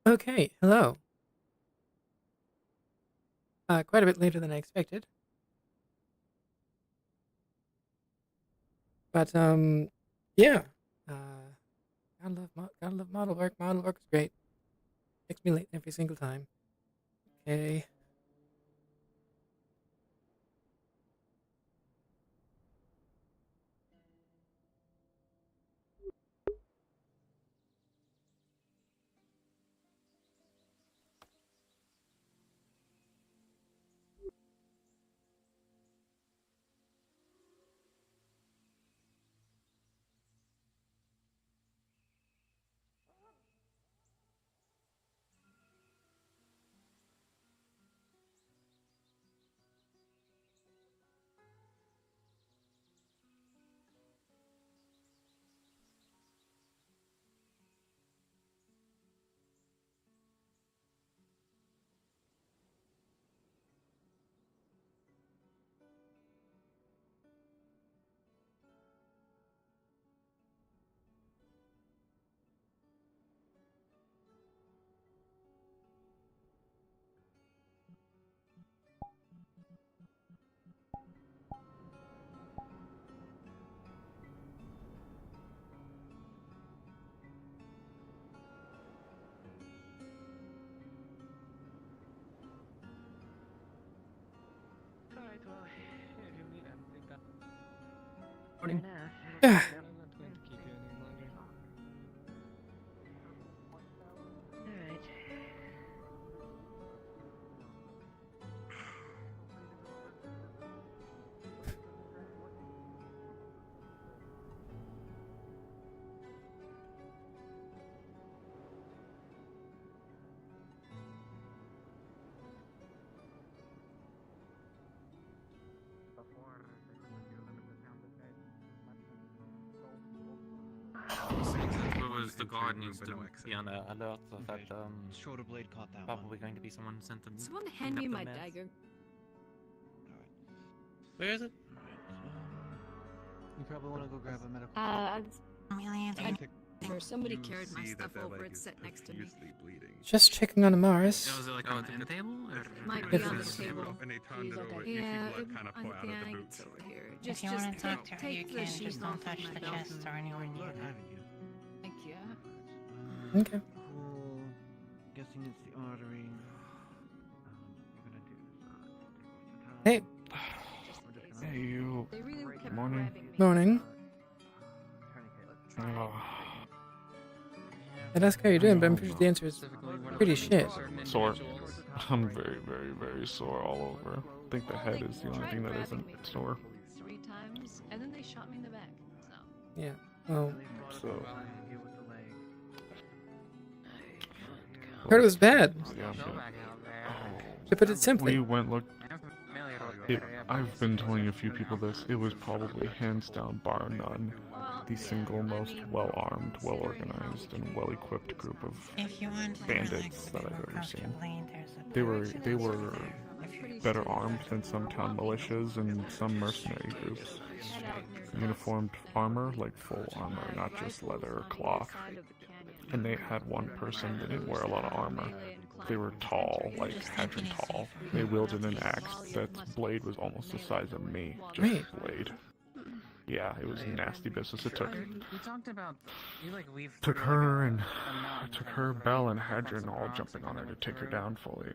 Okay, hello. Quite a bit later than I expected. But, yeah. Gotta love model work. Model work is great. Makes me late every single time. Okay. Alright, well, if you leave, I think that Morning. I'm Ah, not going to keep you any longer. Alright. Was the guard needs to be on alert that Shoulder blade caught that probably one. going to be someone sentenced. Someone hand me my dagger. Where is it? You probably want to go grab a medical. Amelia, or somebody You carried my see stuff that over. leg It's is set next to me. profusely bleeding. just checking on Amaris. Was it like on the end table? Or? Might be be on the Yes. table. And they turned She's it over. okay. You see Yeah, blood kind of I pour out of the think boots. it's over here. If Just, you want to talk take, to her, you take the can. sheath Just don't off of touch my the belt. chest or anywhere near Blood, it. haven't you? Thank you. Okay. Cool. Guessing it's the artery. We're gonna do this. Hey. Just in case. Hey, you. They really kept Morning. grabbing me. Morning. Oh, I'd ask how you're doing, but I'm pretty sure the answer is pretty shit. sore. I'm very, very, very sore all over. I think the head is the only thing that isn't sore. 3 times, and then they shot me in the back. So. Yeah. Well, So, heard it was bad. yeah, To put it we simply. went look. I've been telling a few people this. It was probably hands down, bar none, the single most well-armed, well-organized, and well-equipped group of If you want to bandits relax that I've more ever seen. comfortably, there's a They were Pretty better serious. armed than some town militias and some mercenary groups. Uniformed armor, like full armor, not just leather or cloth. And they had one person that didn't wear a lot of armor. They were tall, like Hadron tall. They wielded an axe that's blade was almost the size of me. Just Right. blade. Yeah, it was nasty business. It took We talked about you like we've her and it took her, Belle, and Hadron all jumping on her to take her down fully.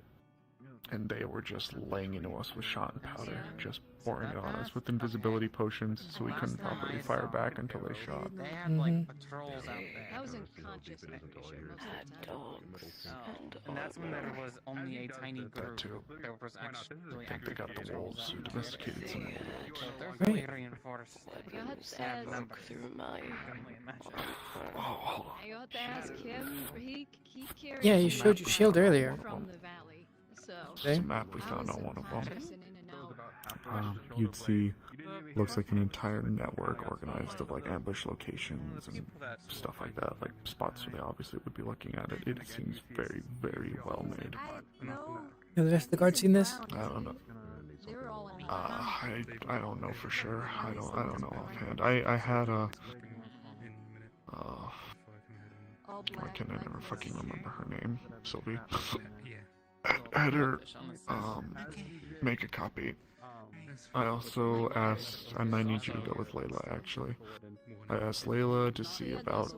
And they were just laying into us with shot and powder, just pouring it on us with invisibility potions, so we couldn't properly fire back until they shot. They had like patrols out there. I was unconscious, I'm pretty sure, most of the time. And that's when there was only a tiny That group. too. There was actually I think they got the wolves who domesticated some of the wolves. So they're Right. fully reinforced. You have to ask, through my. I can only imagine. Oh, you have to ask him. He carried Yeah, me you showed your shield earlier. from the valley. So it's Okay. a map we I found was on one of unconscious them. and in and out. You'd see, looks like an entire network organized of like ambush locations and stuff like that, like spots where they obviously would be looking at it. It seems very, very well made. Have the rest of the guards seen this? I don't know. They were all in I don't know for sure. I don't know offhand. I had a all Why can I never fucking remember her name? Sylvie. Yeah. Had her make a copy. I also asked, and I need you to go with Layla actually. I asked Layla to see about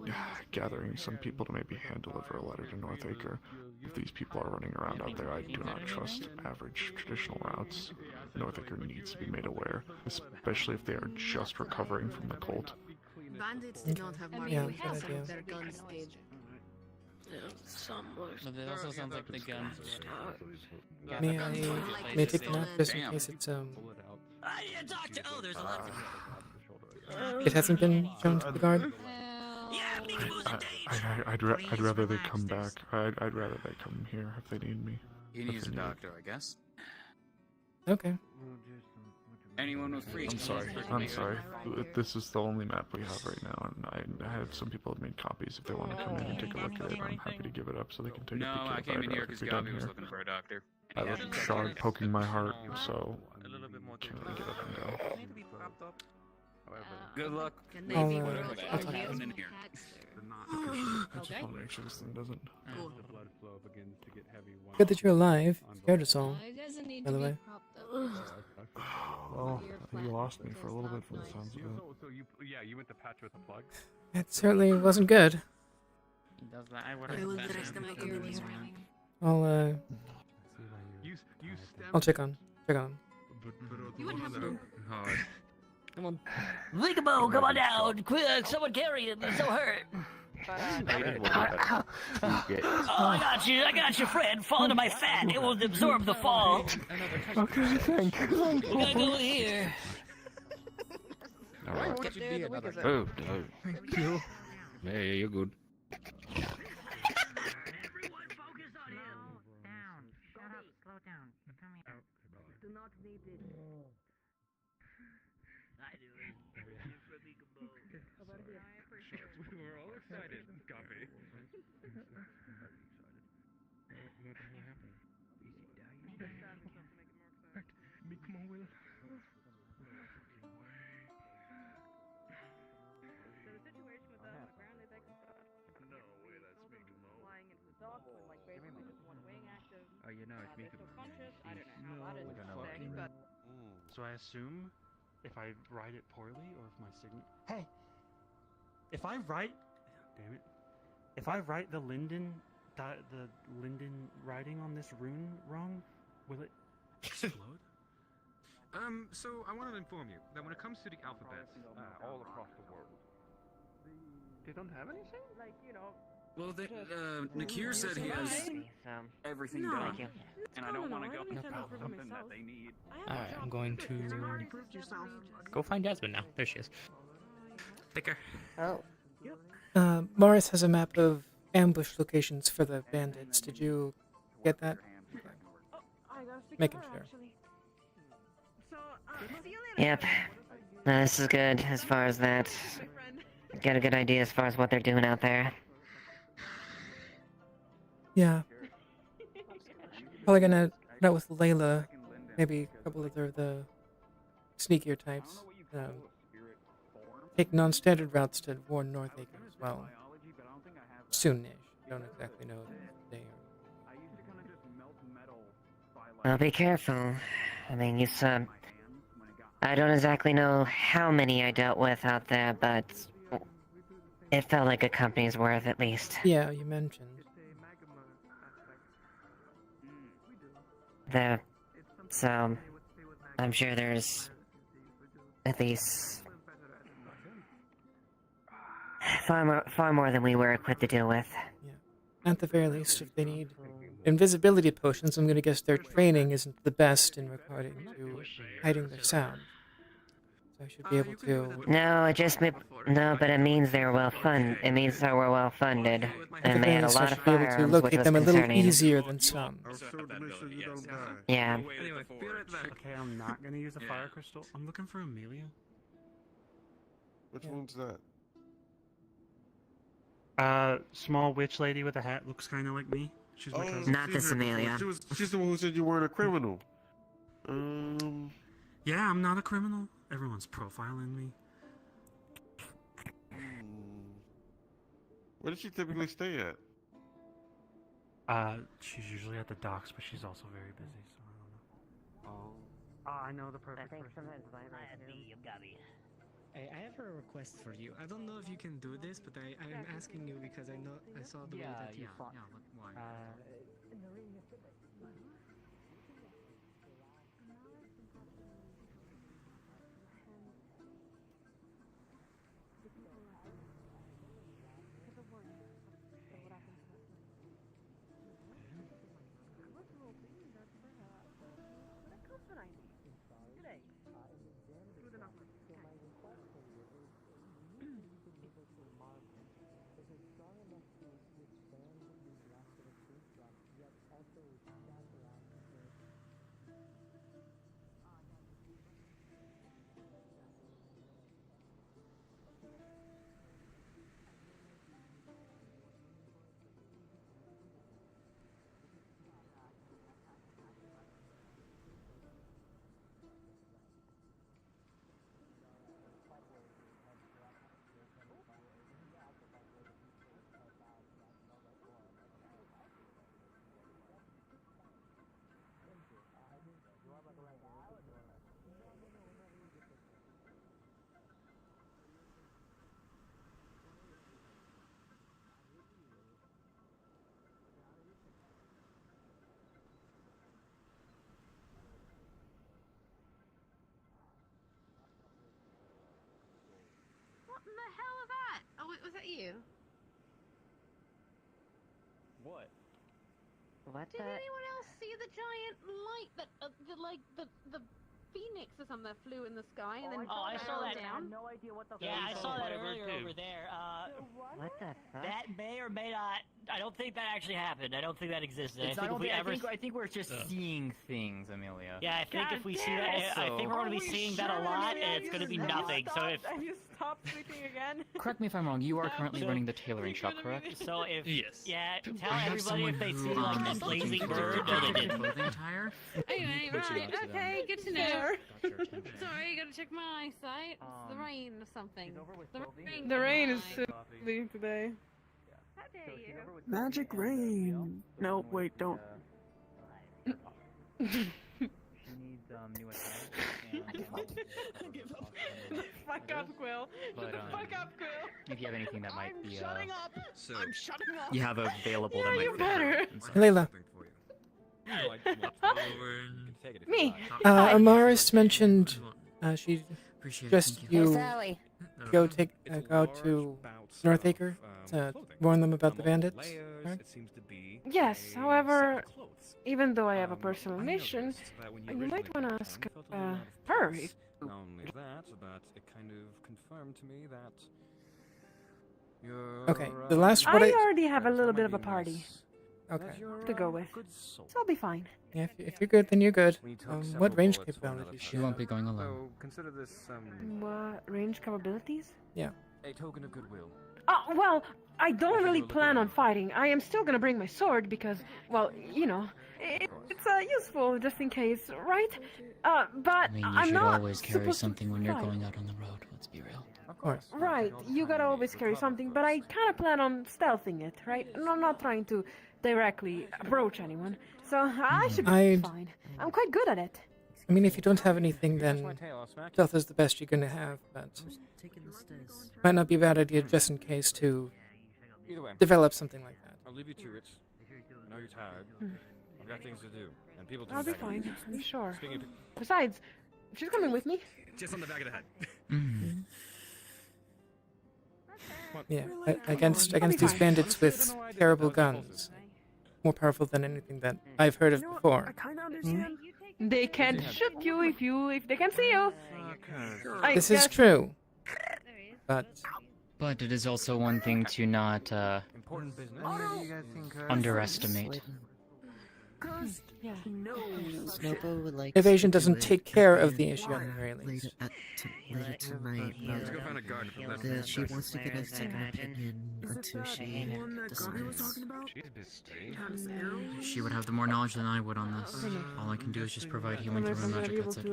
gathering some people to maybe hand deliver a letter to Northacre. If these people are running around out there, I do not trust average traditional routes. Northacre needs to be made aware, especially if they are just recovering from the cult. Bandits did not have Yeah, markings. good Some idea. of their guns did. But it also sounds like the guns were... May I take the map just in case it's I need to talk to. Oh, there's a letter. it hasn't been shown to the guard? Yeah, Mickey was in danger. I'd rather they come back. I'd rather they come here if they need me. He needs a doctor, I guess. Okay. Anyone with free. I'm sorry. This is the only map we have right now, and I have some people have made copies. If they want to come in and take a look at it, I'm happy to give it up so they can take No, a I peek came at in it here if because you're done Gabi was here. looking for a doctor. I have a shard poking my heart, so A little bit more can't really get up and go. Need to be propped up. Good luck. Can I'll, they be uh, brought I'll out talk to here? them. In here. I just want to make sure this thing doesn't. Cool. Good that you're alive. Scared us all. It doesn't need By to the be way. propped up. Well, you lost me for a little bit from the sounds of it. So you went to patch with a plug? It certainly wasn't good. Does that? I would I will have direct them like a mini I'll I'll check on him. You would have to. Hard. Come on. Ligamo, come on down. Quick, someone carry him. He's so hurt. Oh, I got you, friend. Fall into my fat. It will absorb the fall. Okay, thank you. We gotta go here. Alright. What you be another... Oh, no. Thank you. Yeah, you're good. Everyone focus on him. Down. Shut up. Slow down. Come here. Do not need it. I do it. We were all excited, Gabi. Oh, you know, it's Miko. So I assume if I write it poorly or if my signature. Hey! If I write. Damn it. If I write the Linden writing on this rune wrong, will it explode? So I wanted to inform you that when it comes to the alphabets, all across the world, they don't have anything? Well, Nakir said he has everything done. And I don't want to go something that they need. Alright, I'm going to go find Jasmine now. There she is. Take her. Oh. Morris has a map of ambush locations for the bandits. Did you get that? Making sure. Yep. This is good as far as that. Get a good idea as far as what they're doing out there. Yeah. Probably gonna head out with Layla. Maybe a couple of the sneakier types. Take non-standard routes to warn Northacre as well. Soonish. Don't exactly know the day or... Well, be careful. I mean, you saw... I don't exactly know how many I dealt with out there, but... it felt like a company's worth, at least. Yeah, you mentioned. So... I'm sure there's... at least... far more than we were equipped to deal with. Yeah. At the very least, if they need invisibility potions, I'm gonna guess their training isn't the best in regarding to hiding their sound. So I should be able to... No, no, but it means they were well funded. It means they were well funded, At the and they very had a least, I lot of should be able to firearms, which locate was them a little concerning. easier than some. Yeah. Anyway, be right back. Okay, I'm not gonna use a fire crystal. I'm looking for Amelia. Which Yeah. one's that? Small witch lady with a hat, looks kind of like me. She's my cousin. Not this Amelia. She's the one who said you weren't a criminal. Yeah, I'm not a criminal. Everyone's profiling me. Where does she typically stay at? She's usually at the docks, but she's also very busy, so I don't know. Oh. I know the perfect person. I have a request for you. I don't know if you can do this, but I'm asking you because I saw the way that you fought. Why? What in the hell is that? Oh, wait, was that you? What? What Did anyone else see the giant light that, the phoenix or something that flew in the sky and then I saw that. down? No idea what the. Yeah, I saw that earlier over there. What the fuck? That may or may not. I don't think that actually happened. I don't think that existed. I think we're just seeing things, Amelia. Yeah, I think if we see that, I think we're going to be seeing that a lot, and it's going to be nothing. So if Have you stopped speaking again? Correct me if I'm wrong. You are currently running the tailoring shop, correct? so if Yes. yeah, tell I have everybody if they someone see who, like is a looking blazing for bird. No, they didn't. clothing attire. Anyway, right, okay, good to know. Fair. Sorry, gotta check my eyesight. It's the rain or something. The rain is silly today. How dare you? Magic rain. No, wait, don't. She needs new attire. Fuck up, Quill. But, Fuck up, Quill. if you have anything that might be Shutting up. So, I'm shutting up. you have available Yeah, that might you fit better. her and stuff. Layla, Me. Amaris mentioned she appreciate just thank you. you Sally. go out to Northacre to warn them about the bandits. Right? Yes, however, even though I have a personal mission, you might want to ask her. If... Not only that, but it kind of confirmed to me that you're. Okay, the last what I already have a little bit of a party Okay. to go with, so I'll be fine. Yeah, if you're good, then you're good. What range capabilities do She you won't have? be going alone. So consider this What range capabilities? a token of goodwill. Well, I don't really plan on fighting. I am still gonna bring my sword because, well, you know, it's useful just in case, right? But I mean, you I'm should not always carry supposed to something when you're fight. going out on the road. Let's be real. Of course. Right, you gotta always carry something, but I kind of plan on stealthing it, right? And I'm not trying to directly approach anyone, so I should be I'd- fine. I'm quite good at it. I mean, if you don't have anything, then stealth is the best you're gonna have, but might not be a bad idea just in case to Either way, develop something like that. I'll leave you to it. I know you're tired. I've got things to do, and people to I'll be back of fine, I'm sure. Speaking of, Besides, she's coming with me. just on the back of the head. Mm. Yeah, against these bandits with terrible guns, more powerful than anything that I've heard of I before. kind of understand. They can't shoot you if they can see you. I This is guess- true, but But it is also one thing to not Important business. underestimate. Yeah. Snowbo would like evasion to doesn't do it take care of the issue at the very later, least. later tonight, Let's go find a garden for but this. she wants to get a second opinion until she decides. She would have the more knowledge than I would on this. All I can do is just provide healing through her magic. That's it.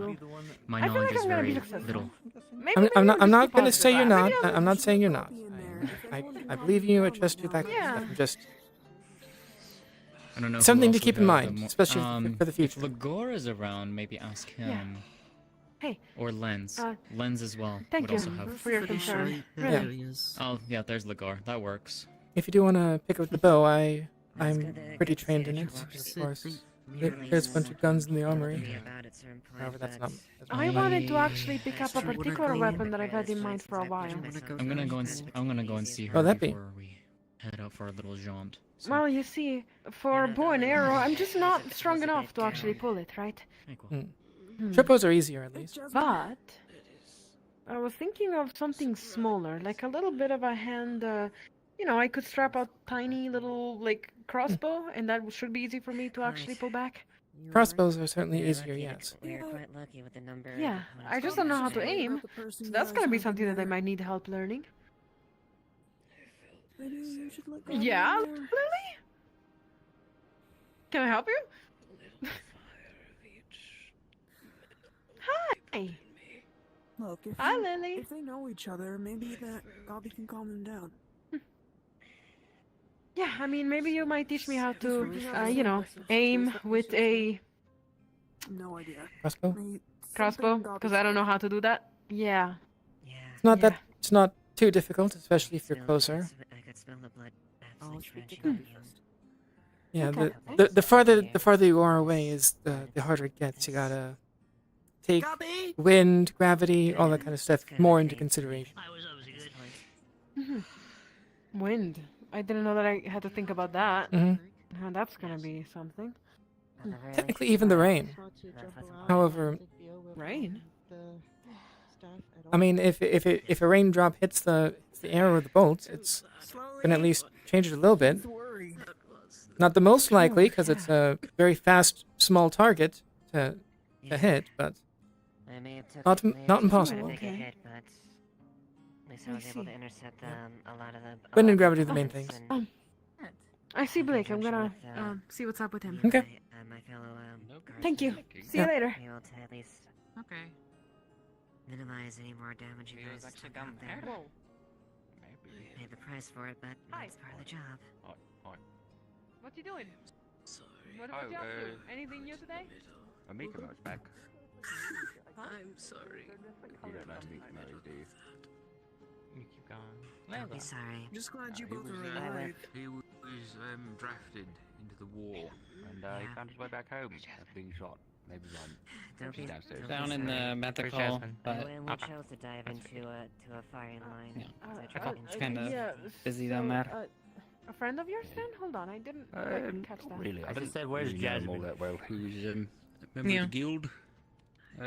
My I feel knowledge like is I'm gonna be very successful. little. Maybe I'm you'll not just gonna keep say on you're to not. that. I'm not saying you're not. I believe you. I trust you. That kind of Yeah. stuff. I'm just I don't know. who something to else keep would in know, mind, but especially for the future. If Lagor is around, maybe ask him. Hey. Or Lens. Lens as well. Thank would you also have. for your concern. Really. Oh, yeah, there's Lagor. That works. If you do want to pick up the bow, I'm pretty trained in it. Of course, there's a bunch of guns in the armory. However, that's not. I wanted to actually pick up a particular weapon that I've had in mind for a while. I'm gonna go and see her Oh, that be. before we head out for a little jaunt. So. Well, you see, for bow and arrow, I'm just not strong enough to actually pull it, right? Tripos are easier, at least. But I was thinking of something smaller, like a little bit of a hand. You know, I could strap a tiny little like crossbow, and that should be easy for me to actually pull back. Crossbows are certainly easier, yes. We're quite lucky with the number. Yeah, I just don't know how to aim, so that's gonna be something that I might need help learning. Maybe you should look Yeah, Lily? Can I help you? Hi. Look, Hi, Lily. If they know each other, maybe that Gobby can calm them down. Yeah, I mean, maybe you might teach me how to, you know, aim with a No idea. crossbow, because I don't know how to do that. Yeah. It's not that. It's not too difficult, especially if you're closer. I could smell the blood. I'll speak to French. Yeah, Okay. the farther you are away is the harder it gets. You gotta take wind, gravity, all that kind of stuff more into consideration. Wind. I didn't know that I had to think about that. That's gonna be something. Technically, even the rain. However, Rain? I mean, if a raindrop hits the air or the bolt, it's gonna at least change it a little bit. Not the most likely, because it's a very fast, small target to hit, but not impossible. Okay. But at least I was able to intercept a lot of the. Wind and gravity are the main things. I see Blake. I'm gonna see what's up with him. Okay. My fellow. Thank you. See you later. Be able to at least Okay. minimize any more damage you guys took out there. Pay the price for it, but that's part of the job. What you doing? What Oh, you up to? Anything new today? Amikamo's back. I'm sorry. You don't know Amikamo, do you? You keep going. Don't be sorry. Just glad you He both was, are alive. he was drafted into the war. And he found his way back home after being shot. Maybe one. Don't be downstairs. Down in the medical, And but we chose to dive into a firing line. it's kind of busy down there. A friend of yours then? Hold on, I didn't quite catch that. Really, I just think said, where's you know him all Jasmine? that well. He was a member Yeah. of the guild. I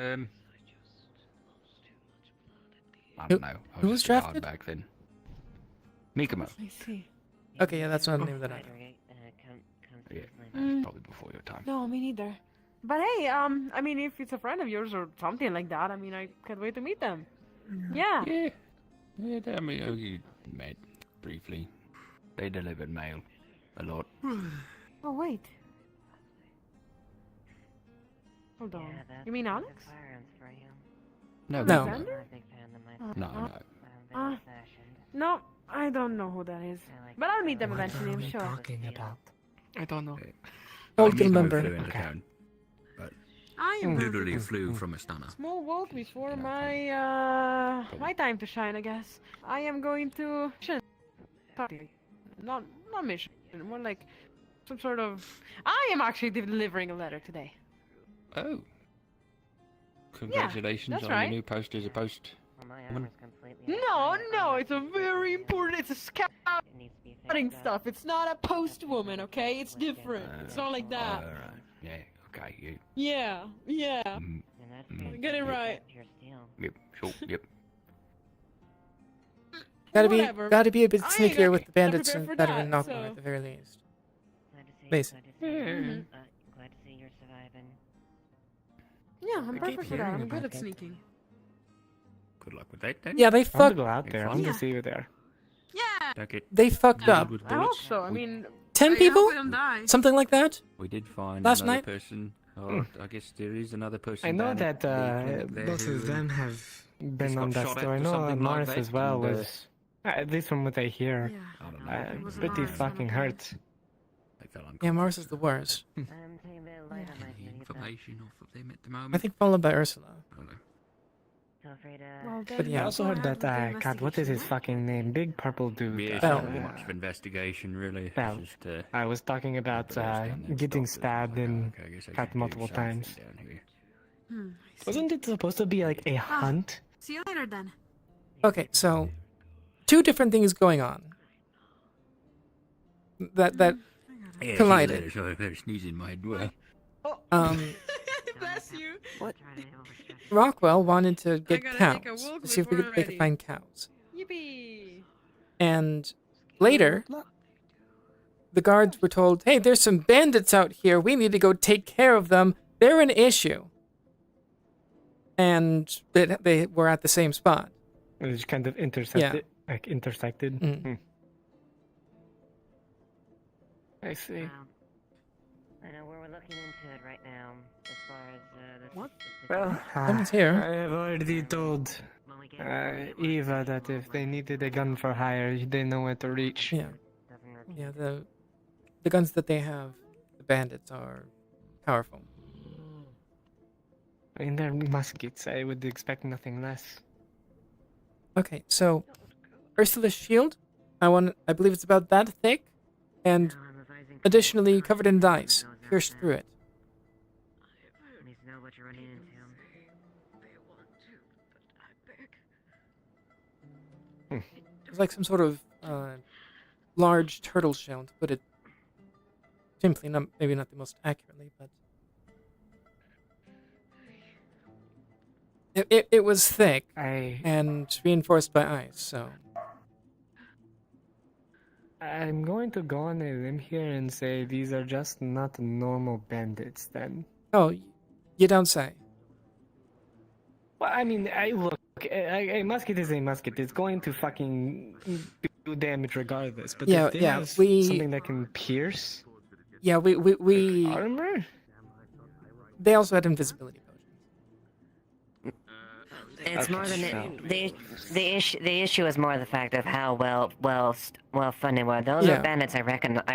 Who- don't know. I who was was just a guard drafted? back then. Mikamo. I see. Okay, yeah, that's not the name of that item. Yeah, Mm. probably before your time. No, me neither. But hey, I mean, if it's a friend of yours or something like that, I mean, I can't wait to meet them. Yeah. Yeah, I mean, you met briefly. They delivered mail. A lot. Oh, wait. Hold on. You mean Alex? No, No. Alexander? No. No, I don't know who that is. But I'll meet them eventually, I'm sure. about? I don't know. Old Mikamo member. flew into town. I am Literally flew from Astana. small world before my my time to shine, I guess. I am going to not mission, more like some sort of. I am actually delivering a letter today. Oh. Congratulations that's on right. your new post as a post. No, it's a very important. It's a scouting stuff. It's not a post woman, okay? It's different. It's not like that. Alright. Yeah, okay, you. Yeah. Get it right. Yep, sure, yep. Whatever. Gotta be a bit I ain't sneakier gonna with the be bandits prepared for that are that, in Knockmore so- at the very least. Basic. Glad to see you're surviving. Yeah, I'm perfect for that. I'm good at sneaking. Good luck with that then. Yeah, they I'm fucked. gonna go out there. I'm Yeah. gonna see you there. Yeah. Don't get They fucked up. with I hope bullets. so. I mean, 10 I people? hope we don't die. Something like that? We did find Last another night? person. Oh, I guess there is another person. I know down at that the clinic there both who, of them have been just on got that shot at story. I or know something like North that, as well and, was At least from what I hear, I don't know. pretty fucking hurt. They fell Yeah, Mars is the worst. Any information off of them at the I moment? think followed by Ursula. Well, But yeah. I also heard that, God, what is his fucking name? Big purple dude. Yeah, it's Bell. not really much of investigation, really. It's Bell. just, I was talking about getting stabbed and okay, I guess I cut should do multiple something times. down here. Wasn't it supposed to be like a hunt? See you later then. Okay, so 2 different things going on. That Yeah, collided. So I better sneeze in my head. Well, Bless you. What? Rockwell wanted to get gotta take a cows walk to see if before they I'm could ready. find cows. Yippee! And later, the guards were told, "Hey, there's some bandits out here. We need to go take care of them. They're an issue." And they were at the same spot. It was kind of intersected. Like intersected. Mm. I see. I know we're looking into it right now, as far as What? Well, Someone's here. I have already told Eva that if they needed a gun for hire, they know where to reach. Yeah. Yeah, the guns that they have, the bandits, are powerful. I mean, they're muskets. I would expect nothing less. Okay, so Ursula's shield, I believe it's about that thick, and additionally covered in dice, pierced through it. It's like some sort of large turtle shell, to put it simply. Maybe not the most accurately, but it was thick and reinforced by ice. So I'm going to go on a limb here and say these are just not normal bandits. Then. Oh, you don't say. Well, I mean, look. A musket is a musket. It's going to fucking do damage regardless. But Yeah, if they yeah, have we- something that can pierce. Yeah, we armor. They also had invisibility potions. It's Okay, more than so- the issue is more the fact of how well funded were. Those Yeah. are bandits. I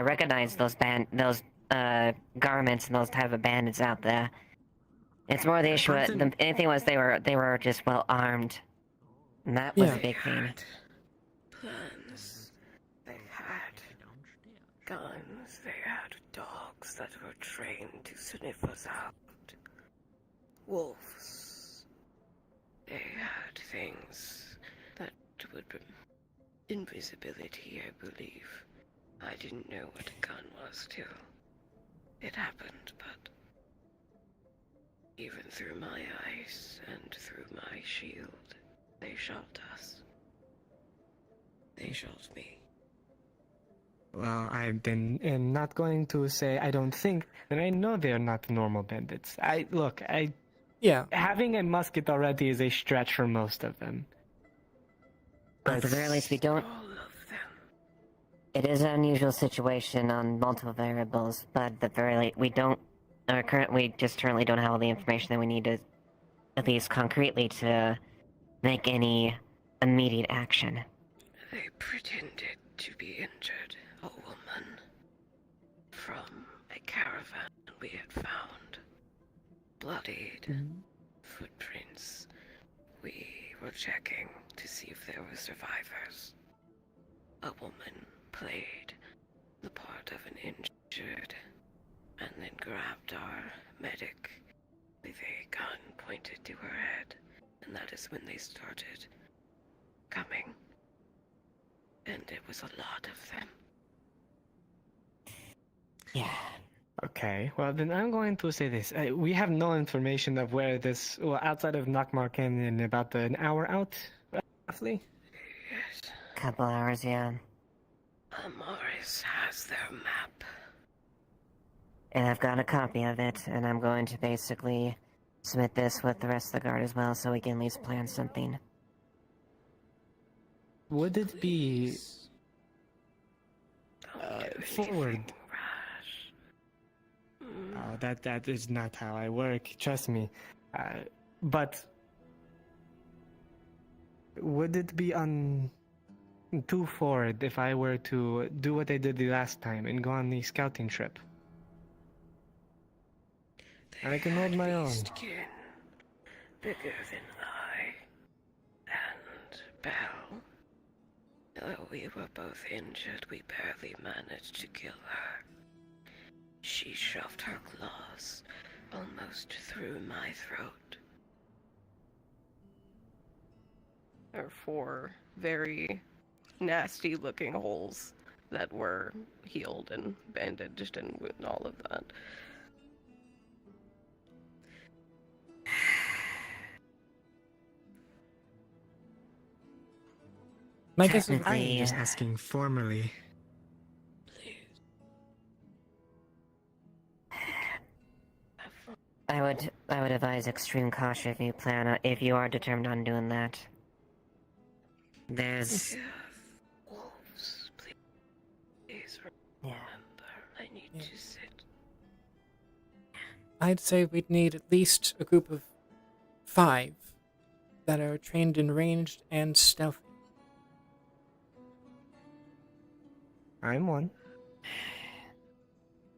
recognize those garments and those type of bandits out there. It's more the issue. The anything was they were just well armed, and that was the big thing. Plans. They had guns. They had dogs that were trained to sniff us out. Wolves. They had things that would... Invisibility, I believe. I didn't know what a gun was till it happened, but... Even through my eyes and through my shield, they shot us. They shot me. Well, I then am not going to say I don't think, and I know they're not normal bandits. Yeah. Having a musket already is a stretch for most of them. At the very least, we don't. It is an unusual situation on multiple variables, but at the very least, we don't. We just currently don't have all the information that we need to, at least concretely, to make any immediate action. They pretended to be injured. A woman from a caravan we had found. Bloodied. Footprints. We were checking to see if there were survivors. A woman played the part of an injured and then grabbed our medic with a gun pointed to her head, and that is when they started coming. And it was a lot of them. Yeah. Okay, well then I'm going to say this. We have no information of where this, well, outside of Knockmar Canyon, about an hour out, roughly? Yes. Couple hours, yeah. Morris has their map. And I've got a copy of it, and I'm going to basically submit this with the rest of the guard as well, so we can at least plan something. Would it be forward? Oh, that is not how I work. Trust me. But would it be too forward if I were to do what I did the last time and go on the scouting trip. I can hold my own. Skin bigger than I and Belle. Though we were both injured, we barely managed to kill her. She shoved her claws almost through my throat. There are 4 very nasty looking holes that were healed and bandaged and all of that. My guess is I am just asking formally. I would advise extreme caution if you are determined on doing that. There's Wolves, please remember. I need to sit. I'd say we'd need at least a group of 5 that are trained in ranged and stealthy. I'm one.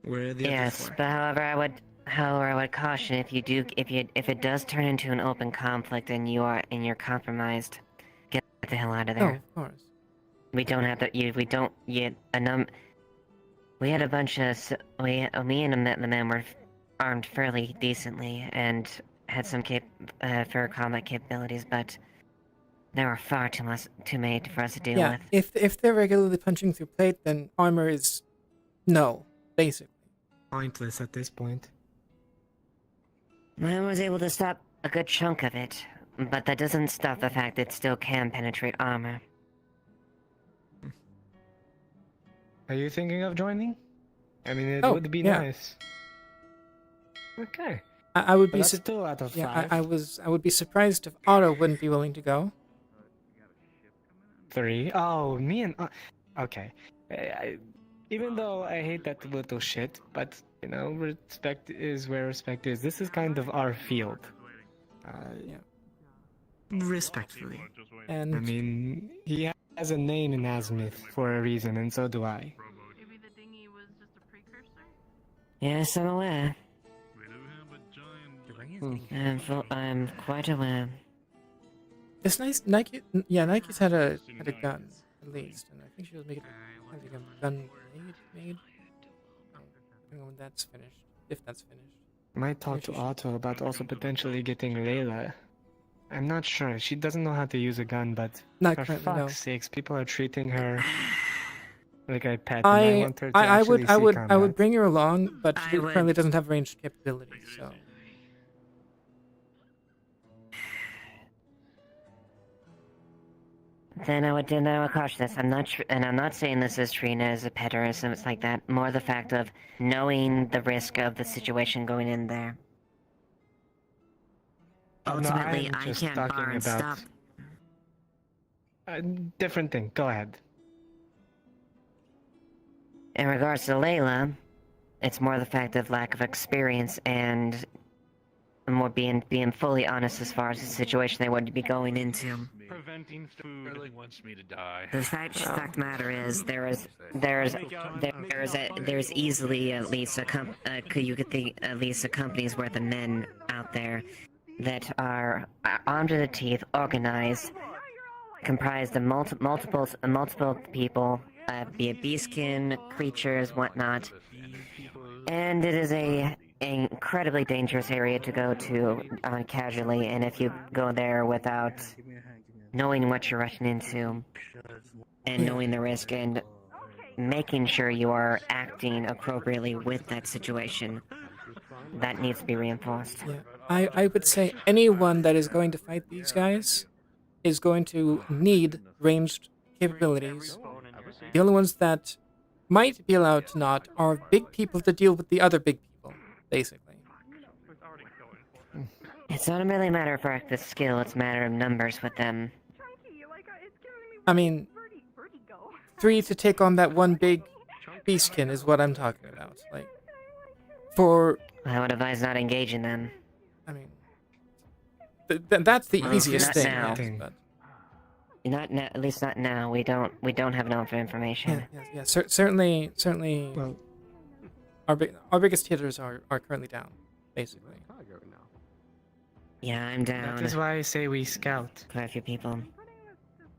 Where are the other yes, 4? but however I would caution if it does turn into an open conflict and you're compromised, get the hell out of Oh, there. of course. We don't have to. We had a bunch of. Me and the men were armed fairly decently and had some fair combat capabilities, but there were far too many for us to deal Yeah, with. if they're regularly punching through plate, then armor is no, basically. Pointless at this point. I was able to stop a good chunk of it, but that doesn't stop the fact it still can penetrate armor. Are you thinking of joining? I mean, it Oh, would be yeah. nice. Okay. I would But be that's still out of 5. I would be surprised if Otto wouldn't be willing to go. 3. Oh, me and... okay. Even though I hate that little shit, but, you know, respect is where respect is. This is kind of our field. Yeah. Respectfully. And I mean, he has a name in Azimuth for a reason, and so do I. Maybe the dinghy was just a precursor? Yes, I'm aware. I'm quite aware. it's nice. Nike's had a gun at least, and I think she was making a gun made. I don't know when that's finished. If that's finished. Might talk to Otto about also potentially getting Layla. I'm not sure. She doesn't know how to use a gun, but Not for currently, fuck's no. sakes, people are treating her like a pet, and I want her to actually see I combat. would bring her along, but she currently doesn't have ranged capabilities, so. Then I would caution this. I'm not saying this is Trina as a pet or something like that. More the fact of knowing the risk of the situation going in there. Ultimately, I'm I just can't talking bar and about stop. a different thing. Go ahead. In regards to Layla, it's more the fact of lack of experience and more being fully honest as far as the situation they would be going into. Preventing food. Really wants me to die. The fact matter is there's easily at least you could think at least a company's worth of men out there that are armed to the teeth, organized, comprised of multiple people, be it beastkin, creatures, whatnot, and it is an incredibly dangerous area to go to casually. And if you go there without knowing what you're rushing into, and knowing the risk, and making sure you are acting appropriately with that situation, that needs to be reinforced. Yeah, I would say anyone that is going to fight these guys is going to need ranged capabilities. The only ones that might be allowed to not are big people to deal with the other big people, basically. It's not really a matter of the skill, it's a matter of numbers with them. I mean, 3 to take on that one big beastkin is what I'm talking about. Like, I would advise not engaging them. I mean, that's the Well, easiest not thing. now. Yes, but Not now, at least not now. We don't have enough information. Yeah. Certainly. Well, our biggest hitters are currently down, basically. Yeah, I'm down. that is why I say we scout. Quite a few people.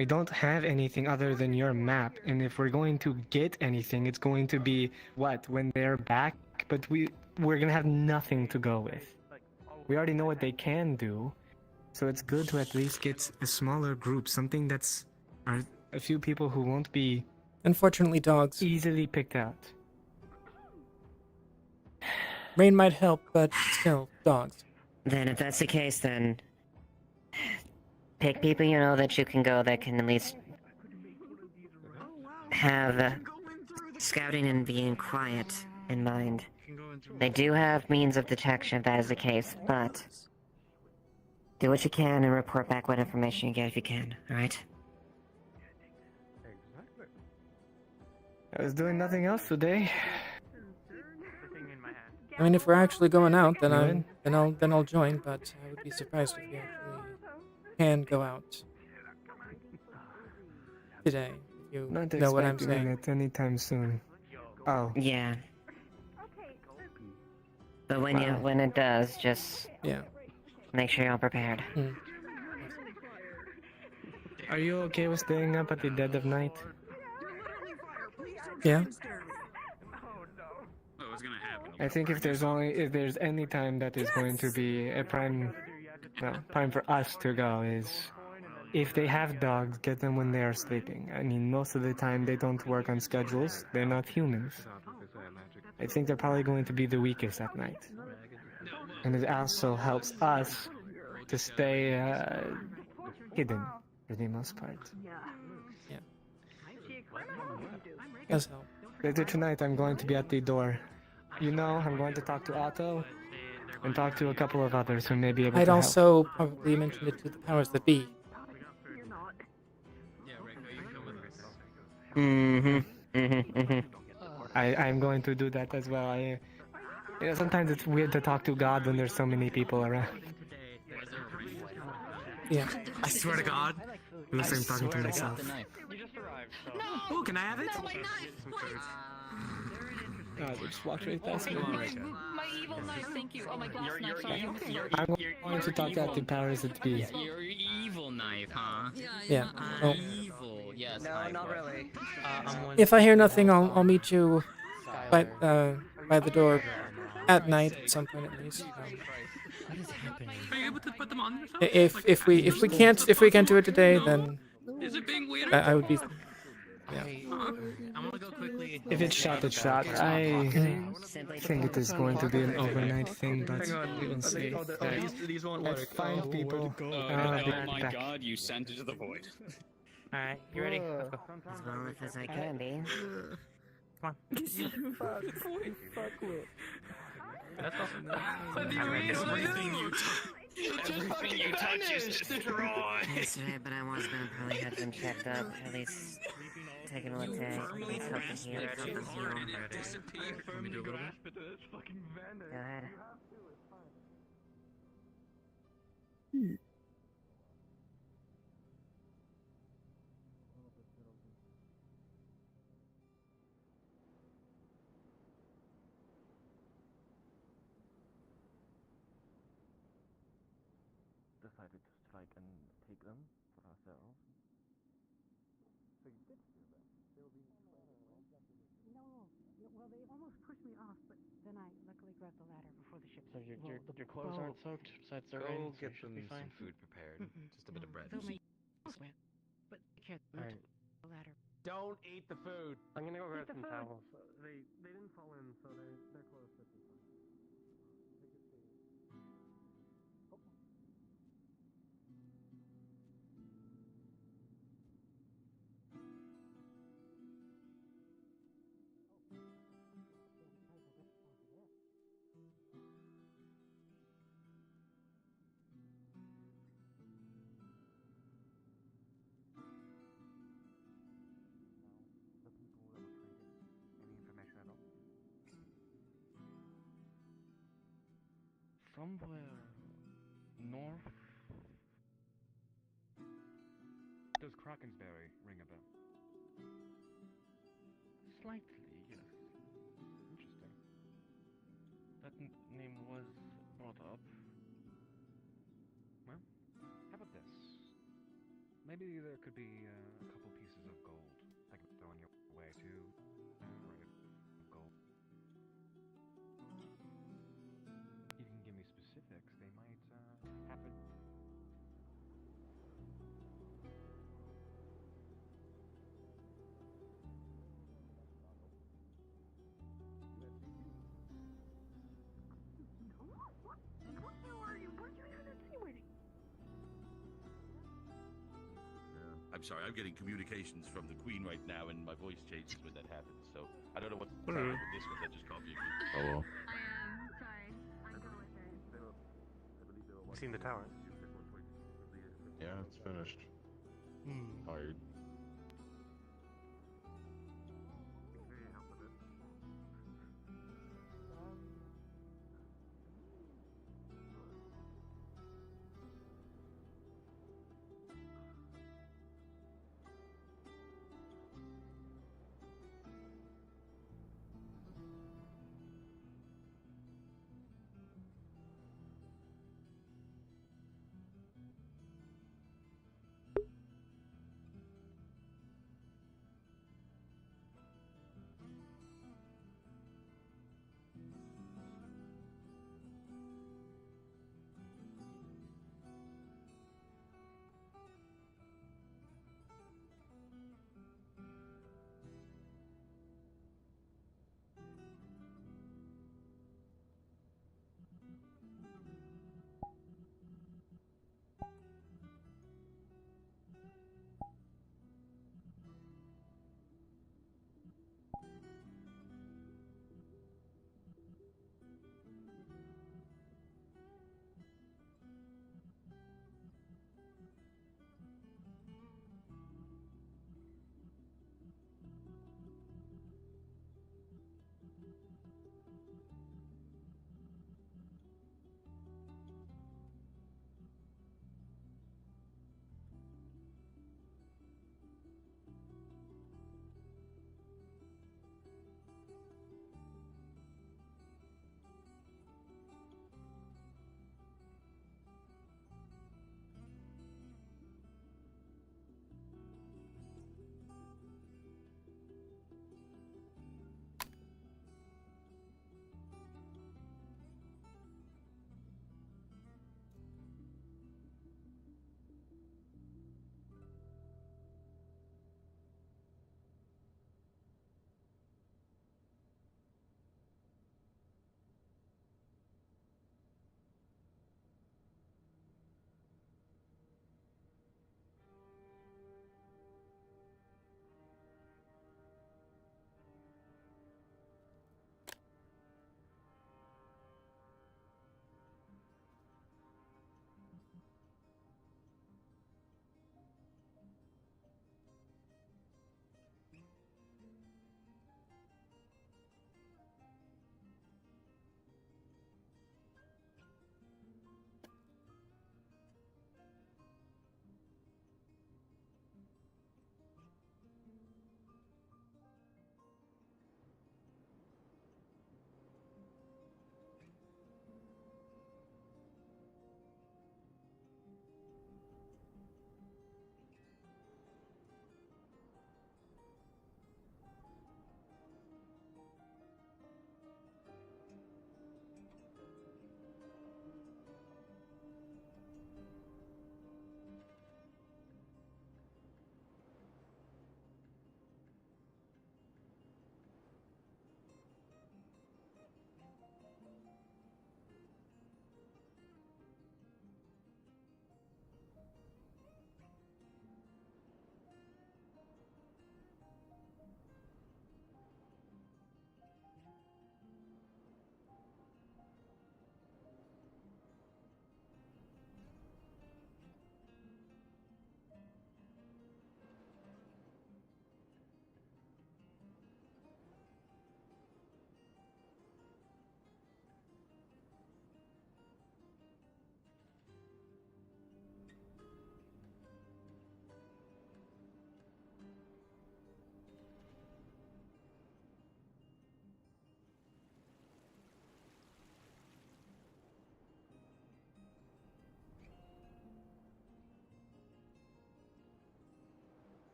We don't have anything other than your map, and if we're going to get anything, it's going to be what when they're back. But we're gonna have nothing to go with. We already know what they can do, so it's good to at least get a smaller group, something that's a few people who won't be, unfortunately, dogs easily picked out. Rain might help, but still, dogs. Then if that's the case, then pick people you know that you can go that can at least have scouting and being quiet in mind. They do have means of detection if that is the case, but do what you can and report back what information you get if you can, alright? I was doing nothing else today. I mean, if we're actually going out, then I'll join. But I would be surprised if we actually can go out today. If you Not know what I'm expecting saying. it anytime soon. Oh. Yeah. But when it does, just make sure you're prepared. Are you okay with staying up at the dead of night? Yeah. I think if there's any time that is going to be a prime for us to go is if they have dogs, get them when they are sleeping. I mean, most of the time they don't work on schedules. They're not humans. I think they're probably going to be the weakest at night. And it also helps us to stay hidden for the most part. Yeah. Yes, no. Later tonight, I'm going to be at the door. You know, I'm going to talk to Otto and talk to a couple of others who may be able I'd to help. also probably mention it to the powers that be. I'm going to do that as well. Sometimes it's weird to talk to God when there's so many people around. Yeah. I swear to God. Unless I'm talking to myself. Oh, can I have it? God, they just walked right past me. My evil knife, thank you. Oh my glass knife, sorry. I'm going to talk to the powers that be. Your evil knife, huh? Yeah. Oh. Evil, yes. No, not really. If I hear nothing, I'll meet you by the door at night at some point at least. What is happening? Are you able to put them on yourself? If we can't do it today, then Is it being weird? I would be. Yeah. I want to go quickly. If it's shot, it's shot. I think it is going to be an overnight thing, but we will see. These won't Let's find people. I'll be Oh my back. God! You sent it to the void. Alright, you ready? Let's go. As well as I can be. Come on. Let's go. Everything you touch is destroyed. Yesterday, but I was gonna probably have them checked up, at least taking a look at at least help them heal, help them heal. Let me do a little bit. Go ahead. Decided to strike and take them for ourselves. So you did do that. No, well, they almost pushed me off, but then I luckily grabbed the ladder before the ship. So your clothes aren't soaked besides the rain. Go get them some food prepared. Just a bit of bread. Though my sweat, but I can't move Alright. the ladder. Don't eat the food. I'm gonna go grab Eat the some food. towels. They didn't fall in, so they're close. This is fine. The people that were traded, any information at all? Somewhere north. Does Krakensberry ring a bell? Slightly, yes. Interesting. That name was brought up. Well, how about this? Maybe there could be a couple pieces of gold I could throw on your way to gold. You can give me specifics. They might happen. I'm sorry, I'm getting communications from the Queen right now, and my voice changes when that happens, so I don't know what's happening with this one that just copied me. Hello. I am sorry. I go with her. You've seen the tower? Yeah, it's finished. Tired.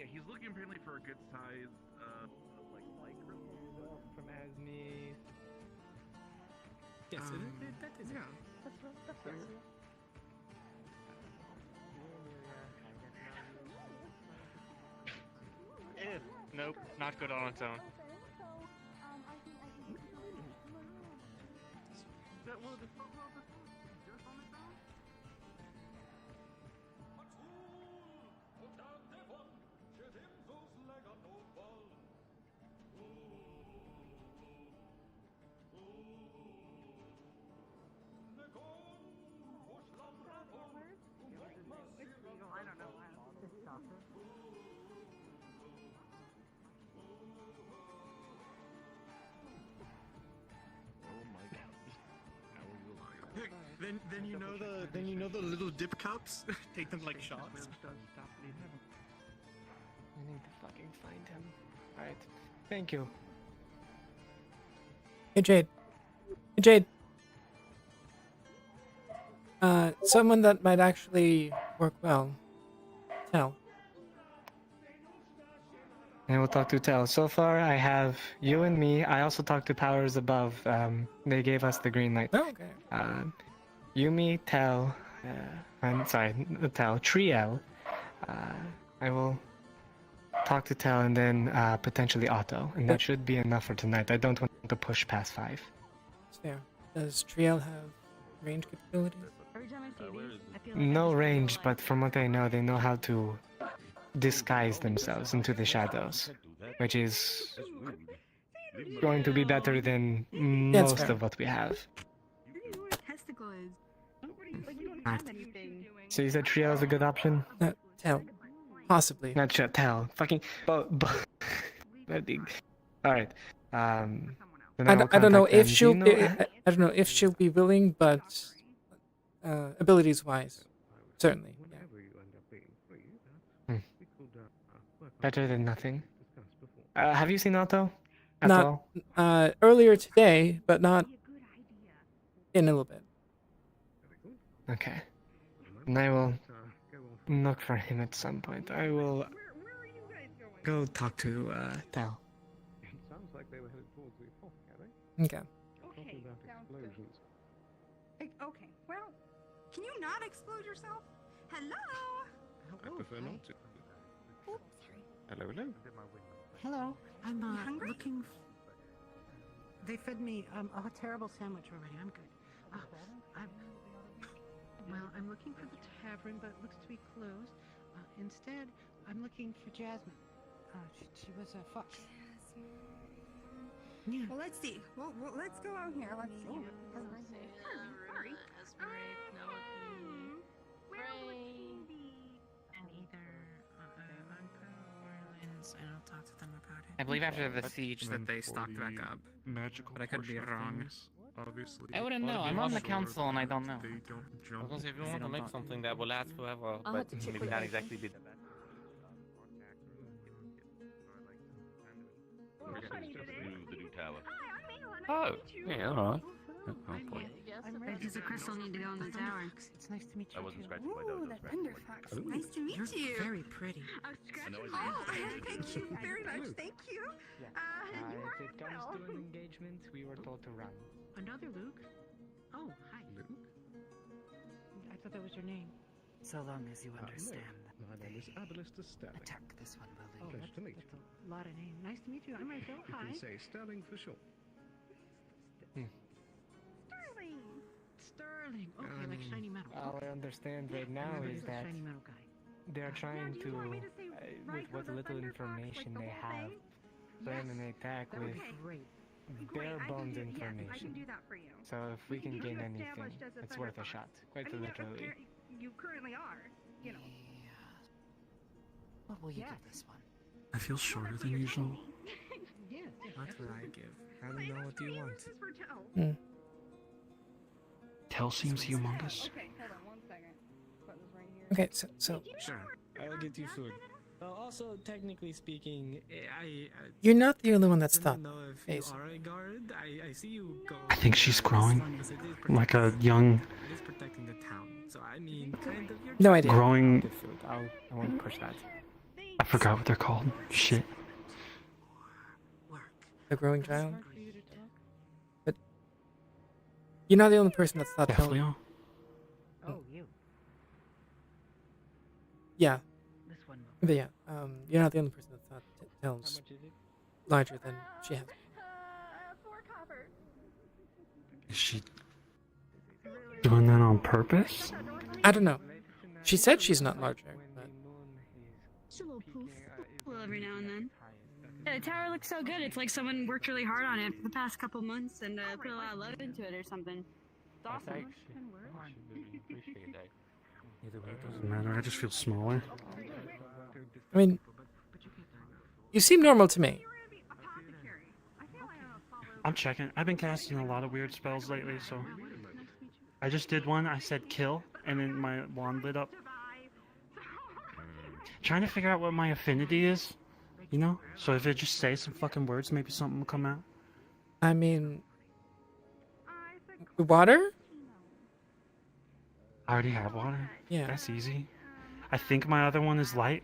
Yeah, he's looking apparently for a good size, like light crystal. From Asmi. Yes, that is. Yeah. That's right. Nope, not good on its own. Then you know the little dip cups. Take them like shots. I need to fucking find him. Alright. Thank you. Hey Jade. Hey Jade. Someone that might actually work well. Tell. I will talk to Tel. So far, I have you and me. I also talked to powers above. They gave us the green light. Oh, okay. Yumi, Tel, I'm sorry, Tel, Triel. I will talk to Tel and then potentially Otto, and that should be enough for tonight. I don't want to push past 5. It's fair. Does Triel have range capabilities? Every time I see these, I feel No range, but from what I know, they know how to disguise themselves into the shadows, which is going to be better than most of what we have. So you said Trio is a good option? Tell. Possibly. Not sure. Tell. Fucking. Alright. I don't know if she'll. I don't know if she'll be willing, but abilities wise, certainly. Yeah. Better than nothing. Have you seen Otto? At Not all? Earlier today, but not in a little bit. Okay. And I will look for him at some point. I will go talk to Tao. Sounds like they were headed towards the fort, are they? Okay. Okay, sounds good. Explosions. Okay, well, can you not explode yourself? Hello? I prefer not to. Oops, sorry. Hello. Hello, I'm hungry? looking. They fed me a terrible sandwich already. I'm good. I'm looking for the tavern, but it looks to be closed. Instead, I'm looking for Jasmine. She was a fox. Yeah. Well, let's see. Well, let's go out here. Let's see. Sorry. Where would she be? And either Uncle or Lynn's, and I'll talk to them about it. I believe after the siege that they stocked back up. Magical But I could be portion of wrong. things, obviously. I wouldn't know. I'm on the council and I don't know. They don't jump. Because if you want to make something that will last forever, I'll but have to check maybe with not Ethan. exactly be the best. The new tower. Oh, yeah, alright. Oh, boy. Does the crystal need to go in the tower? It's nice to meet you. I wasn't too. scratching my nose. Ooh, that thunder fox. Nice to meet You're you. very pretty. I was scratching my nose. Thank you very much. Thank you. You If are it comes well. to an engagement, we were told to run. Another Luke? Oh, hi. Luke? I thought that was your name. So long as you understand My name is Abalista Sterling. attack this one will Oh, Pleasure to meet that's a lot of name. Nice to meet you. I'm Rachel. You Hi. can say Sterling for short. Sterling. Sterling. Okay, like shiny metal. All I understand right now Remember, is he's a that shiny metal guy. they're trying do you to, want me to say with Ryko what the little Thunder Fox, information like the they whole have, thing? plan an attack That with would be great. bare Great, bones Yes, I can information. do that for you. So if we can get gain you anything, established as a it's worth a Thunder shot. Fox. Quite I mean, literally. you currently are. You know. What will you Yeah. give this one? I feel shorter than usual. Yes. That's what I give. I don't know what you want. This is for Tell. Tell seems humongous. Okay, hold on 1 second. Put this right here. Okay, so Sure, I'll get you food. Also, technically speaking, you're not the only one that's I thought. don't know if Face. you are a guard. I see you go. I think she's growing like a young, It is protecting the town, so I mean, kind of. You're No idea. growing Good food. I won't push that. forgot what they're called. Shit. The growing child. But you're not the only person that's thought. Definitely. Oh, you. Yeah. This one. But yeah, you're not the only person that thought Telm's larger than she has. Is she doing that on purpose? I don't know. She said she's not larger, but Just a little poof. Well, every now and then. Yeah, the tower looks so good. It's like someone worked really hard on it for the past couple months and put a lot of love into it or something. It's awesome. Either way, it doesn't matter. I just feel smaller. I mean, you seem normal to me. I'm checking. I've been casting a lot of weird spells lately, so I just did one. I said kill, and then my wand lit up. Trying to figure out what my affinity is, you know? So if it just says some fucking words, maybe something will come out. I mean, water? I already have water. Yeah. That's easy. I think my other one is light,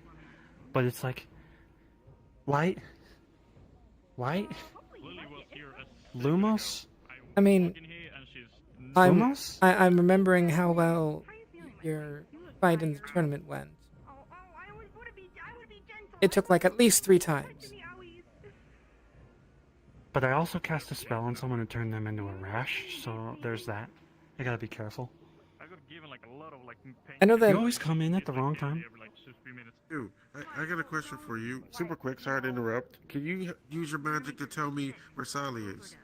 but it's like light. Lumos? I mean, Lumos? I'm remembering how well your fight in the tournament went. It took like at least 3 times. But I also cast a spell on someone to turn them into a rash, so there's that. I gotta be careful. I know that you always come in at the wrong time. Dude, I got a question for you. Super quick, sorry to interrupt. Can you use your magic to tell me where Sally is?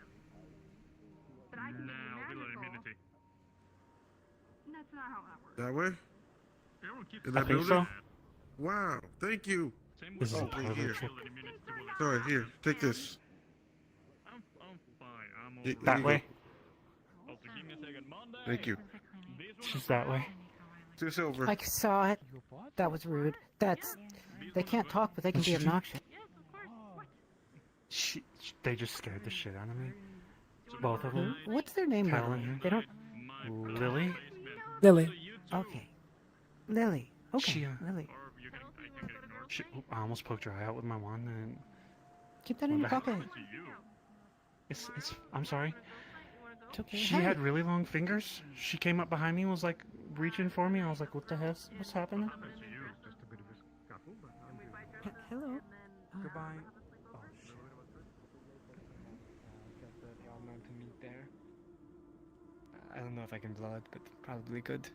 That way? In that I think building? so. Wow, thank you. This is a wait, parlor here. trick. Sorry, here, take this. There That you way? go. Thank you. She's that way. 2 silver. I saw it. That was rude. They can't talk, but they can be obnoxious. They just scared the shit out of me. Both of them. What's their name, by the way? Helen. They don't. Lily? Lily. Okay. Lily. Okay. Lily. I almost poked her eye out with my wand and... Keep that in your pocket. I'm sorry. It's okay. She had really long fingers. She came up behind me and was like reaching for me. I was like, what the hell? What's happening? Hello. Goodbye. Oh, shit. Guess that they all meant to meet there. I don't know if I can blow it, but probably good.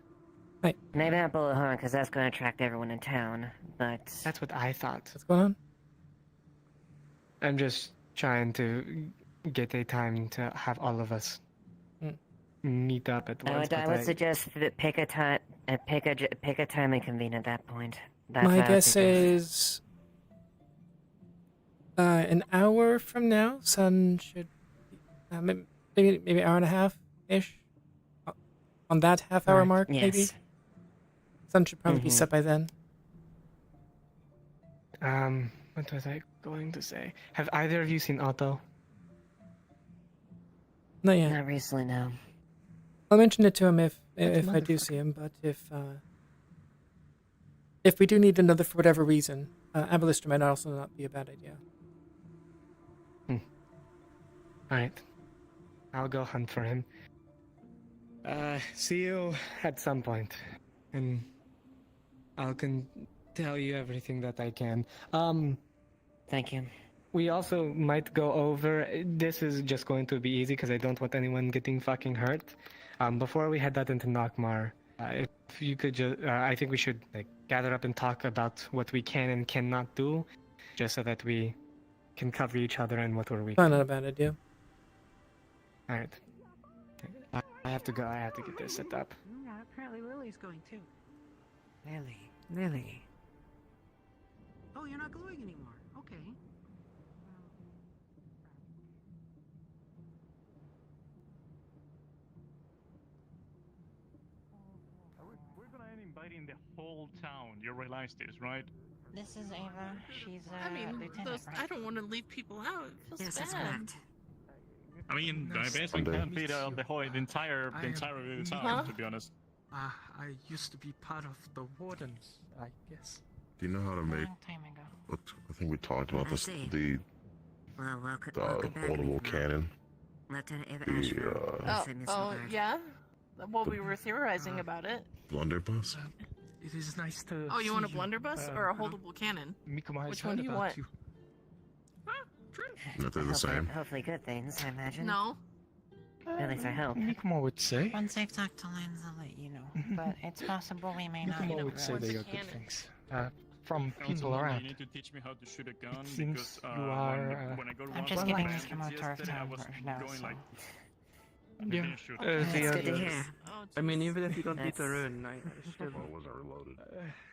Maybe not bullet horn, because that's going to attract everyone in town, but... That's what I thought. What's going on? I'm just trying to get a time to have all of us meet up at once. I would suggest that pick a time and convene at that point. That's My what I would guess suggest. is an hour from now. Sun should maybe hour and a half ish. On that half-hour mark, yes. maybe. Sun should probably be set by then. What was I going to say? Have either of you seen Otto? Not yet. Not recently, no. I'll mention it to him if I do see him, but if we do need another for whatever reason, Abolister might also not be a bad idea. Alright. I'll go hunt for him. See you at some point. And I can tell you everything that I can. Thank you. We also might go over... This is just going to be easy because I don't want anyone getting fucking hurt. Before we head out into Nockmar, if you could just... I think we should gather up and talk about what we can and cannot do, just so that we can cover each other and what we're weak. Not a bad idea. Alright. I have to go. I have to get this set up. Yeah, apparently Lily's going too. Lily. Oh, you're not glowing anymore. Okay. We're gonna end inviting the whole town. You realize this, right? This is Ava. She's I mean, lieutenant, right? I don't want to leave people out. It feels Yes, that's bad. correct. I mean, I basically can't beat the entire town, to be honest. I used to be part of the Wardens, I guess. Do you know how to make Long time ago. But I think we talked about I this. see. The Well, welcome back, audible cannon. Lieutenant Ava The Ashford. Yeah? Well, we were theorizing about it. blunderbuss. It is nice to. Oh, you want a see blunderbuss or a holdable cannon? Mikuma Which one do you want? That they're the same. Hopefully good things, I imagine. No. At least I hope. Mikuma would say. Once I've talked to Lens, I'll let you know. But it's possible we may not. Mikuma would say they are good things. From people around. You need to teach me how to shoot a gun It seems because you are. when I go to I'm one just of giving my this friends Mikuma a tough yesterday, I time was right now, going so. like. Yeah. That's good to hear. I mean, even if you don't beat the That's- rune, I still. wasn't reloaded.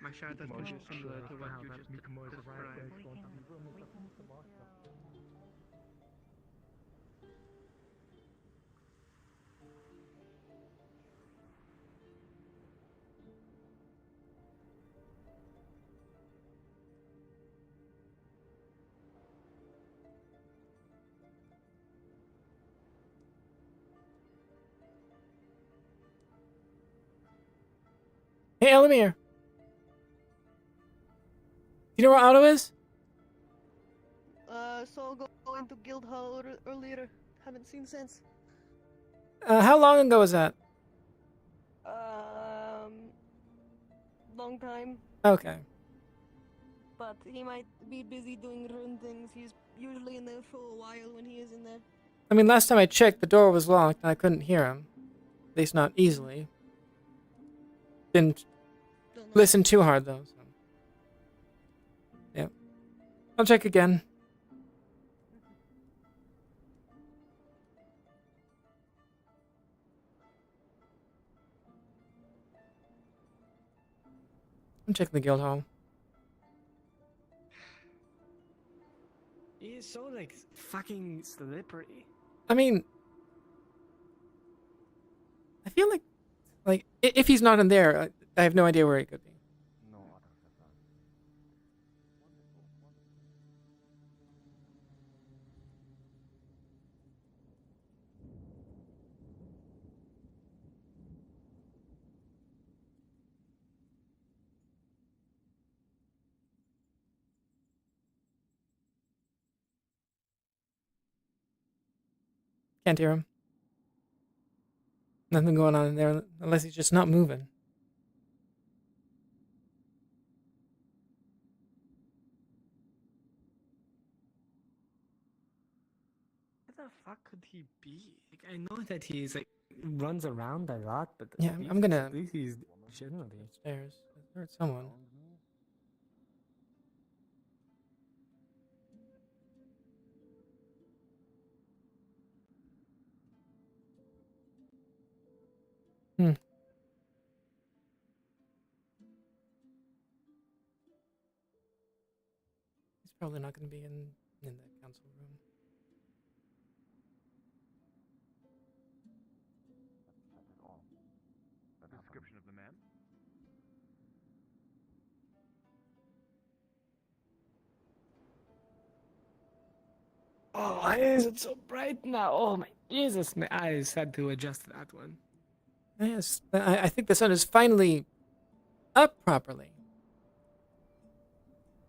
My shot has been similar to what you just described. Hey, Elamir. You know where Otto is? So go into guild hall earlier. Haven't seen since. How long ago was that? Long time. Okay. But he might be busy doing rune things. He's usually in there for a while when he is in there. I mean, last time I checked, the door was locked and I couldn't hear him. At least not easily. Didn't listen too hard, though. So. Yep. I'll check again. I'm checking the guild hall. He is so like fucking slippery. I mean, I feel like if he's not in there, I have no idea where he could be. Can't hear him. Nothing going on in there unless he's just not moving. Where the fuck could he be? Like, I know that he's like runs around a lot, but Yeah, I'm gonna. at least he's generally Stairs. I heard someone. Hmm. He's probably not going to be in the council room. A description of the man. Oh, why is it so bright now? Oh my Jesus, my eyes had to adjust that one. Yes, I think the sun is finally up properly.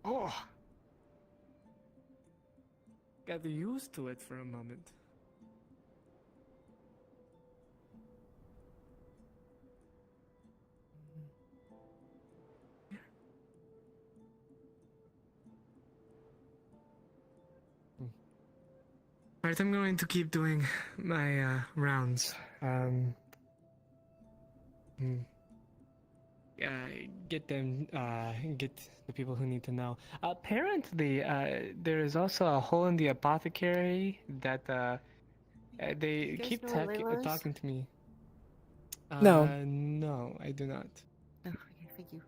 Oh. Got used to it for a moment. Alright, I'm going to keep doing my rounds. Get the people who need to know. Apparently, there is also a hole in the apothecary that they guys keep know what Layla is? talking to me. No. No, I do not. Oh, okay, thank you.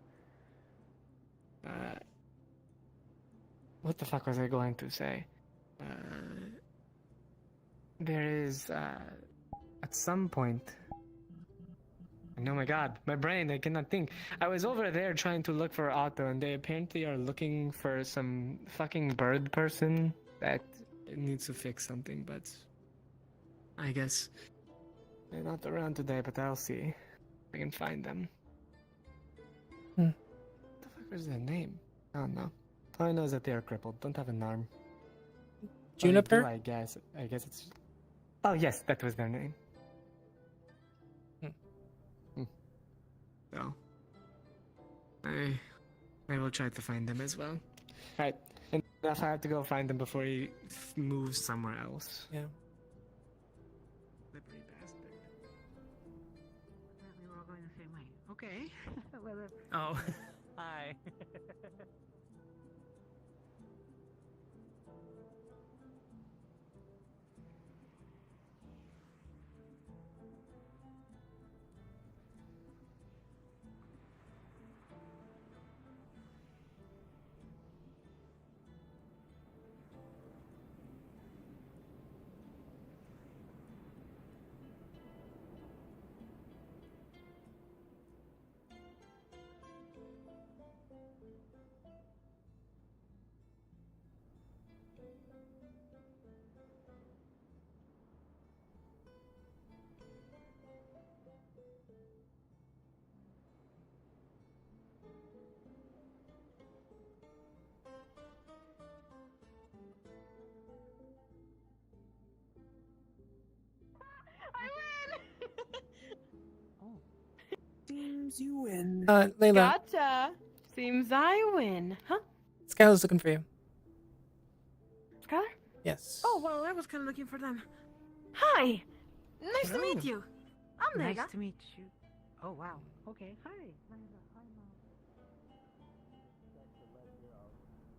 What the fuck was I going to say? There is, at some point. Oh my god, my brain, I cannot think. I was over there trying to look for Otto, and they apparently are looking for some fucking bird person that needs to fix something, but I guess they're not around today, but I'll see if I can find them. Hmm. What the fuck was their name? I don't know. All I know is that they are crippled, don't have an arm. Juniper? I guess it's... Oh yes, that was their name. So, I will try to find them as well. Right, and if I have to go find them before he moves somewhere else. Yeah. Slippery bastard. We were all going the same way. Okay. Well, Oh, hi. Seems you win. Layla, Gotcha. Seems I win, huh? Skylar's looking for you. Skylar? Yes. oh, well, I was kind of looking for them. Hi. Nice to meet you. I'm Nice Lega. to meet you. Oh, wow. Okay. Hi.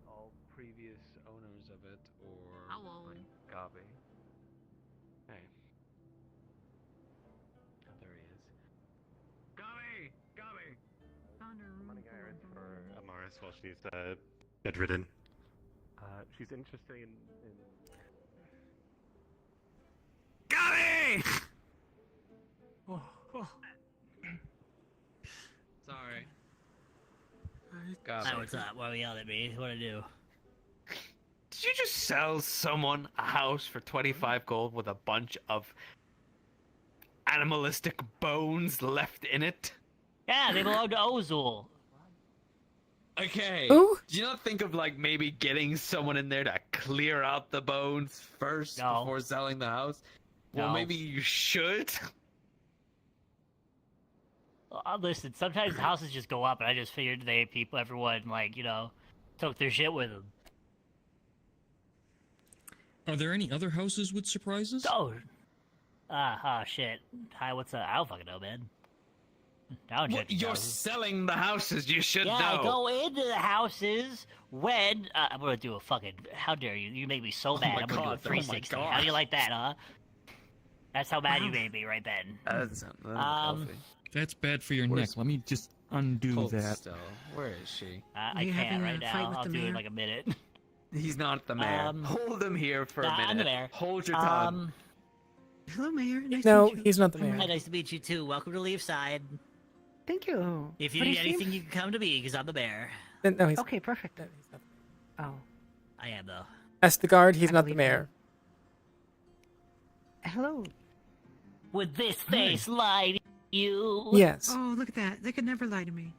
All previous owners of it, or Hello. like Gabi. Hey. Oh, there he is. Gabi! Gabi! I'm running errands for Amaris while she's bedridden. She's interested in. Gabi! Sorry. Hi, what's up? Why are you yelling at me? What'd I do? Did you just sell someone a house for 25 gold with a bunch of animalistic bones left in it? Yeah, they belong to Ozul. Okay. Who? Do you not think of like maybe getting someone in there to clear out the bones first No. before selling the house? Well, No. maybe you should. Listen, sometimes houses just go up, and I just figured everyone, like, you know, took their shit with them. Are there any other houses with surprises? Oh. Shit. Hi, what's up? I don't fucking know, man. I don't Well, check these you're houses. selling the houses. You should Yeah, know. I go into the houses when I'm gonna do a fucking. How dare you? You make me so mad. my I'm gonna do a God, oh my 360. How do God. you like that, huh? That's how mad you made me right then. That's unhealthy. That's bad for your neck. Let me just undo Hold that. still. Where is she? I you can't having right a now. fight with I'll the do it in mayor? like a minute. He's not the mayor. Hold him here for a Nah, minute. I'm the mayor. Hold your tongue. Hello, Mayor. Nice No, to meet you. he's not the Hi, mayor. nice to meet you too. Welcome to Leafside. Thank you. If you But he need anything, seems- you can come to me because I'm the mayor. No, he's Okay, perfect. no, he's not. Oh. I am though. As the guard, he's I not the believe mayor. Hello. Would this face lie to you? Yes. Oh, look at that. They could never lie to me.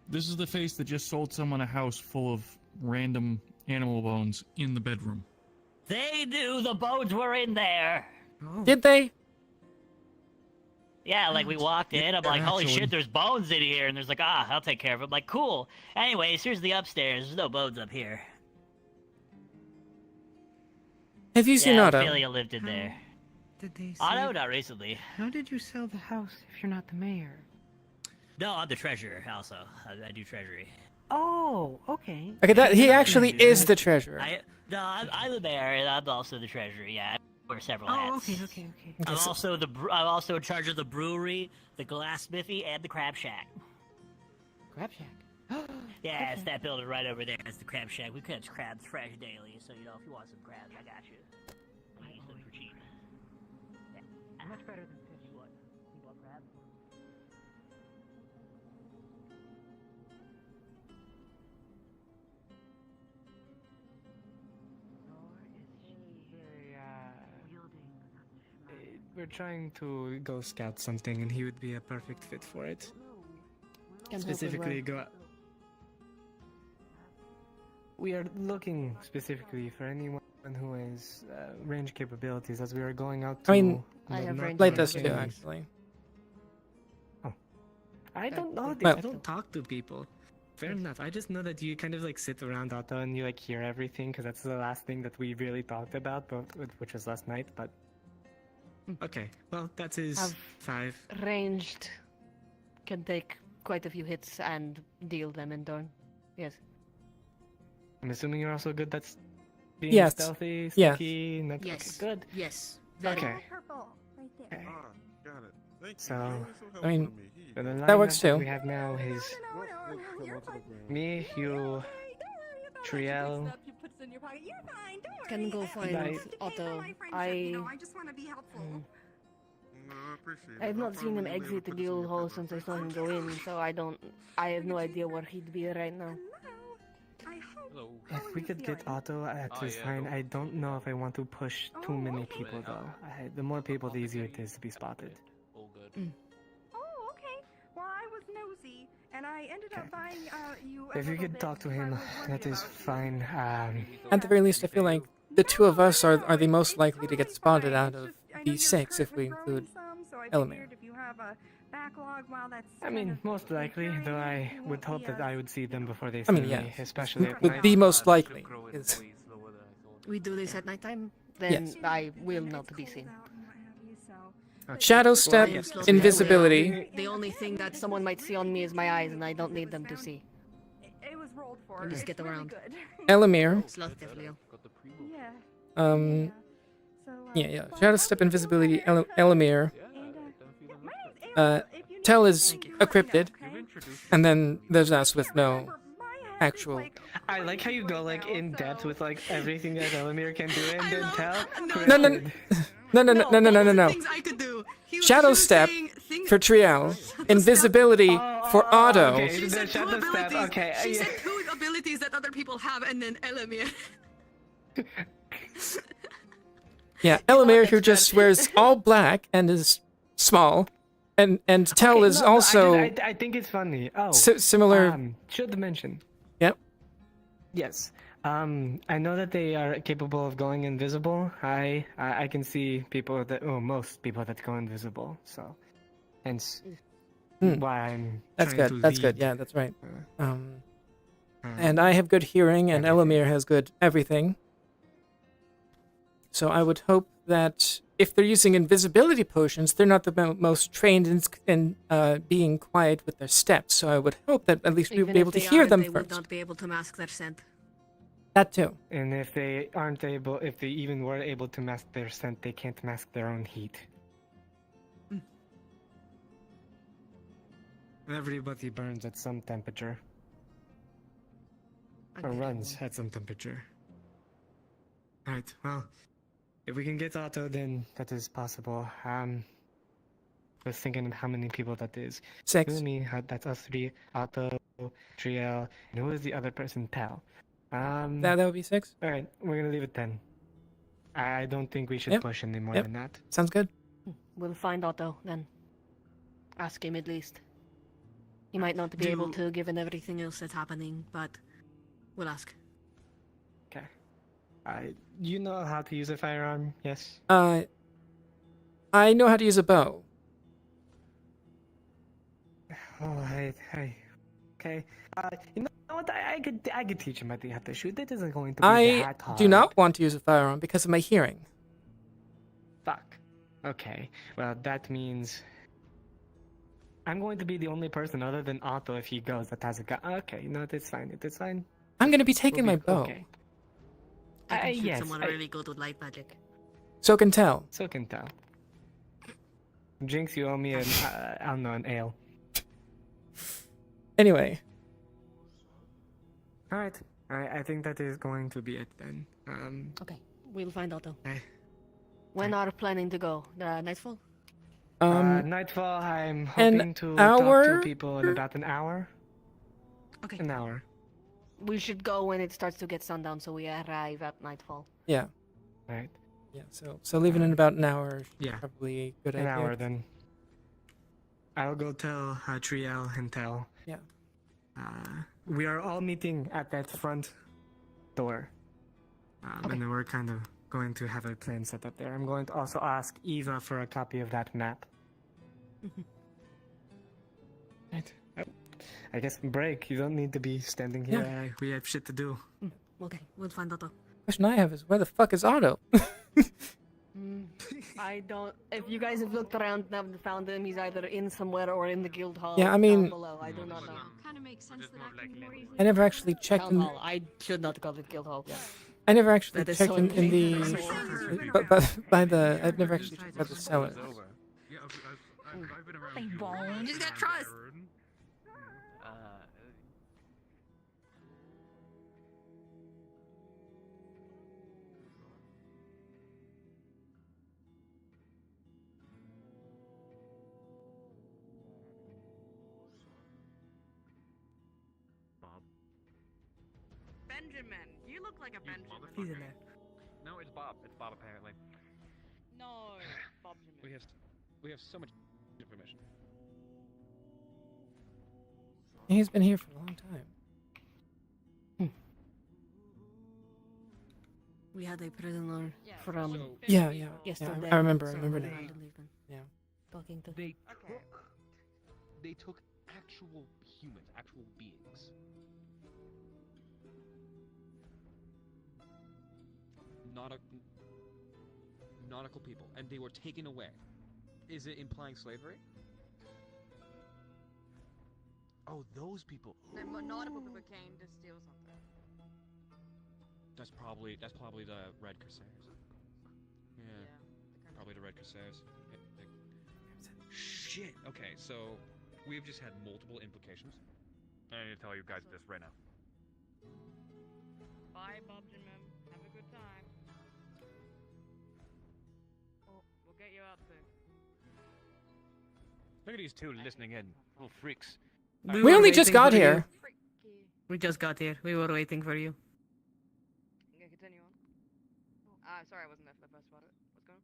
This is the face that just sold someone a house full of random animal bones in the bedroom. They knew the bones were in there. Oh. Did they? Yeah, like we walked in, I'm like, holy actually. shit, there's bones in here, and there's like, I'll take care of them. Like, cool. Anyways, here's the upstairs. There's no bones up here. Have you seen Yeah, Otto? Ophelia lived in there. Did they say... Otto, not recently. How did you sell the house if you're not the mayor? No, I'm the treasurer also. I do treasury. Oh, okay. Okay, that he actually is the treasurer. I'm the mayor, and I'm also the treasurer. Yeah, I wear several hats. Okay. I'm also I'm also in charge of the brewery, the glassmithy, and the crab shack. Crab Shack. Yeah, it's that building right over there. It's the crab shack. We catch crabs fresh daily, so you know if you want some crabs, I got you. You use them for cheap. Yeah. Much better than fish. You want crabs? We're trying to go scout something, and he would be a perfect fit for it. Can help as Specifically, well. go. we are looking specifically for anyone who has range capabilities as we are going out to. I mean, I have range Light does too, capabilities. actually. I don't know this. Well- I don't talk to people. Fair enough. I just know that you kind of like sit around Otto and you like hear everything because that's the last thing that we really talked about, but which was last night. But okay, well that's his Have 5. Ranged can take quite a few hits and deal them in turn. Yes. I'm assuming you're also good. That's being Yes. stealthy, Yes. sneaky. Not, Yes. Okay, good. Yes. Okay. Purple, right there. Okay. Ah, got it. Thank you. So, You're so I mean, helpful to me. So the That works lineup that too. we have now is me, you, Triel. Can go find Right. Otto. I just want to be helpful. No, I appreciate it. I've I'll not seen him probably be able to exit put the this in guild your hall paper. since I saw him go in, so I have no idea where he'd be right now. If we could get Otto at his fine, I don't know if I want to push too many people though. The more people, the easier it is to be spotted. All good. Oh, okay. Well, I was nosy, and I ended up buying you. If you could talk to him, that is fine. At the very least, I feel like the two of us are the most likely to get spotted out of the 6 if we include Elamir. If you have a backlog, while that's I mean, most likely, though I would hope that I would see them before they see I mean, me, yes. especially at But night. the most likely is. We do this at nighttime, then Yes. I will not be seen. Shadow step, yes. invisibility. The only thing that someone might see on me is my eyes, and I don't need them to see. It was rolled for. And just It's get really around. good. Elamir. Yeah. Yeah. Shadow step, invisibility, Elamir. Tell is a cryptid, and then there's us with no actual. I like how you go like in depth with like everything that Elamir can do, and then tell. No. Things I could do. Shadow step for Triel, invisibility for Otto. Okay, She the said two shadow step. abilities. Okay, She yeah. said two abilities that other people have, and then Elamir. Yeah, Elamir who just wears all black and is small, and Tell is No, also I think it's funny. Oh, similar. Should mention. Yep. Yes. I know that they are capable of going invisible. I can see people that most people that go invisible. So, hence why I'm. That's trying good. to That's lead. good. Yeah, that's right. And I have good hearing, and Elamir has good everything. So I would hope that if they're using invisibility potions, they're not the most trained in being quiet with their steps. So I would hope that at least we would be able to hear them they would first. not be able to mask their scent. That too. And if they aren't able, if they even were able to mask their scent, they can't mask their own heat. Everybody burns at some temperature. Or runs at some temperature. Alright, well, if we can get Otto, then that is possible. Was thinking of how many people that is. 6. You and me, that's us 3. Otto, Triel, and who is the other person? Tal. That would be 6. Alright, we're gonna leave it 10. I don't think we should Yep. push any more Yep. than that. Sounds good. We'll find Otto then. Ask him at least. He might not be able to given everything else that's happening, but we'll ask. Okay. You know how to use a firearm, yes? I know how to use a bow. Oh, hey. Okay. You know what? I could teach him how to shoot. That isn't going to be I that hard. do not want to use a firearm because of my hearing. Fuck. Okay. Well, that means I'm going to be the only person other than Otto if he goes that has a gun. Okay, no, it's fine. It's fine. I'm going to be taking my We'll bow. Okay. I can shoot yes, someone really good with light magic. So can Tell. So can Tell. Jinx, you owe me an, I don't know, an ale. Anyway. Alright. I think that is going to be it then. Okay, we'll find Otto. Okay. When are planning to go? The nightfall? Nightfall, I'm hoping to hour? talk to people in about an hour. Okay. An hour. We should go when it starts to get sundown, so we arrive at nightfall. Yeah. Right. Yeah. So leaving in about an hour. Yeah. Probably a good An idea. hour then. I'll go tell Triel and Tell. Yeah. We are all meeting at that front door. And then we're kind of going to have a plan set up there. I'm going to also ask Eva for a copy of that map. Right. I guess break. You don't need to be standing here. Yeah. We have shit to do. Okay, we'll find Otto. Question I have is where the fuck is Otto? I don't. If you guys have looked around and haven't found him, he's either in somewhere or in the guild hall. Yeah, I mean- down below. I do not know. Kind of makes sense that I can more easily. I never actually checked Town in. hall. I should not call it guild hall. Yeah. I never actually That is checked so in the. inconvenient. But by the. I've never actually checked by the cellars. Big bone. Just got trust. Benjamin, you look like a Benjamin. He's in there. No, it's Bob. It's Bob apparently. No, Benjamin. We have so much information. He's been here for a long time. We had a prisoner from Yeah. yesterday. I remember. I so remember we now. had to leave him. Yeah. Talking to. They took actual humans, actual beings. Nautical people, and they were taken away. Is it implying slavery? Oh, those people. Nautical people came to steal something. That's probably the Red Corsairs. Yeah, probably the Red Corsairs. Shit. Okay, so we've just had multiple implications. I need to tell you guys this right now. Bye, Benjamin. Have a good time. We'll get you out soon. Look at these two listening in, little freaks. We were only just waiting got for you. here. We just got here. We were waiting for you. You gonna continue on? Sorry, I wasn't there for the first part of it. What's going on?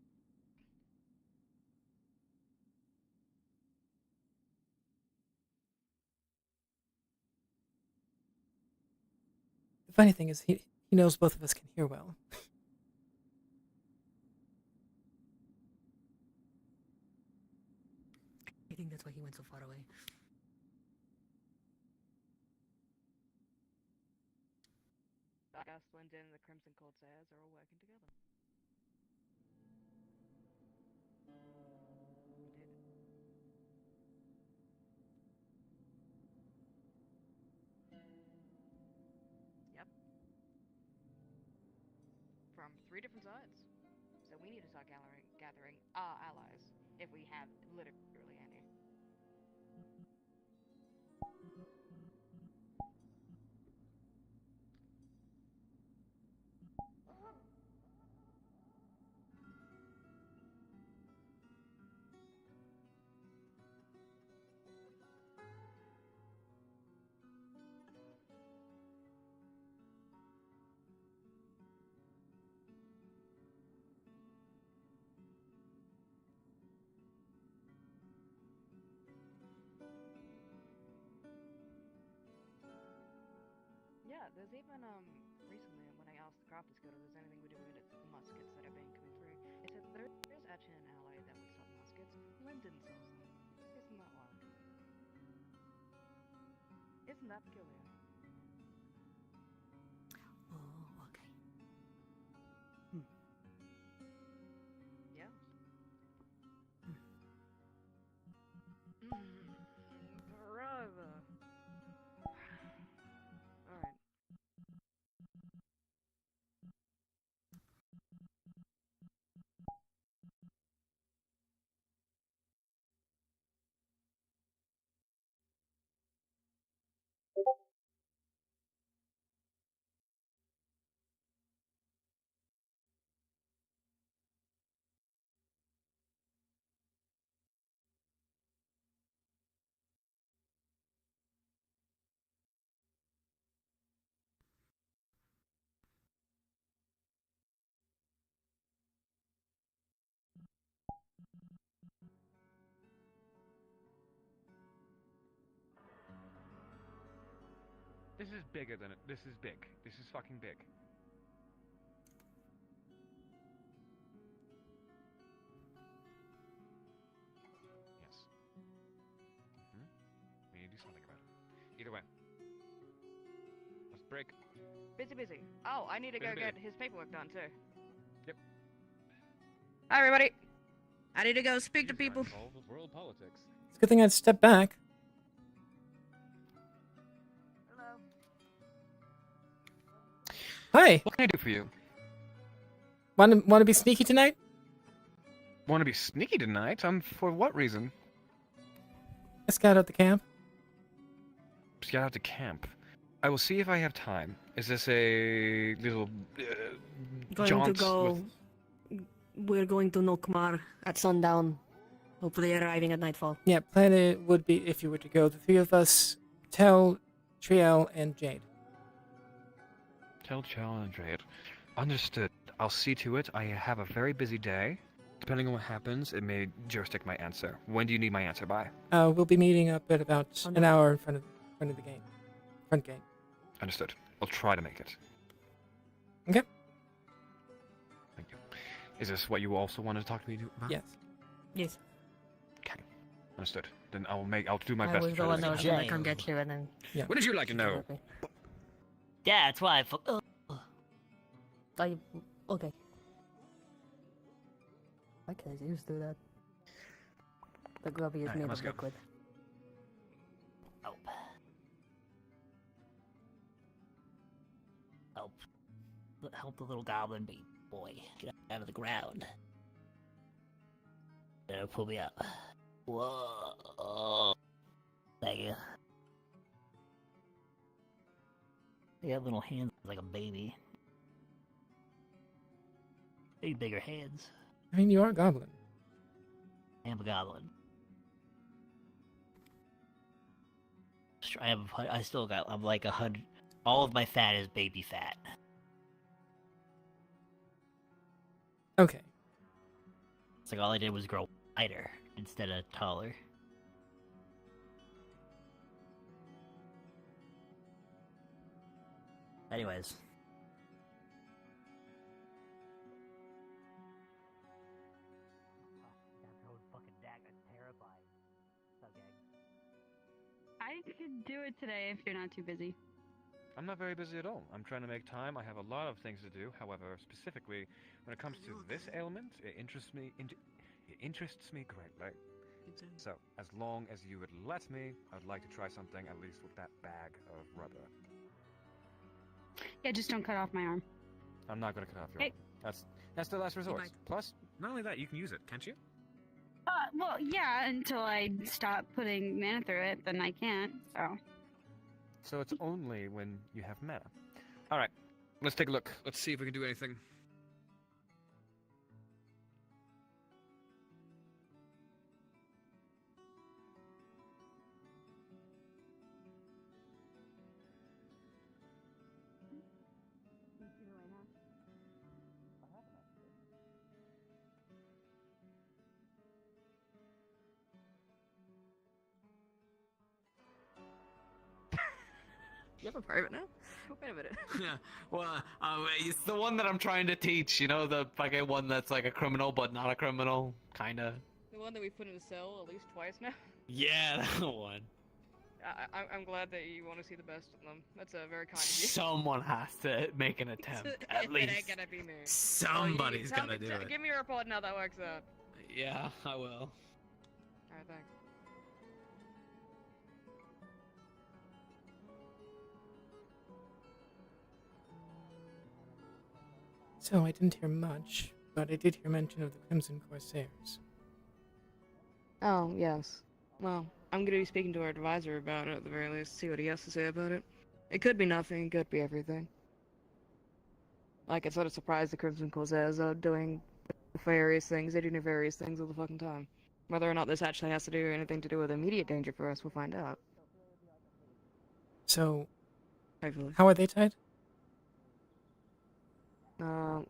The funny thing is, he knows both of us can hear well. I think that's why he went so far away. Gus, Linden, and the Crimson Corsairs are all working together. Yep. From 3 different sides. So we need to start gathering our allies, if we have literally any. Yeah, there's even, recently when I asked the Crafters Guild if there's anything we do with muskets that are being coming through, it said there is actually an ally that would sell muskets. Linden sells them. Isn't that wild? Isn't that peculiar? Oh, okay. Yeah. Brother. Alright. This is bigger than it. This is big. This is fucking big. Yes. We need to do something about it. Either way. Let's break. Busy. Oh, I need to go Busy. get his paperwork done too. Yep. Hi, everybody. I need to go speak to people. Involved with world politics. It's a good thing I'd step back. Hi. What can I do for you? Want to be sneaky tonight? Want to be sneaky tonight? For what reason? Let's scout out the camp. Scout out to camp. I will see if I have time. Is this a little Going jaunt to go. with- We're going to Nokmar at sundown. Hopefully arriving at nightfall. Yeah, plan it would be if you were to go. The three of us, Tell, Triel, and Jade. Tell Chow and Drade. Understood. I'll see to it. I have a very busy day. Depending on what happens, it may jurisdict my answer. When do you need my answer by? We'll be meeting up at about an hour in front of the gate. Front gate. Understood. I'll try to make it. Okay. Thank you. Is this what you also wanted to talk to me about? Yes. Yes. Okay. Understood. Then I'll do my I best will to go try and to I make was it. gonna come get you and then. Yeah. What did you like to know? Yeah, that's why Okay. I can't used to that. The grubby is Alright, made let's of go. liquid. Help the little goblin boy get out of the ground. Pull me up. Whoa. Thank you. They got little hands like a baby. Bigger hands. I mean, you are a goblin. I am a goblin. I'm like 100. All of my fat is baby fat. Okay. It's like all I did was grow wider instead of taller. Anyways. I could do it today if you're not too busy. I'm not very busy at all. I'm trying to make time. I have a lot of things to do. However, specifically, when it comes to this ailment, it interests me. It interests me greatly. So, as long as you would let me, I'd like to try something at least with that bag of rubber. Yeah, just don't cut off my arm. I'm not going to cut off your Hey. arm. That's the last resort. Plus, not only that, you can use it, can't you? Well, yeah, until I stop putting mana through it, then I can't, so. So it's only when you have mana. All right, let's take a look. Let's see if we can do anything. You have a private now? Wait a minute. Yeah, well, it's the one that I'm trying to teach. You know, the fucking one that's like a criminal but not a criminal, kinda. The one that we put in a cell at least twice now? Yeah, that one. I'm glad that you want to see the best of them. That's very kind of you. Someone has to make an attempt, at It least. ain't gonna be me. Somebody's Tell gonna me- do it. Give me a report now that works out. Yeah, I will. Alright, thanks. So I didn't hear much, but I did hear mention of the Crimson Corsairs. Oh, yes. Well, I'm gonna be speaking to our advisor about it at the very least, see what he has to say about it. It could be nothing, it could be everything. Like, it's sort of surprised the Crimson Corsairs are doing various things. They do nefarious things all the fucking time. Whether or not this actually has to do anything to do with immediate danger for us, we'll find out. So, Hopefully. how are they tied?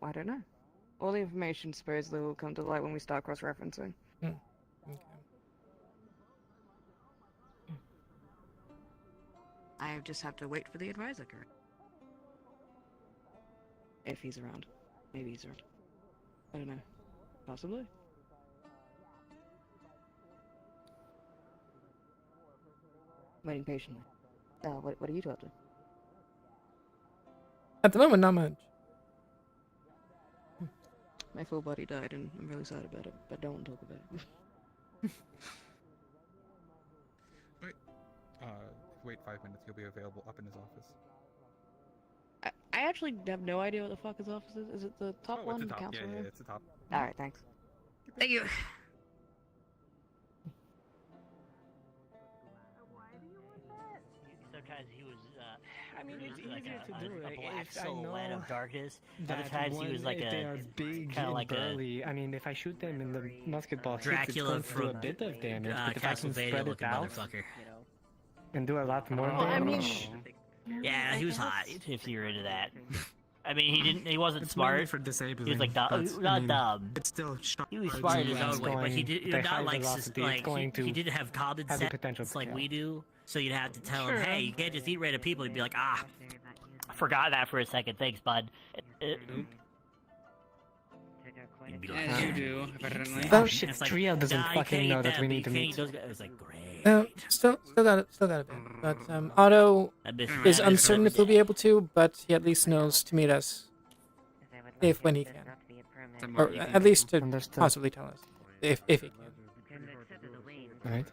I don't know. All the information supposedly will come to light when we start cross-referencing. Okay. I I just have to wait for the advisor. If he's around. Maybe he's around. I don't know. Possibly. Waiting patiently. What are you two up to? At the moment, not much. My full buddy died, and I'm really sad about it, but don't want to talk about it. Wait 5 minutes. He'll be available up in his office. I actually have no idea what the fuck his office is. Is it the top Oh, one? it's the The top. council Yeah, room? it's the top. Alright, thanks. Thank you. Sometimes he was, I mean, it's like easier to do a it black if I silhouette know of darkness. Other that times he one, was like if they a are big kind of and like burly. I mean, if I shoot them in the musket ball hits, Dracula it's going to do a from, bit of damage. But if I can Castlevania spread it looking out motherfucker. and do a lot more Well, I mean, damage, Yeah, he was hot. If you're into that. I mean, he wasn't It's smart. mainly for disabling, He was like dumb, but, not I mean, dumb. it's still sharp. He was smart in his It's own way, but he going- did the not high like velocity, it's going he to didn't have common have the sense potential to like kill. we do. So you'd have to tell Sure. him, hey, you can't just eat random people. He'd be like, ah, I forgot that for a second. Thanks, bud. He'd be like, As you do, apparently. Oh shit, It's like, Trio doesn't nah, you fucking can't know eat that we but need you to can't meet. eat those guys. It's like, great. No, still got it a bit. But Otto is uncertain if he'll be able to, but he at least knows to meet us if when he can, or at least to Understood. possibly tell us if he can. Right.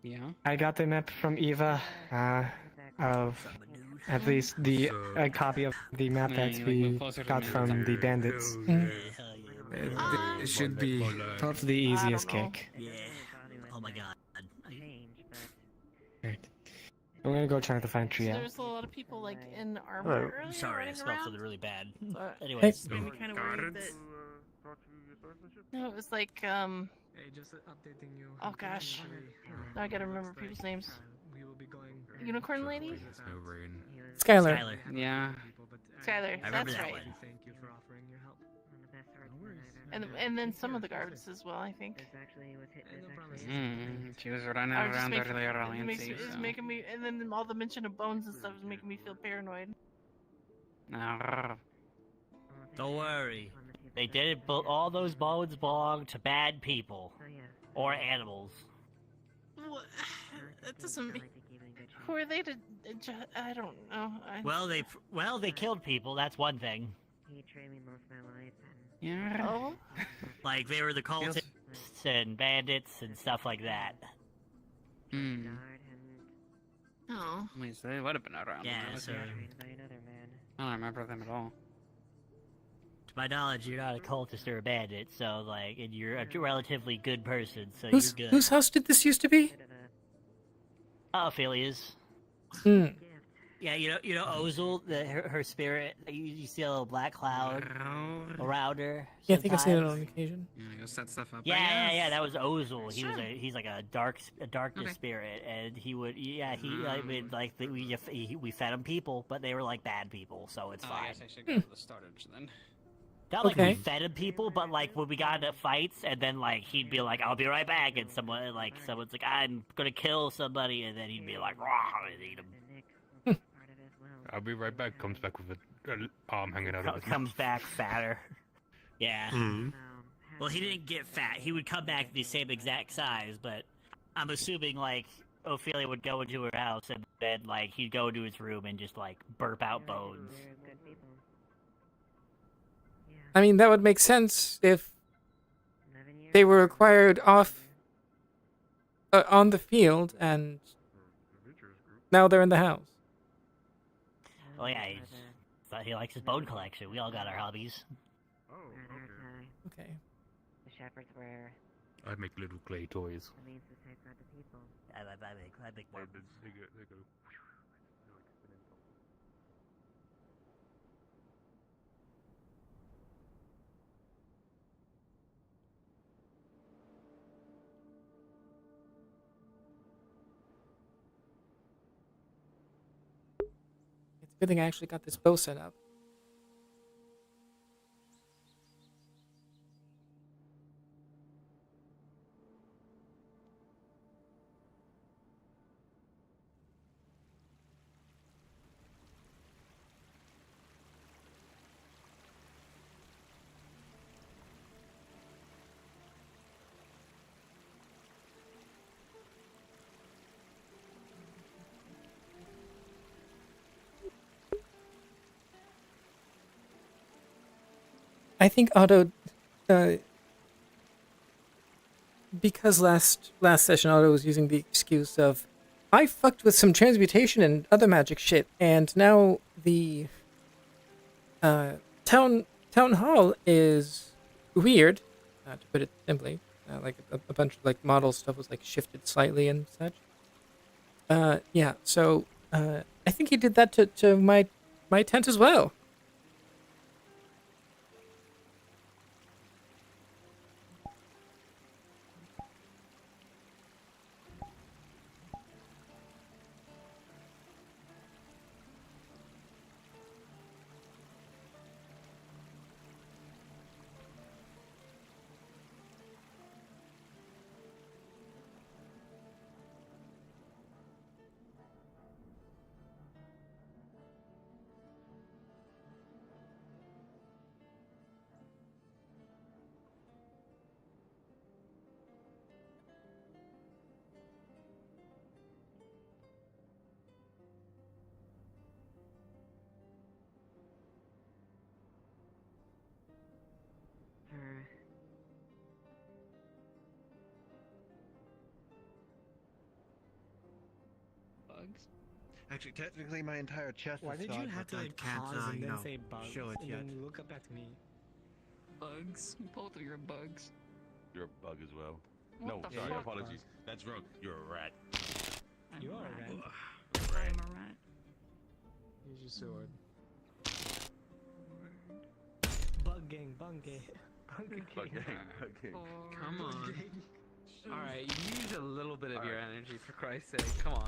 Yeah. I got the map from Eva, of at least the a copy of the map Yeah, that you, like, we move closer to got me. from the bandits. It should be totally easy as cake. Yeah. Oh my god. Right. I'm gonna go try to find Trio. There's a lot of people like in armor Hello. earlier Sorry, I running smelled around. something really bad. So Anyways. it made me kind of worried that. No, it was like Hey, just updating you. Oh gosh, now I gotta remember people's names. Unicorn lady. Skylar. Yeah. Skylar, I remember that's that right. one. Thank you for offering your help. And then some of the guards as well, I think. She was running around earlier on It was making me, and then all the mention of bones and stuff was making me feel paranoid. Don't worry. They didn't. All those bones belong to bad people or animals. What? That doesn't mean. Who are they to? I don't know. Well, they killed people. That's one thing. Yeah. Oh. Like they were the cultists and bandits and stuff like that. Hmm. Oh. At least they would have been around. Yeah. when I was So, here. I don't remember them at all. to my knowledge, you're not a cultist or a bandit. So, like, and you're a relatively good person. So Whose you're good. whose house did this used to be? Ophelia's. Hmm. Yeah, you know Ozil, her spirit. You see a little black cloud around her. Yeah, I think I've seen it sometimes. on occasion. You wanna go set stuff up? Yeah. That was Ozil. He's like a darkness Okay. spirit, and he would. Yeah, I mean, like we fed him people, but they were like bad people, so it's I fine. guess I should go to the storage then. Not like we Okay. fed him people, but like when we got into fights, and then like he'd be like, "I'll be right back," and someone's like, "I'm gonna kill somebody," and then he'd be like, "Raw," and eat him. I'll be right back. Comes back with an arm hanging out of his Comes back fatter. Yeah. Mhm. Well, he didn't get fat. He would come back the same exact size, but I'm assuming like Ophelia would go into her house and then like he'd go into his room and just like burp out bones. I mean, that would make sense if they were acquired off on the field and now they're in the house. Oh yeah, he likes his bone collection. We all got our hobbies. Okay. The shepherds were I make little clay toys. the means to safeguard the people. I make They bones. go. It's a good thing I actually got this bow set up. I think Otto, because last session Otto was using the excuse of, I fucked with some transmutation and other magic shit, and now the town hall is weird, to put it simply. Like a bunch of like model stuff was like shifted slightly and such. Yeah. So I think he did that to my tent as well. Bugs? Actually, technically, my entire chest Why is did you scarred, have but to I like can't, pause and you then know, say bugs show it and yet. then look up at me? Bugs. Both of you are bugs. You're a bug as well. What No, the sorry, fuck? apologies. That's wrong. You're a rat. You are a rat. I'm a rat. Use your sword. Bug gang, bug gang. Bug gang. Come on. Alright, use a little bit of your energy for Christ's sake. Come on,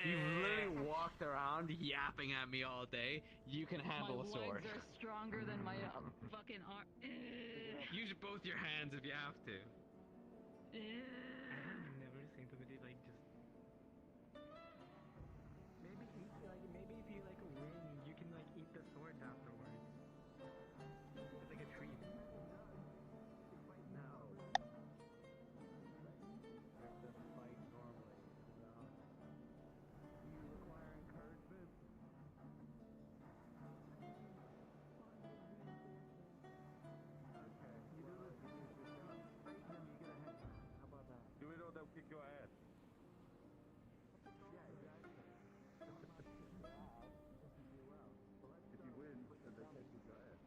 you literally walked around yapping at me all day. You can handle a sword. My legs are stronger than my fucking arm. Use both your hands if you have to. Never seen somebody like just. Maybe if you like win, you can like eat the sword afterwards. It's like a treat. Do it or they'll kick your ass. If you win, then they can't kick your ass.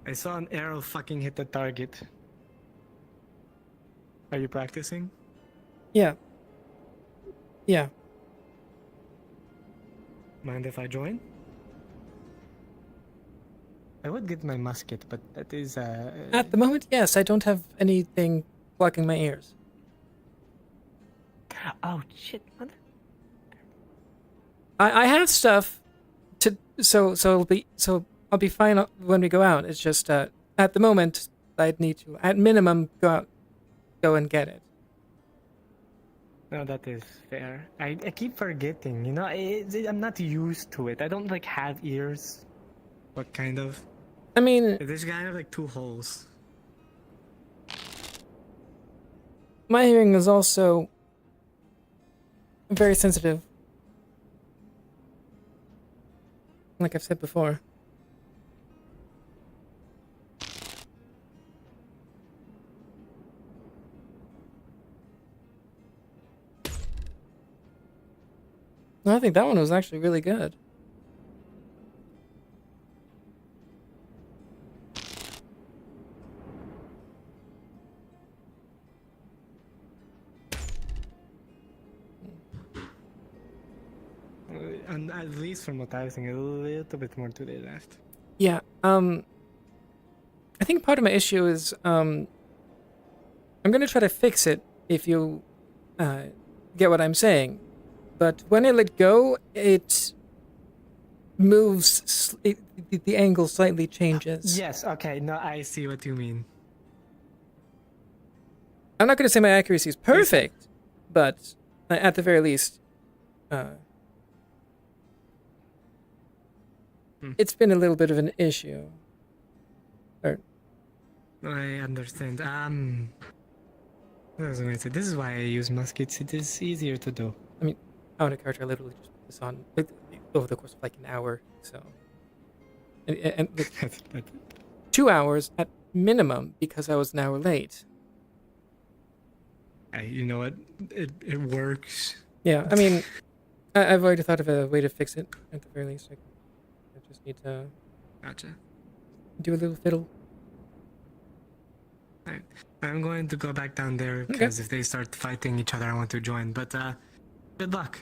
I saw an arrow fucking hit the target. Are you practicing? Yeah. Yeah. Mind if I join? I would get my musket, but that is At the moment, yes, I don't have anything blocking my ears. Oh shit! Mother. I have stuff to so I'll be fine when we go out. It's just at the moment I'd need to at minimum go and get it. No, that is fair. I keep forgetting. You know, I'm not used to it. I don't like have ears. What kind of? I mean, there's kind of like 2 holes. My hearing is also very sensitive. Like I've said before. No, I think that one was actually really good. And at least from what I was thinking, a little bit more to the left. Yeah, I think part of my issue is, I'm gonna try to fix it if you, get what I'm saying. But when I let go, it moves, the angle slightly changes. Yes, okay, no, I see what you mean. I'm not gonna say my accuracy is perfect, but at the very least, it's been a little bit of an issue. I understand. I was going to say, this is why I use muskets. It is easier to do. I mean, on a character, I literally just put this on over the course of like an hour, so. And 2 hours at minimum because I was an hour late. You know what? It works. Yeah, I mean, I've already thought of a way to fix it at the very least. I just need to. Gotcha. Do a little fiddle. Alright. I'm going to go back down there because if they start fighting each other, I want to join. But good luck.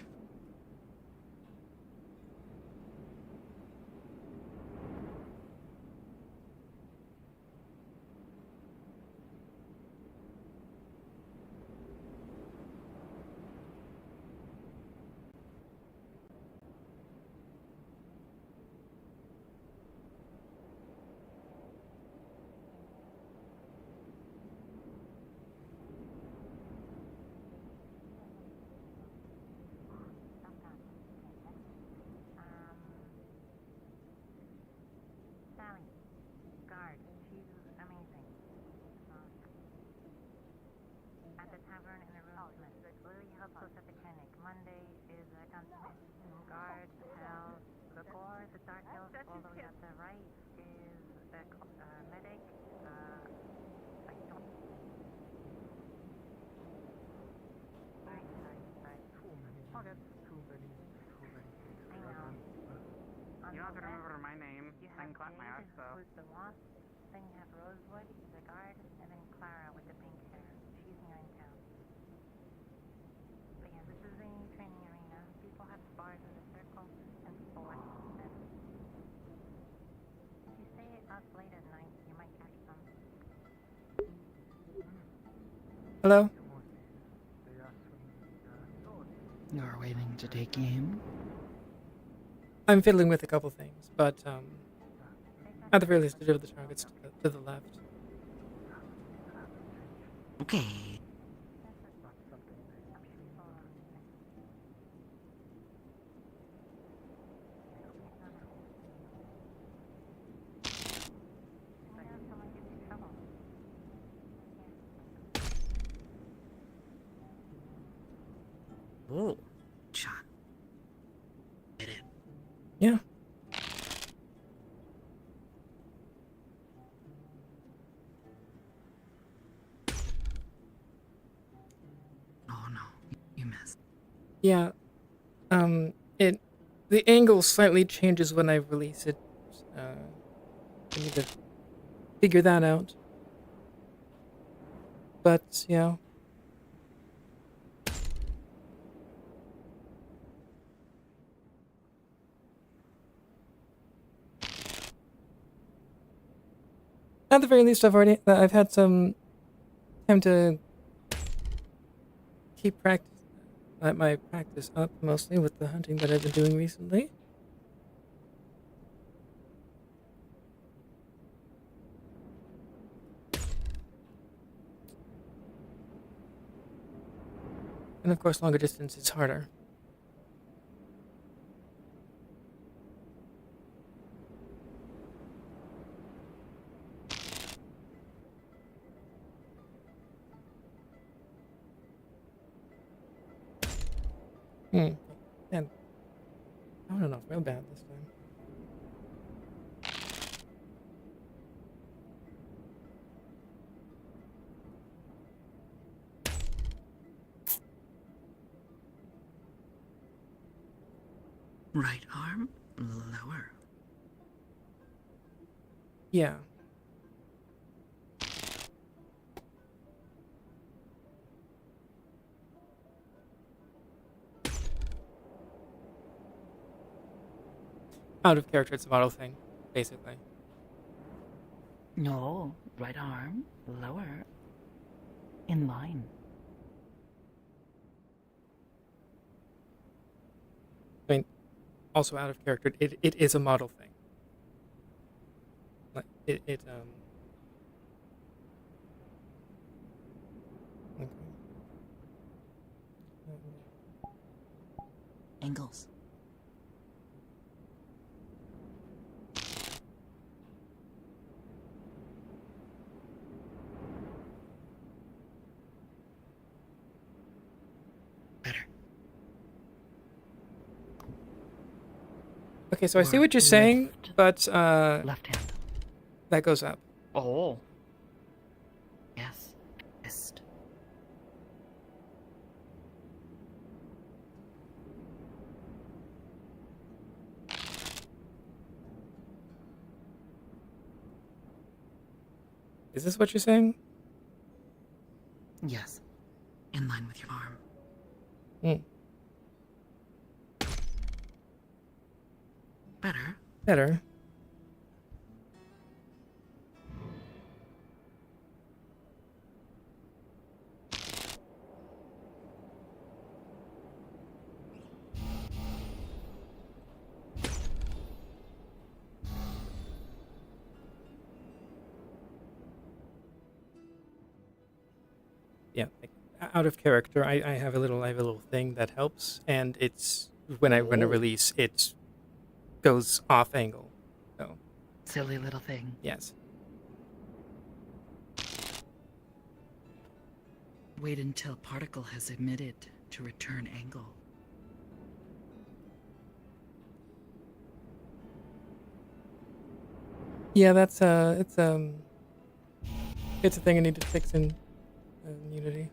You don't have to remember my name. I can clap my ass though. Who's the wasp? Then you have Rosewood, he's a guard, and then Clara with the pink hair. She's new in town. But yeah, this is a training arena. People have spars in the circle, and people like them. If you stay up late at night, you might catch some. Hello? You're waiting to take aim. I'm fiddling with a couple things, but at the very least, to do with the targets to the left. Okay. Oh, shot. Yeah. Oh no, you missed. Yeah. The angle slightly changes when I release it. I need to figure that out. But, yeah. At the very least, I've had some time to keep my practice up, mostly with the hunting that I've been doing recently. And of course, longer distance is harder. Man, I don't know, real bad this time. Right arm, lower. Yeah. Out of character, it's a model thing, basically. No, right arm, lower. In line. I mean, also out of character, it is a model thing. Like, okay. Angles. Okay, so I see what you're saying, but left hand. That goes up. Oh. Yes. Fist. Is this what you're saying? Yes. In line with your arm. Hmm. Better. Better. Yeah, like, out of character, I have a little thing that helps, and it's when I release, it goes off angle. So Silly little thing. yes. Wait until particle has emitted to return angle. Yeah, that's it's a thing I need to fix in Unity.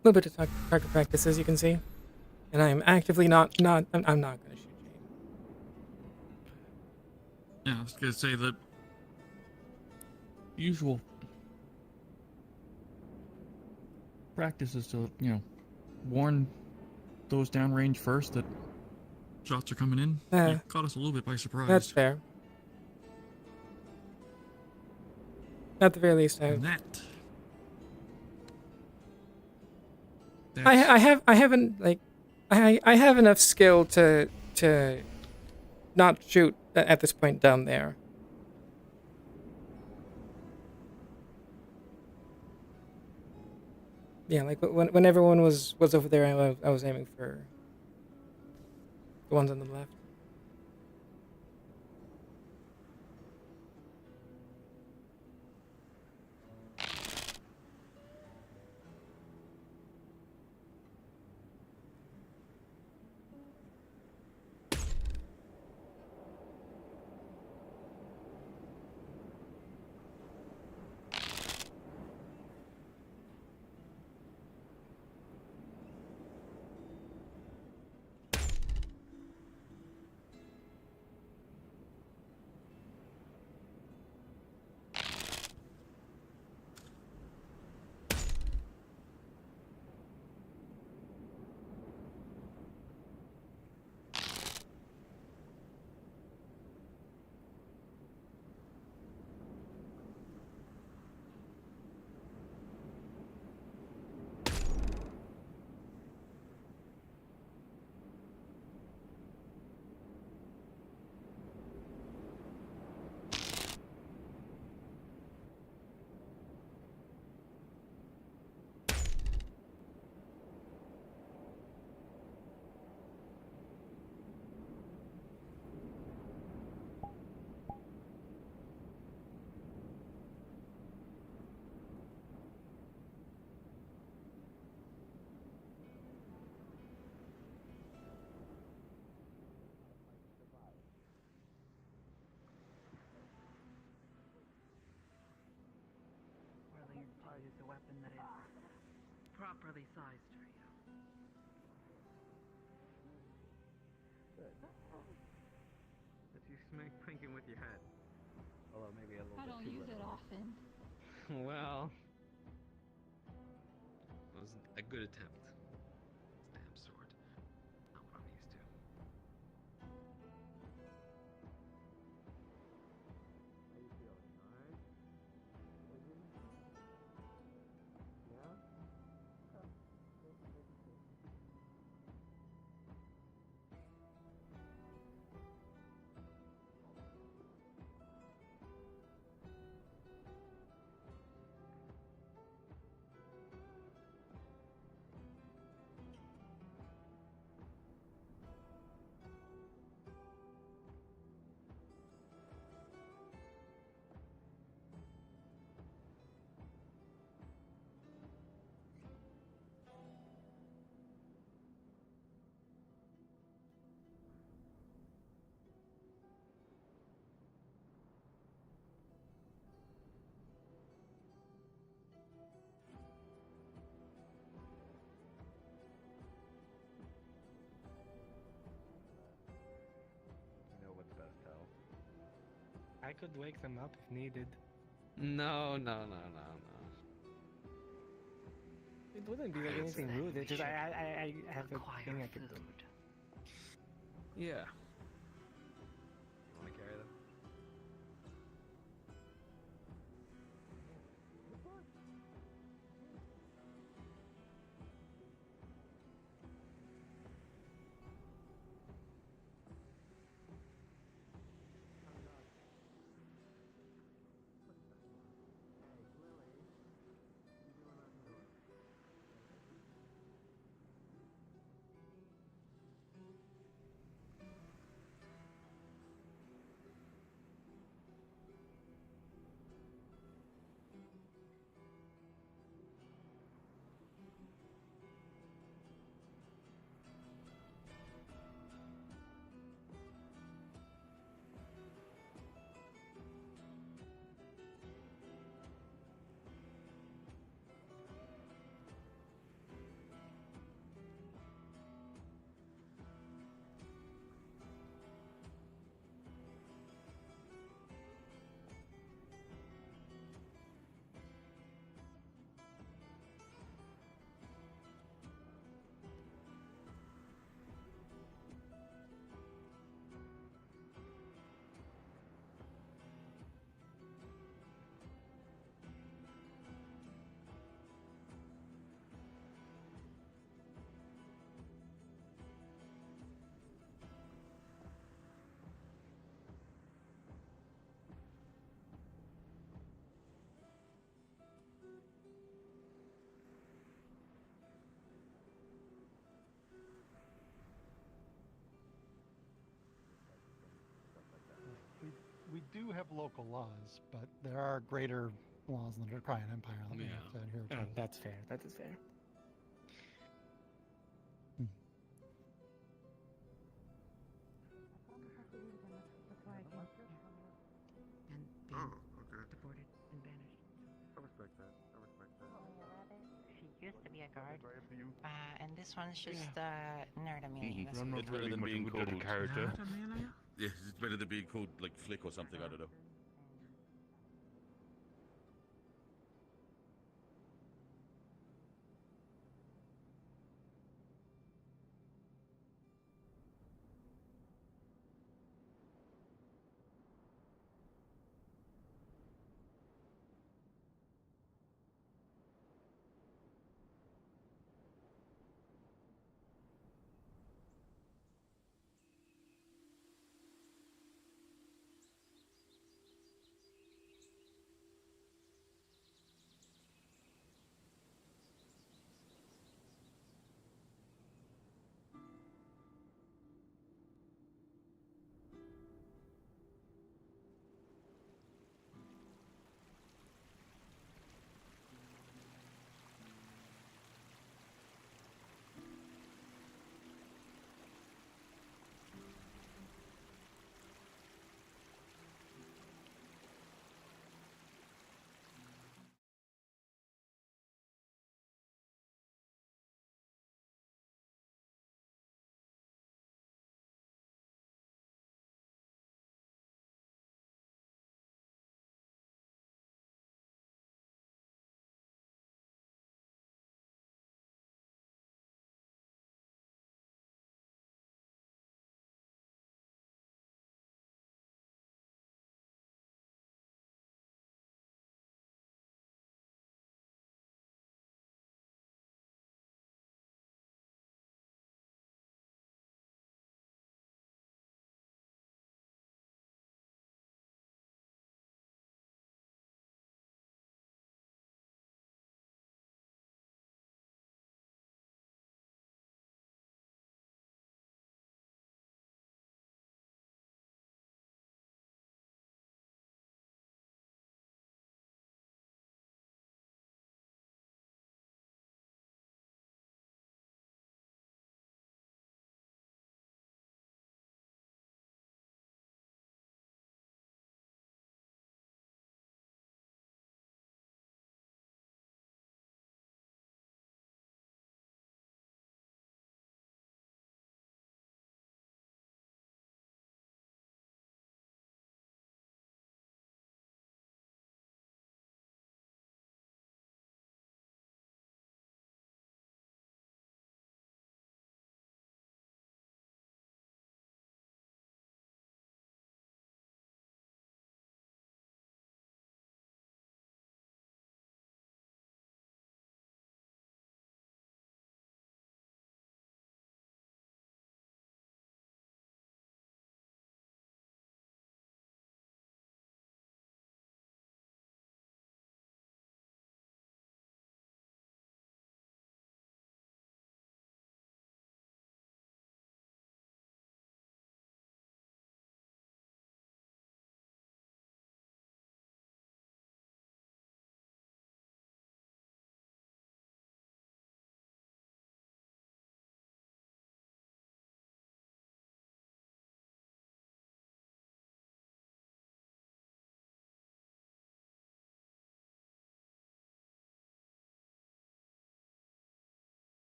A little bit of target practice, as you can see, and I am actively I'm not going to shoot Jane. Yeah, I was gonna say that usual practice is to, warn those downrange first that shots are coming in. You caught us a little bit by surprise. That's fair. At the very least, I have enough skill to not shoot at this point down there. Yeah, like when everyone was over there, I was aiming for the ones on the left. Orleans is a weapon that is properly sized for you. Good. But you smack thinking with your head. Although maybe a little I bit don't too use it literal. often. Well, it was a good attempt. Stab sword. Not what I'm used to. How you feeling? Alright? Poison? Yeah? Okay. Just making sure. You know what's best, Hell? I could wake them up if needed. No. It wouldn't be like anything rude. It's just I have a thing I could do. Yeah. Wanna carry them? have local laws, but there are greater laws in the Dracrian Empire that we have to adhere to. That's fair. That is fair. And being deported and banished. I respect that. I respect that. She used to be a guard. And this one's just nerd Amelia. That's It's what better than being called character. Yes, it's better than being called like Flick or something. I don't know.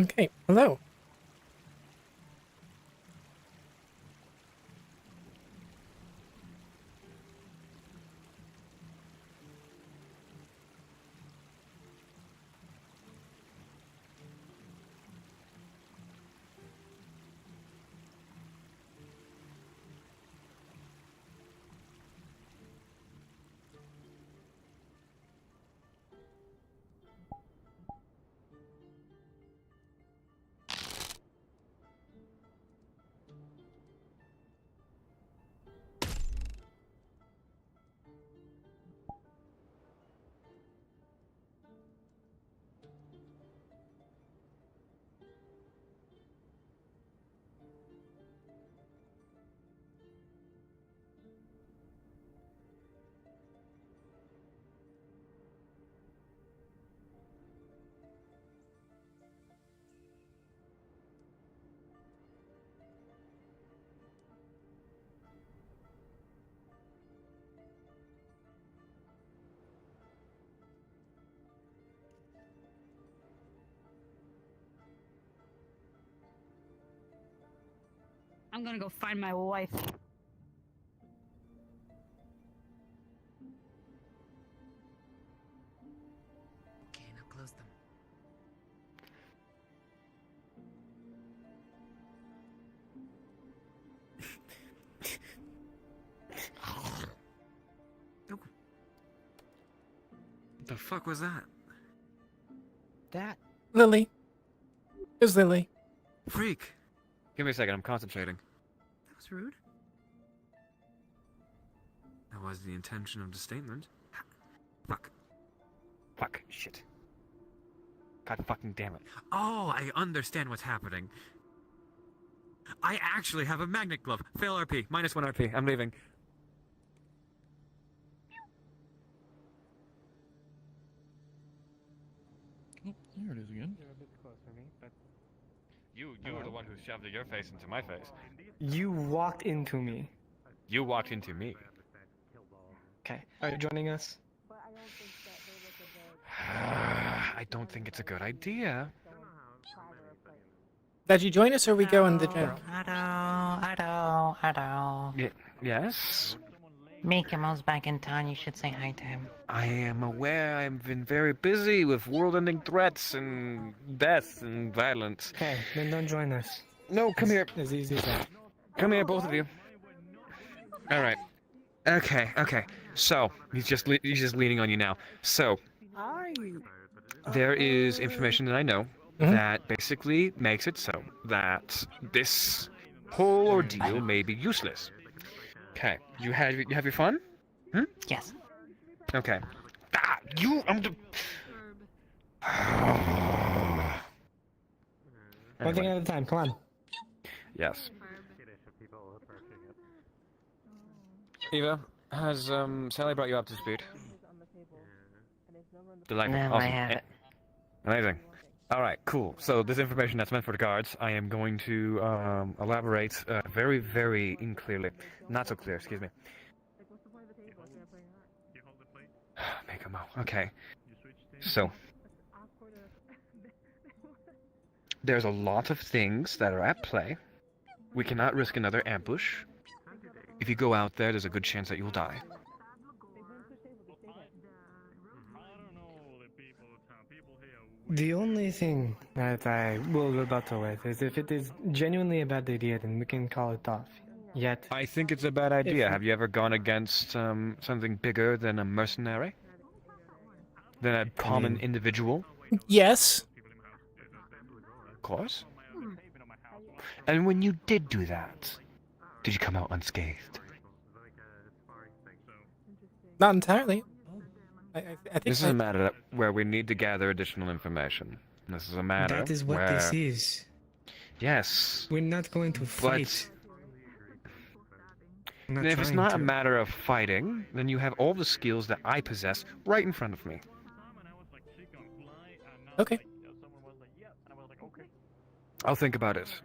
Okay, hello. I'm gonna go find my wife. Okay, now close them. The fuck was that? That. Lily. It's Lily. Freak! Give me a second, I'm concentrating. That was rude. That was the intention of the statement. Fuck. Fuck. Shit. God fucking damn it. Oh, I understand what's happening. I actually have a magnet glove. Fail RP. -1 RP. I'm leaving. Oh, there it is again. You're a bit close for me, but You were the one who shoved your face into my face. You walked into me. You walked into me. Okay, are you joining us? I don't think it's a good idea. Did you join us or we go in the general? Hello. Yes? Mikamo's back in town. You should say hi to him. I am aware I've been very busy with world-ending threats and death and violence. Okay, then don't join us. No, come here. As easy as that. Come here, both of you. All right. Okay. So he's just leaning on you now. So there is information that I know that basically makes it so that this whole ordeal may be useless. Okay, you have your fun? Yes. Okay. One thing at a time, come on. Yes. Eva, has Sally brought you up to speed? Delightful. No, Awesome. I haven't. Amazing. Alright, cool. So this information that's meant for the guards, I am going to elaborate very, very unclearly. Not so clear, excuse me. Make a mo. Okay. So, there's a lot of things that are at play. We cannot risk another ambush. If you go out there, there's a good chance that you'll die. The only thing that I will rebuttal with is if it is genuinely a bad idea, then we can call it off. Yet, I think it's a bad idea. Have you ever gone against something bigger than a mercenary? Than a common individual? Yes. Of course. And when you did do that, did you come out unscathed? Not entirely. I think This is a matter where we need to gather additional information. This is a matter that is what where... this is. Yes. We're not going to fight. But if it's not a matter of fighting, then you have all the skills that I possess right in front of me. Okay. I'll think about it.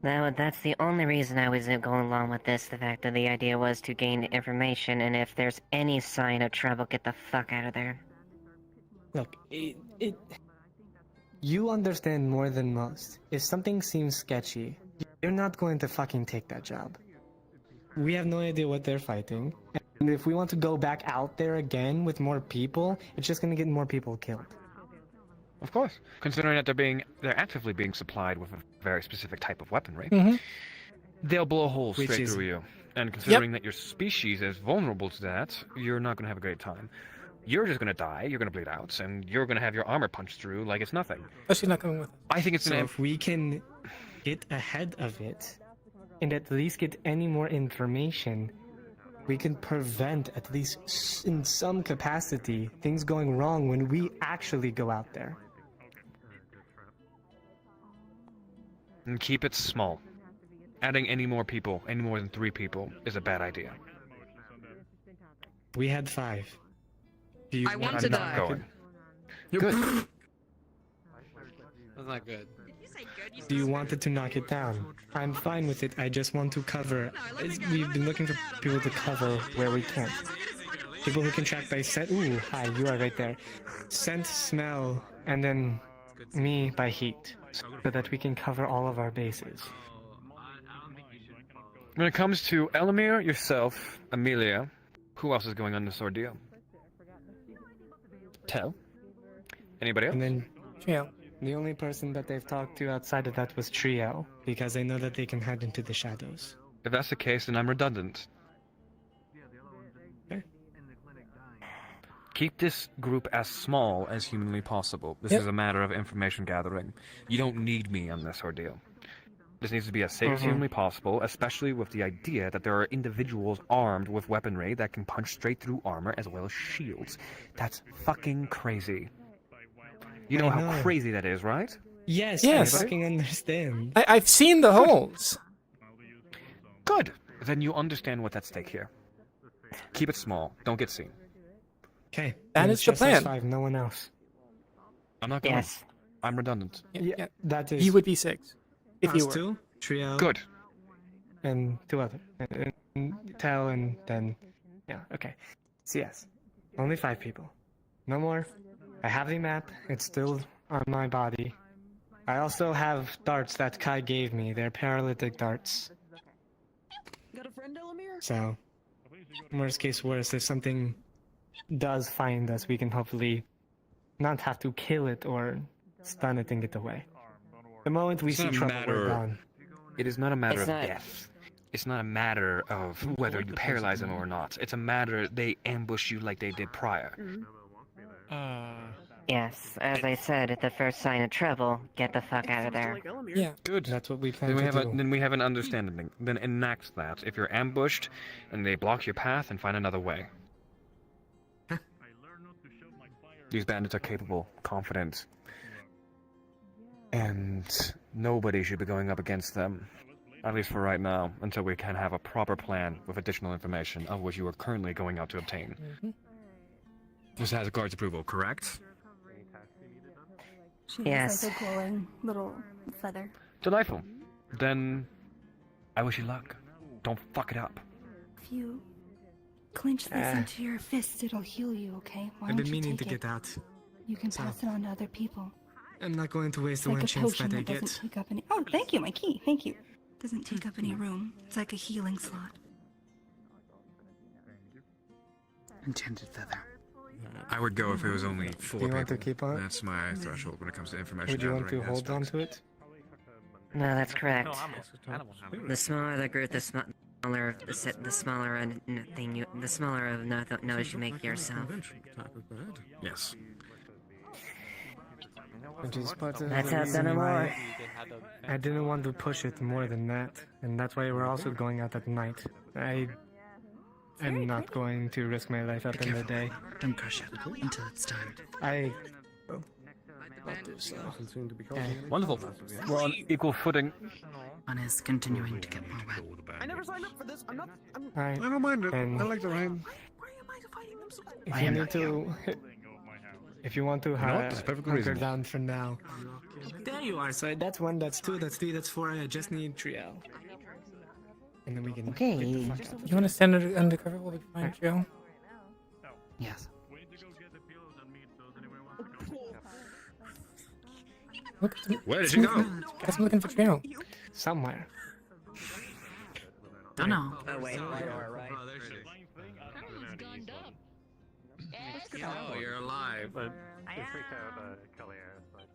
No, that's the only reason I was going along with this. The fact that the idea was to gain information, and if there's any sign of trouble, get the fuck out of there. Look, you understand more than most. If something seems sketchy, you're not going to fucking take that job. We have no idea what they're fighting. And if we want to go back out there again with more people, it's just going to get more people killed. Of course, considering that they're actively being supplied with a very specific type of weaponry, they'll blow holes straight through you. And considering that your species is vulnerable to that, you're not going to have a great time. You're just going to die, you're going to bleed out, and you're going to have your armor punched through like it's nothing. Especially not coming with us. I think it's so if we can get ahead of it, and at least get any more information, we can prevent, at least in some capacity, things going wrong when we actually go out there. And keep it small. Adding any more people, any more than 3 people, is a bad idea. We had 5. I want to die. Going. Good. That's not good. Do you want it to knock it down? I'm fine with it, I just want to cover. We've been looking for people to cover where we can. People who can track by scent. Ooh, hi, you are right there. Scent, smell, and then me by heat. So that we can cover all of our bases. When it comes to Elamir, yourself, Amelia, who else is going on this ordeal? Tell. Anybody else? And then Trio. The only person that they've talked to outside of that was Trio, because they know that they can hide into the shadows. If that's the case, then I'm redundant. Okay. Keep this group as small as humanly possible. This is a matter of information gathering. You don't need me on this ordeal. This needs to be as safe as humanly possible, especially with the idea that there are individuals armed with weaponry that can punch straight through armor as well as shields. That's fucking crazy. You know how crazy that is, right? Yes, Yes. I fucking understand. I've seen the holes. Good. Then you understand what's at stake here. Keep it small. Don't get seen. Okay. That is the plan. 5, no one else. I'm not going. I'm redundant. Yeah, that is. He would be 6. If you us were. 2, Trio. Good. And 2 other. And Tell, and then. Yeah, okay. So, yes. Only 5 people. No more. I have the map. It's still on my body. I also have darts that Kai gave me. They're paralytic darts. Got a friend, Elamir? So, worst case worst, if something does find us, we can hopefully not have to kill it or stun it and get away. The moment we see trouble, we're gone. It is not a matter of death. It's not a matter of whether you paralyze them or not. It's a matter they ambush you like they did prior. Yes, as I said, at the first sign of trouble, get the fuck out of there. Yeah. Good. That's what we plan Then we to have do. then we have an understanding. Then enact that. If you're ambushed and they block your path, and find another way. These bandits are capable, confident, and nobody should be going up against them. At least for right now, until we can have a proper plan with additional information, of which you are currently going out to obtain. This has a guard's approval, correct? She Yes. has like a glowing little feather. Delightful. Then, I wish you luck. Don't fuck it up. If you clench this into your fist, it'll heal you, okay? Why I've don't been you meaning to take it? get out. You can so- pass it on to other people. I'm not going to waste It's the like one a chance potion that I that get. doesn't take up any. Oh, thank you, my key. Thank you. Doesn't take up any room. It's like a healing slot. Enchanted feather. I would go if it was only 4 Do you people. want to keep on it? That's my threshold when it comes to information Would you want to gathering hold on aspects. to it? No, that's correct. No, The smaller the group, the smaller the smaller thing you, the smaller of notice you make yourself. Yes. Which is part of That's the how reason done why more. I didn't want to push it more than that, and that's why we're also going out at night. I am not going to risk my life up in the day. Don't crush it until it's tired. I will not do so. Wonderful. We're on equal footing. One is continuing to get more wet. I never signed up for this. I'm not. I don't mind it. And I like the rain. if I you am need not to, if you want to know what? That's perfectly hunker reasonable. down for now. There you are. So that's 1, that's 2, that's 3, that's 4. I just need Trio. And then we can get the fuck out. You want to stand undercover while we find Joe? Yes. Look, Where did you go? I'm looking for Trail. Somewhere. Don't know. Oh, wait. Oh, there she is. Oh, you're alive. But they freaked out Kelly Harris. Like,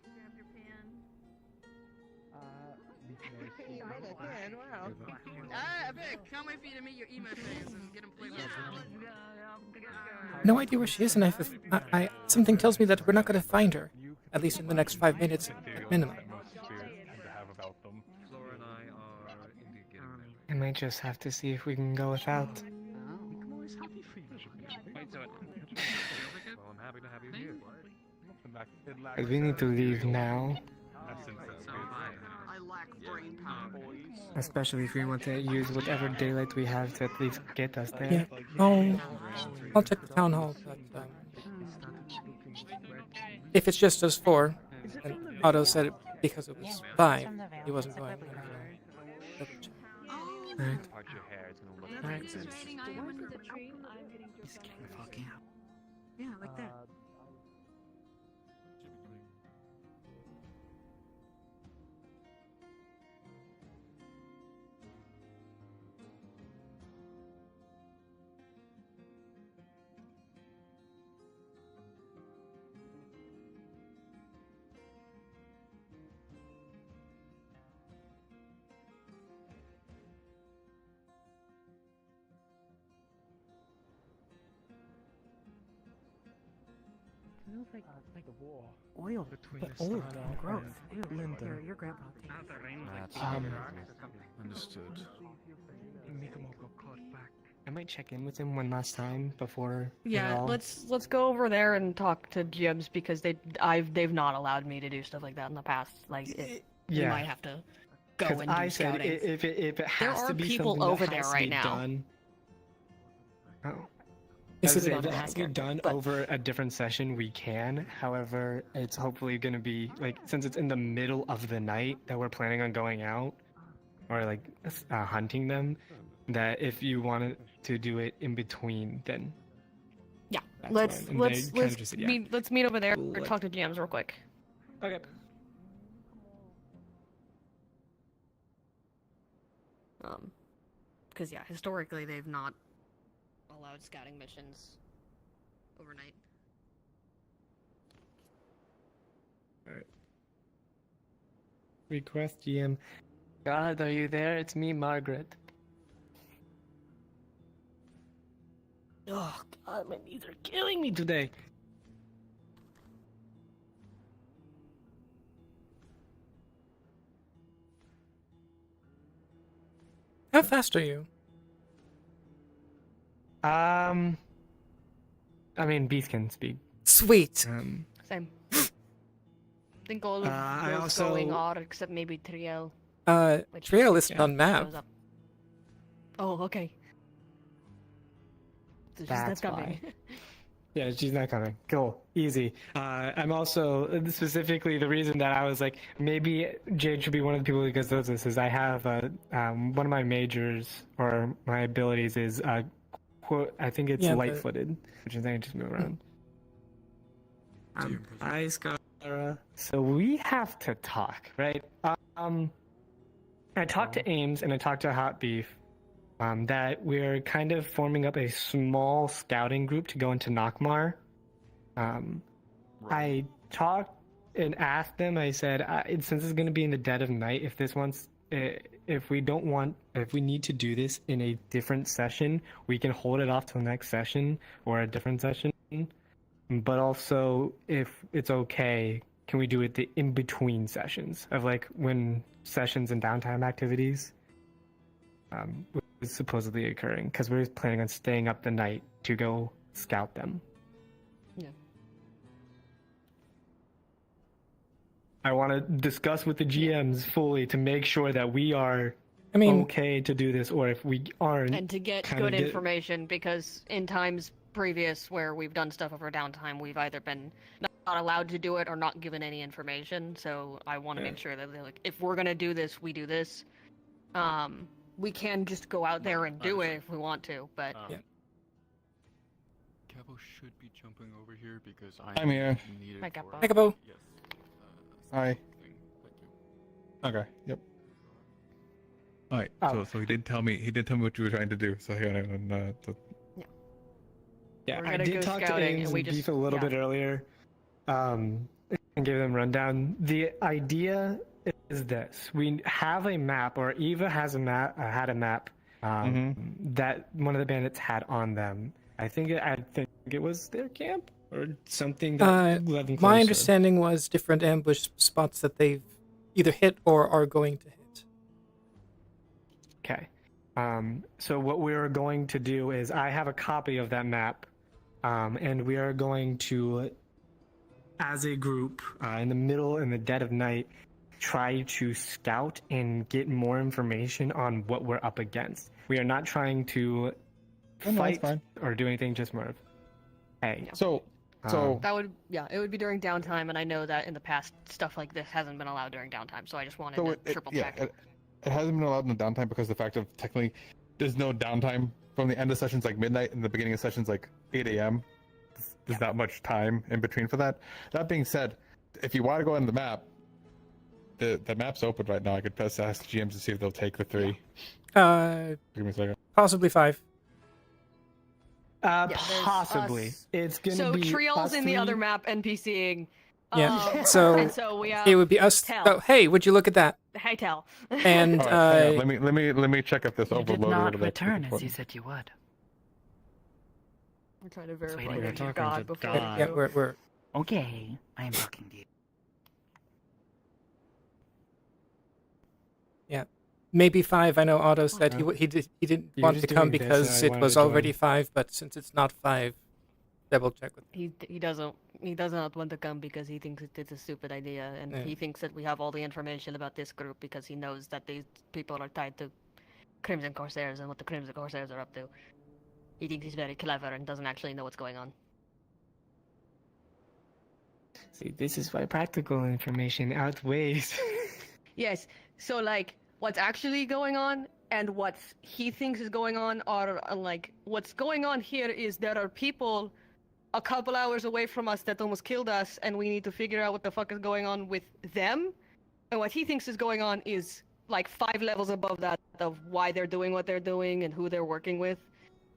Grab your pan. You made a pan, wow. Vic, can't wait for you to meet your emo fans and get them played with No idea where she is, and something tells me that we're not going to find her, at least in the next 5 minutes at minimum. Flora and I are indeed getting I might just have to see if we can go without. I'm always happy for you. Wait, so well, I'm happy to have you here. We need to leave now. I lack brain power, boys. Especially if we want to use whatever daylight we have to at least get us there. Yeah, I'll check the town hall, but if it's just us four, and Otto said it because it was 5, he wasn't going. Alright. Part your hair is gonna look Alright. like this. Just getting fucking out. Yeah, like that. Smells like a war. Oil. Between But the old sun and growth. and Linda. Your grandpa. Understood. I might check in with him one last time before. Yeah, we're all- let's go over there and talk to Jibs because they've not allowed me to do stuff like that in the past. Like you Yeah. might have to go 'Cause and do I said scouting. if it There has are to be people something over that there has to right be now. done. Oh. Is As it- if it has to be done over a different session, we can. However, it's hopefully going to be like since it's in the middle of the night that we're planning on going out or like hunting them. That if you wanted to do it in between, then Yeah, that's let's fine. And they kinda let's just said, yeah. meet over there and talk to GMs real quick. Okay. Because yeah, historically they've not allowed scouting missions overnight. Alright. Request GM. God, are you there? It's me, Margaret. Oh God, my knees are killing me today. How fast are you? I mean, Beast can speak. Sweet. Same. I think all of I those also- going are except maybe Triel. which Trail isn't yeah, on map. goes up. Oh, okay. So she's That's not coming. why. Yeah, she's not coming. Cool. Easy. I'm also, specifically, the reason that I was like, maybe Jade should be one of the people who does this is I have, one of my majors, or my abilities is, I think it's Yeah, light-footed, which is I can just move around. Hi, Scara. So we have to talk, right? I talked to Ames and I talked to Hot Beef, that we're kind of forming up a small scouting group to go into Nockmar. I talked and asked them. I said, since it's going to be in the dead of night, if we need to do this in a different session, we can hold it off till next session or a different session. But also, if it's okay, can we do it the in between sessions of like when sessions and downtime activities? supposedly occurring, because we were planning on staying up the night to go scout them. Yeah. I want to discuss with the GMs fully to make sure that we are okay to do this, or if we aren't, And to get good information, because in times previous where we've done stuff over downtime, we've either been not allowed to do it or not given any information. So I want to make sure that like, if we're gonna do this, we do this. We can just go out there and do it if we want to, but Cabo should be jumping over here because I'm here. Hi, Capo. Hi, Capo. Yes. Hi. Okay. Yep. All right. So he didn't tell me. He didn't tell me what you were trying to do. So here, Yeah, We're I gonna did go talk to scouting, Ames and we and just- Beef a little bit earlier, and give them rundown. The idea is this: we have a map, or Eva has a map, had a map that one of the bandits had on them. I think it was their camp or something that led them My closer. understanding was different ambush spots that they've either hit or are going to hit. Okay. So what we're going to do is I have a copy of that map, and we are going to, as a group, in the dead of night, try to scout and get more information on what we're up against. We are not trying to fight or do anything, just more of, hey. So that would it would be during downtime, and I know that in the past stuff like this hasn't been allowed during downtime, so I just wanted to triple check. It hasn't been allowed in the downtime because the fact of technically there's no downtime from the end of sessions like midnight and the beginning of sessions like 8 a.m. There's not much time in between for that. That being said, if you want to go on the map, the map's open right now. I could best ask GMs to see if they'll take the 3. Give me a second. Possibly 5. Possibly. It's gonna be Triel's us in the other 3. map NPCing. Yeah. So, and so we have it would be us. Tell. Oh, hey, would you look at that? Hey, Tell. And Alright, hang on. let me check if this You overloaded. did not or that's return as important. you said you would. We're trying to verify Sweetie, that we're you're talking God to before God. we Yeah, do. we're Okay, I am talking to you. yeah. Maybe 5. I know Otto said he didn't You're want just to come doing this, because and I it wanted was to already join. 5, but since it's not 5, double check with He doesn't want to come because he thinks it's a stupid idea, and Yeah. he thinks that we have all the information about this group because he knows that these people are tied to Crimson Corsairs and what the Crimson Corsairs are up to. He thinks he's very clever and doesn't actually know what's going on. See, this is why practical information outweighs. Yes, so like what's actually going on and what he thinks is going on are like what's going on here is there are people a couple hours away from us that almost killed us, and we need to figure out what the fuck is going on with them. And what he thinks is going on is like 5 levels above that of why they're doing what they're doing and who they're working with.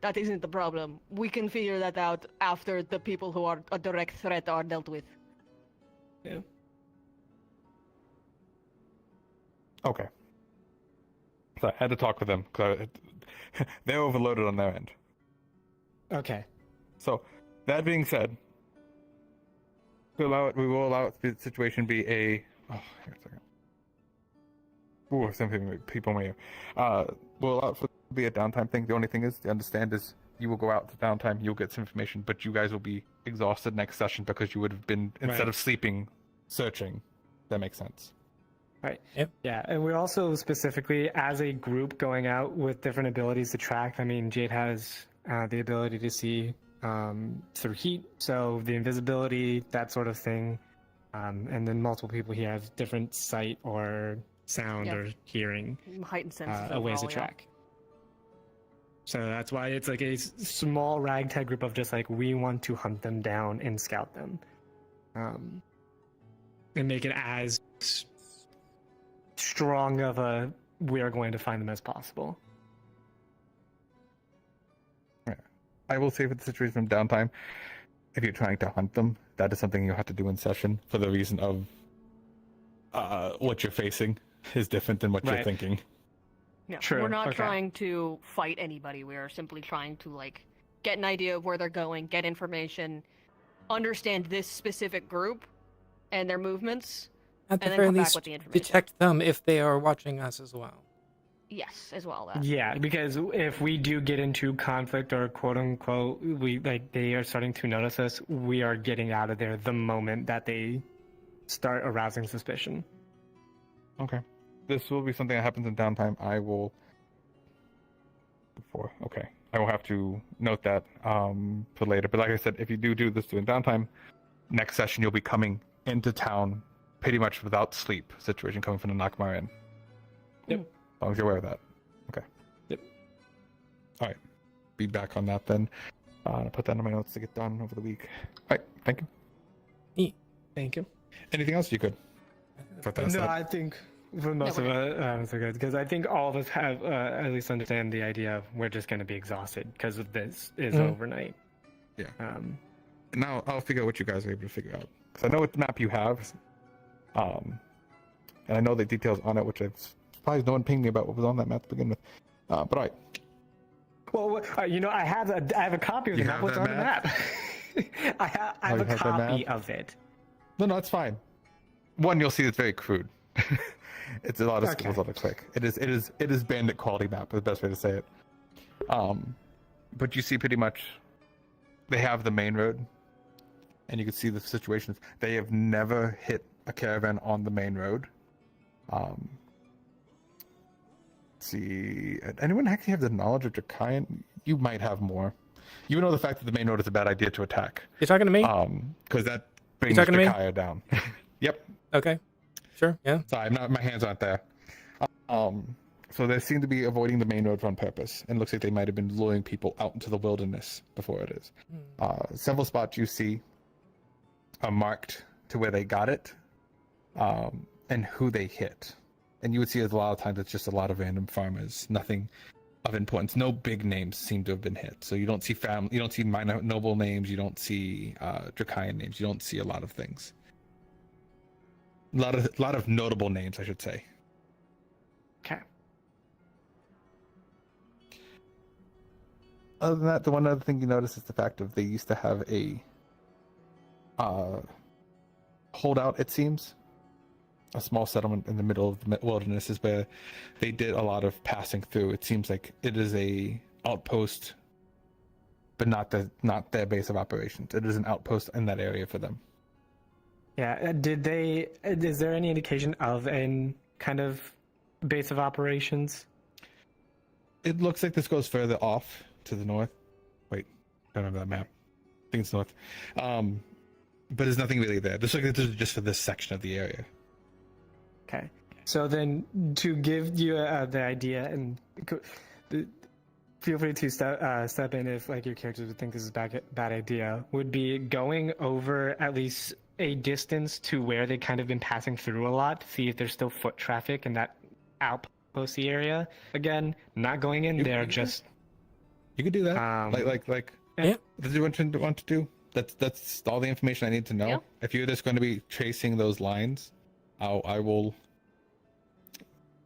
That isn't the problem. We can figure that out after the people who are a direct threat are dealt with. Yeah. Okay. So I had to talk with them because they're overloaded on their end. Okay. So, that being said, we will allow the situation be a. Oh, here a second. Ooh, some people may. We'll allow it to be a downtime thing. The only thing is, to understand is, you will go out to downtime, you'll get some information, but you guys will be exhausted next session because you would have been, instead Right. of sleeping, searching. That makes sense. Right. Yep. Yeah, and we're also specifically, as a group, going out with different abilities to track. I mean, Jade has the ability to see through heat, so the invisibility, that sort of thing. And then multiple people here have different sight or sound Yeah. or hearing Heightened senses ways to overall, yeah. track. So that's why it's like a small ragtag group of just like, we want to hunt them down and scout them. And make it as strong of a we are going to find them as possible. I will say for the situation from downtime, if you're trying to hunt them, that is something you have to do in session for the reason of what you're facing is different than what you're Right. thinking. Yeah, True, we're not okay. trying to fight anybody. We are simply trying to like get an idea of where they're going, get information, understand this specific group and their movements, At the and then very come back least, with the information. detect them if they are watching us as well. Yes, as well. That. Yeah, because if we do get into conflict or quote unquote, they are starting to notice us, we are getting out of there the moment that they start arousing suspicion. Okay. This will be something that happens in downtime. I will have to note that for later. But like I said, if you do this during downtime, next session you'll be coming into town pretty much without sleep situation coming from the Nakmar Inn. Yep. As long as you're aware of that. Okay. Yep. All right. Be back on that then. I'll put that in my notes to get done over the week. All right. Thank you. Thank you. Anything else you could? No, I think for most of us, are good because I think all of us have at least understand the idea of we're just going to be exhausted because of this is overnight. Yeah. Now I'll figure out what you guys are able to figure out because I know what map you have, and I know the details on it, which I'm surprised no one pinged me about what was on that map to begin with. But all right. Well, I have a copy of the map. What's on the map? I have a copy of it. No, it's fine. One, you'll see it's very crude. It's a lot of scribbles on a click. It is bandit quality map. Is the best way to say it. But you see pretty much they have the main road, and you can see the situations. They have never hit a caravan on the main road. Let's see, anyone actually have the knowledge of Drakian? You might have more. You know the fact that the main road is a bad idea to attack. You talking to me? Because that brings talking to me? Drakian down. Yep. Okay. Sure. Yeah. Sorry, my hands aren't there. So they seem to be avoiding the main road on purpose, and it looks like they might have been luring people out into the wilderness before it is. Several spots you see are marked to where they got it, and who they hit. And you would see a lot of times it's just a lot of random farmers, nothing of importance. No big names seem to have been hit. So you don't see you don't see minor noble names, you don't see Drakian names, you don't see a lot of things. A lot of notable names, I should say. Okay. Other than that, the one other thing you notice is the fact of they used to have a holdout, it seems. A small settlement in the middle of the wilderness is where they did a lot of passing through. It seems like it is a outpost, but not their base of operations. It is an outpost in that area for them. Yeah. Is there any indication of a kind of base of operations? It looks like this goes further off to the north. Wait, I don't remember that map. I think it's north. But there's nothing really there. This is just for this section of the area. Okay. So then, to give you the idea, and feel free to step in if like your characters would think this is a bad idea, would be going over at least a distance to where they kind of been passing through a lot, see if there's still foot traffic in that outposty area. Again, not going in there, just... You could do that. Like yeah. Does you want to do? That's all the information I need to know. Yeah. If you're just going to be tracing those lines, I will...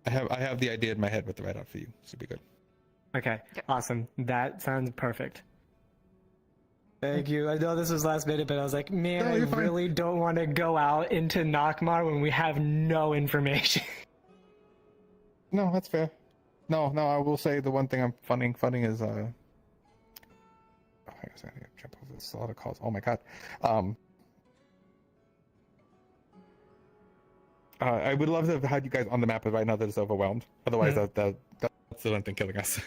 I have the idea in my head with the write-out for you. This would be good. Okay, awesome. That sounds perfect. Thank you. I know this was last minute, but I was like, man, No, I you're fine. really don't want to go out into Nakmar when we have no information. No, that's fair. No, I will say the one thing I'm funding is I guess I need to jump over this. A lot of calls. Oh my god. I would love to have had you guys on the map, but right now that it's overwhelmed. Otherwise, that's the one thing killing us.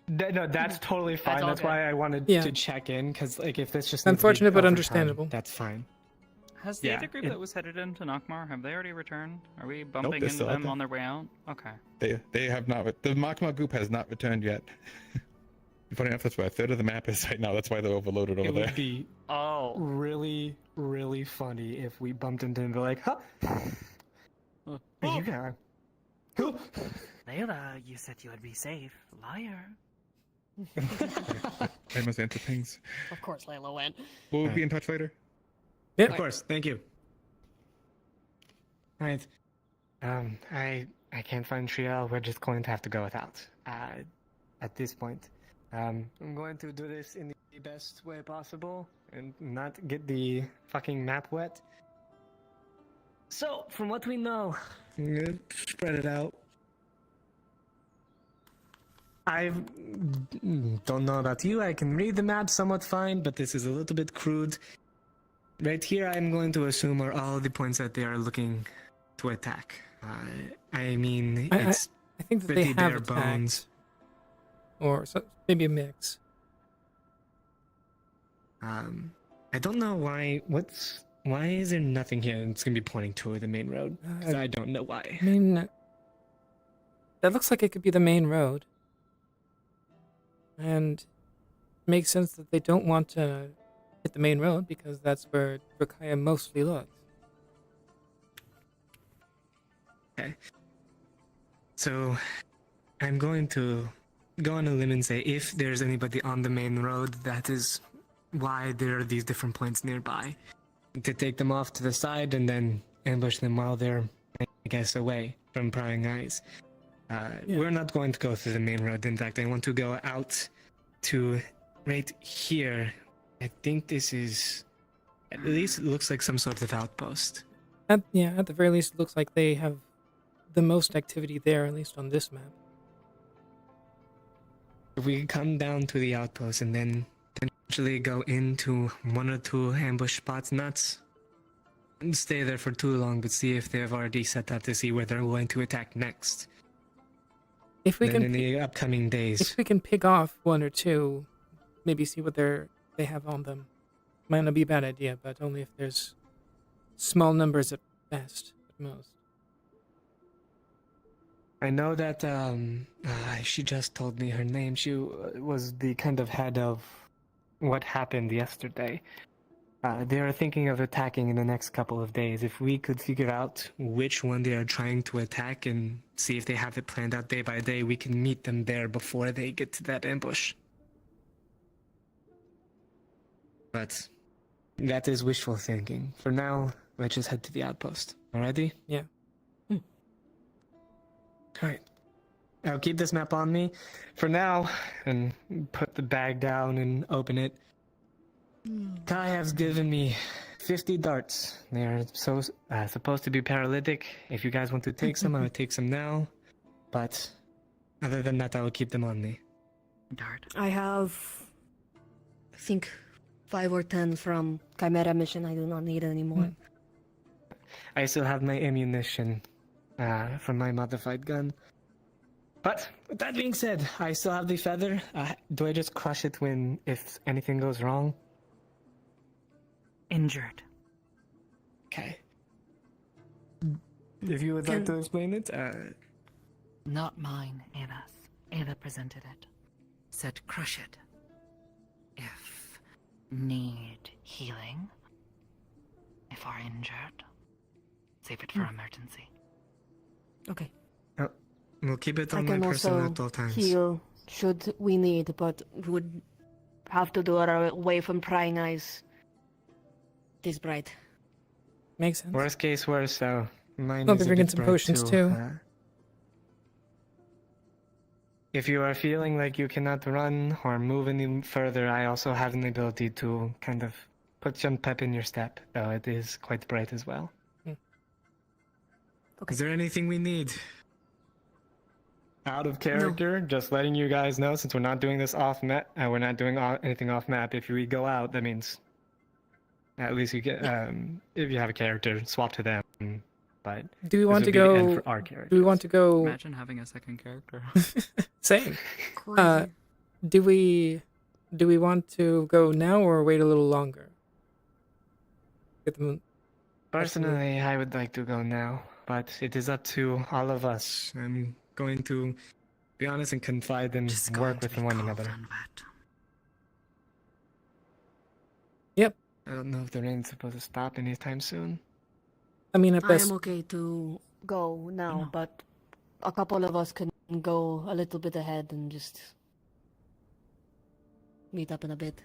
No, that's totally fine. all That's good. why I wanted Yeah. to check in, because like if this just Unfortunate needs to be but overtime, understandable. That's fine. Has the Yeah, other group that was headed into Nakmar, have they already returned? Are we bumping they're into still out them there. on their way out? Okay. They have not. The Makma group has not returned yet. Funny enough, that's where a third of the map is right now. That's why they're overloaded over It there. would be really, really funny if we bumped into him and be like, huh? Are you guys? Layla, you said you would be safe. Liar. I must answer pings. Of course, Layla went. We'll be in touch later. Yeah, of course. Thank you. All right. I can't find Triel. We're just going to have to go without. At this point, I'm going to do this in the best way possible and not get the fucking map wet. So, from what we know, I'm gonna spread it out. I don't know about you. I can read the map somewhat fine, but this is a little bit crude. Right here, I'm going to assume are all the points that they are looking to attack. I mean, it's I think that pretty they have bare attacked, bones. or maybe a mix. I don't know why. Why is there nothing here that's gonna be pointing toward the main road? 'Cause I don't know why. I mean, that looks like it could be the main road, and it makes sense that they don't want to hit the main road because that's where Rakaya mostly looks. Okay. So, I'm going to go on a limb and say if there's anybody on the main road, that is why there are these different points nearby. To take them off to the side and then ambush them while they're, I guess, away from prying eyes. We're not going to go through the main road. In fact, I want to go out to right here. I think this is, at least it looks like some sort of outpost. At the very least, it looks like they have the most activity there, at least on this map. If we come down to the outpost and then potentially go into one or two ambush spots, not stay there for too long, but see if they have already set up to see where they're going to attack next. If we then can, in the upcoming days, if we can pick off one or two, maybe see what they have on them. Might not be a bad idea, but only if there's small numbers at best, at most. I know that she just told me her name. She was the kind of head of what happened yesterday. They are thinking of attacking in the next couple of days. If we could figure out which one they are trying to attack and see if they have it planned out day by day, we can meet them there before they get to that ambush. But that is wishful thinking. For now, let's just head to the outpost. Alrighty? Yeah. Alright. I'll keep this map on me for now and put the bag down and open it. Kai has given me 50 darts. They are supposed to be paralytic. If you guys want to take some, I'll take some now. But other than that, I will keep them on me. Dart. I have, I think, 5 or 10 from Chimera mission. I do not need anymore. I still have my ammunition from my modified gun. But with that being said, I still have the feather. Do I just crush it if anything goes wrong? Injured. Okay. If you would like to explain it, Not mine, Anna's. Anna presented it. Said crush it. If need healing. If are injured. Save it for emergency. Okay. we'll keep it I on my can person also at all times. heal should we need, but we would have to do it away from prying eyes. This bright. Makes sense. Worst case, worst though. Mine I'll is be a bringing bit some bright potions too. If you are feeling like you cannot run or move any further, I also have an ability to kind of put some pep in your step, though it is quite bright as well. Okay. Is there anything we need? Out of character, just letting you guys know, since we're not doing this off map, we're not doing anything off map. If we go out, that means at least you get, if you have a character, swap to them. But do we want to this would be the end go? for our characters. Do we want to go? Imagine having a second character. Same. Crazy. Do we want to go now or wait a little longer? Get them. Personally, I would like to go now, but it is up to all of us. I'm going to be honest and confide and work with one another. Yep. I don't know if the rain's supposed to stop anytime soon. I mean, at I best. am okay to go now, but a couple of us can go a little bit ahead and just meet up in a bit.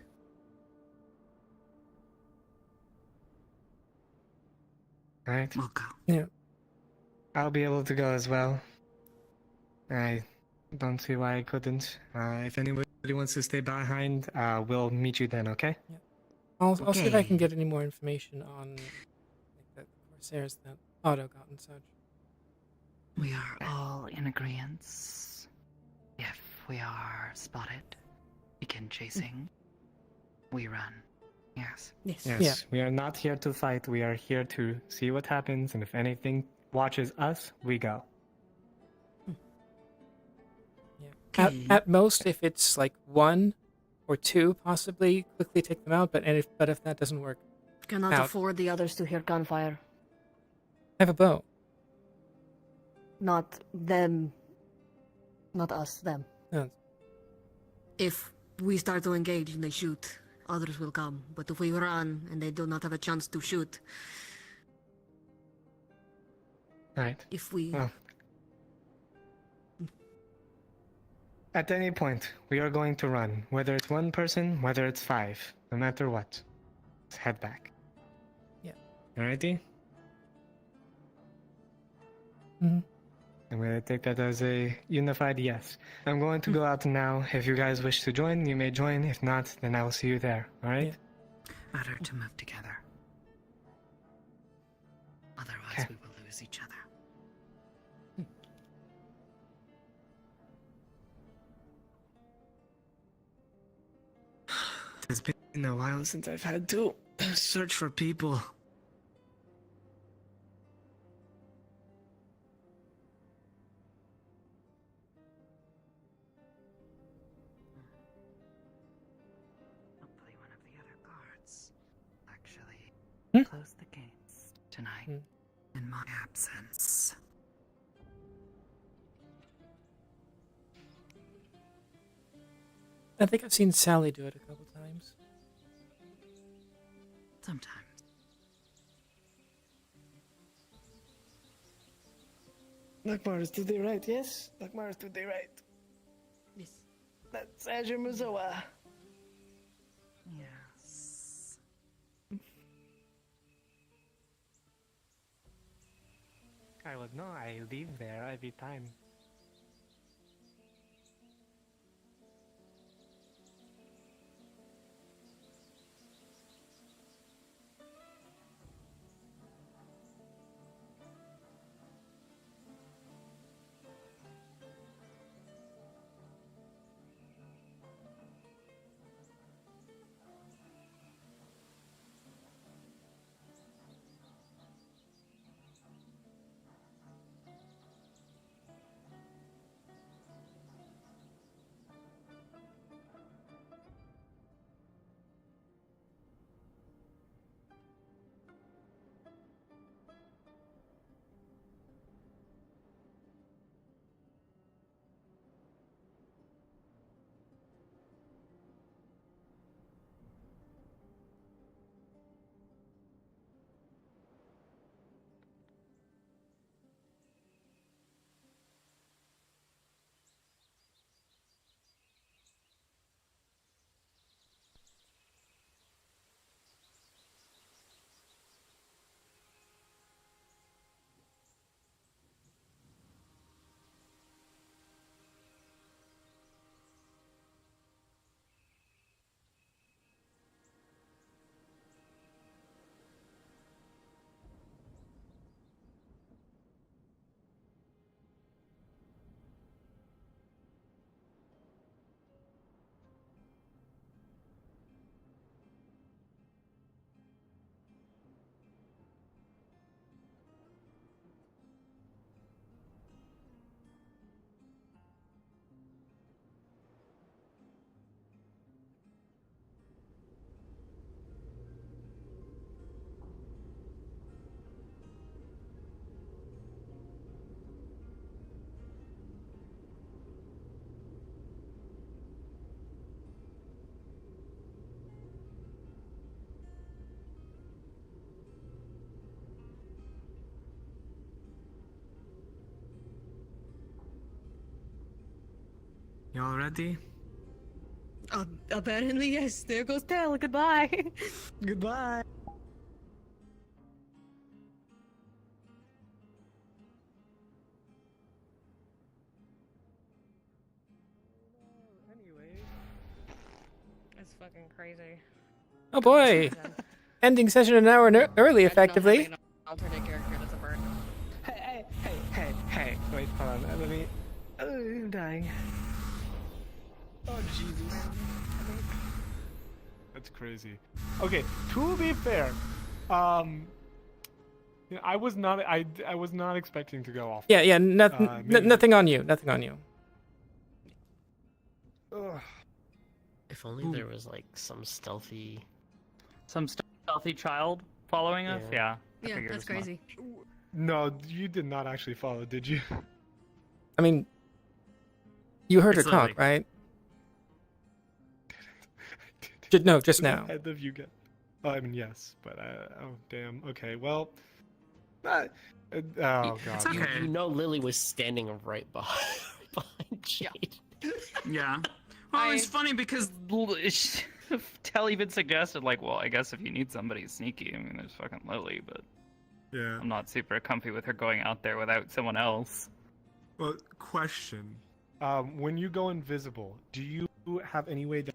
Alright. We'll go. Yeah. I'll be able to go as well. I don't see why I couldn't. If anybody wants to stay behind, we'll meet you then, okay? Yeah. I'll see if I can get any more information on like, the Corsairs that Otto got and such. We are all in agreement. If we are spotted, begin chasing, we run. Yes. Yes, we are not here to fight. We are here to see what happens, and if anything watches us, we go. At most, if it's like 1 or 2, possibly quickly take them out. But if that doesn't work, Cannot out. afford the others to hear gunfire. I have a bow. Not them. Not us, them. No. If we start to engage and they shoot, others will come. But if we run and they do not have a chance to shoot, Right. if we... Well, at any point, we are going to run. Whether it's 1 person, whether it's 5. No matter what. Let's head back. Yeah. Alrighty? Mm-hmm. I'm going to take that as a unified yes. I'm going to go out now. If you guys wish to join, you may join. If not, then I will see you there. Alright? Better to move together. Otherwise, we will lose each other. It's been a while since I've had to search for people. Hopefully one of the other guards actually Hmm? close the gates tonight in my absence. I think I've seen Sally do it a couple times. Sometimes. Lockheart did they right, yes? Lockheart did they right. Yes. That's Azure Muzawa. Yes. I would know, I live there every time. Y'all ready? Apparently, yes. There goes Tell. Goodbye. Goodbye. That's fucking crazy. Oh boy! Ending session an hour early, effectively. Alternate character that's a bird. Hey. Wait, hold on. Let me... Oh, I'm dying. Oh Jesus. That's crazy. Okay, to be fair, I was not expecting to go off. Yeah, nothing, nothing on you, nothing on you. If only there was like some stealthy child following us. Yeah. I Yeah, figured that's as much. crazy. No, you did not actually follow, did you? I mean, you heard her It's talk, right? No, just now. Ahead of you get. I mean, yes, but oh damn. Okay, well. Oh god. It's okay. You know Lily was standing right behind Jade. Yeah. Well, it's funny because Tell even suggested, like, well, I guess if you need somebody sneaky, I mean, there's fucking Lily, but Yeah. I'm not super comfy with her going out there without someone else. Well, question. When you go invisible, do you have any way that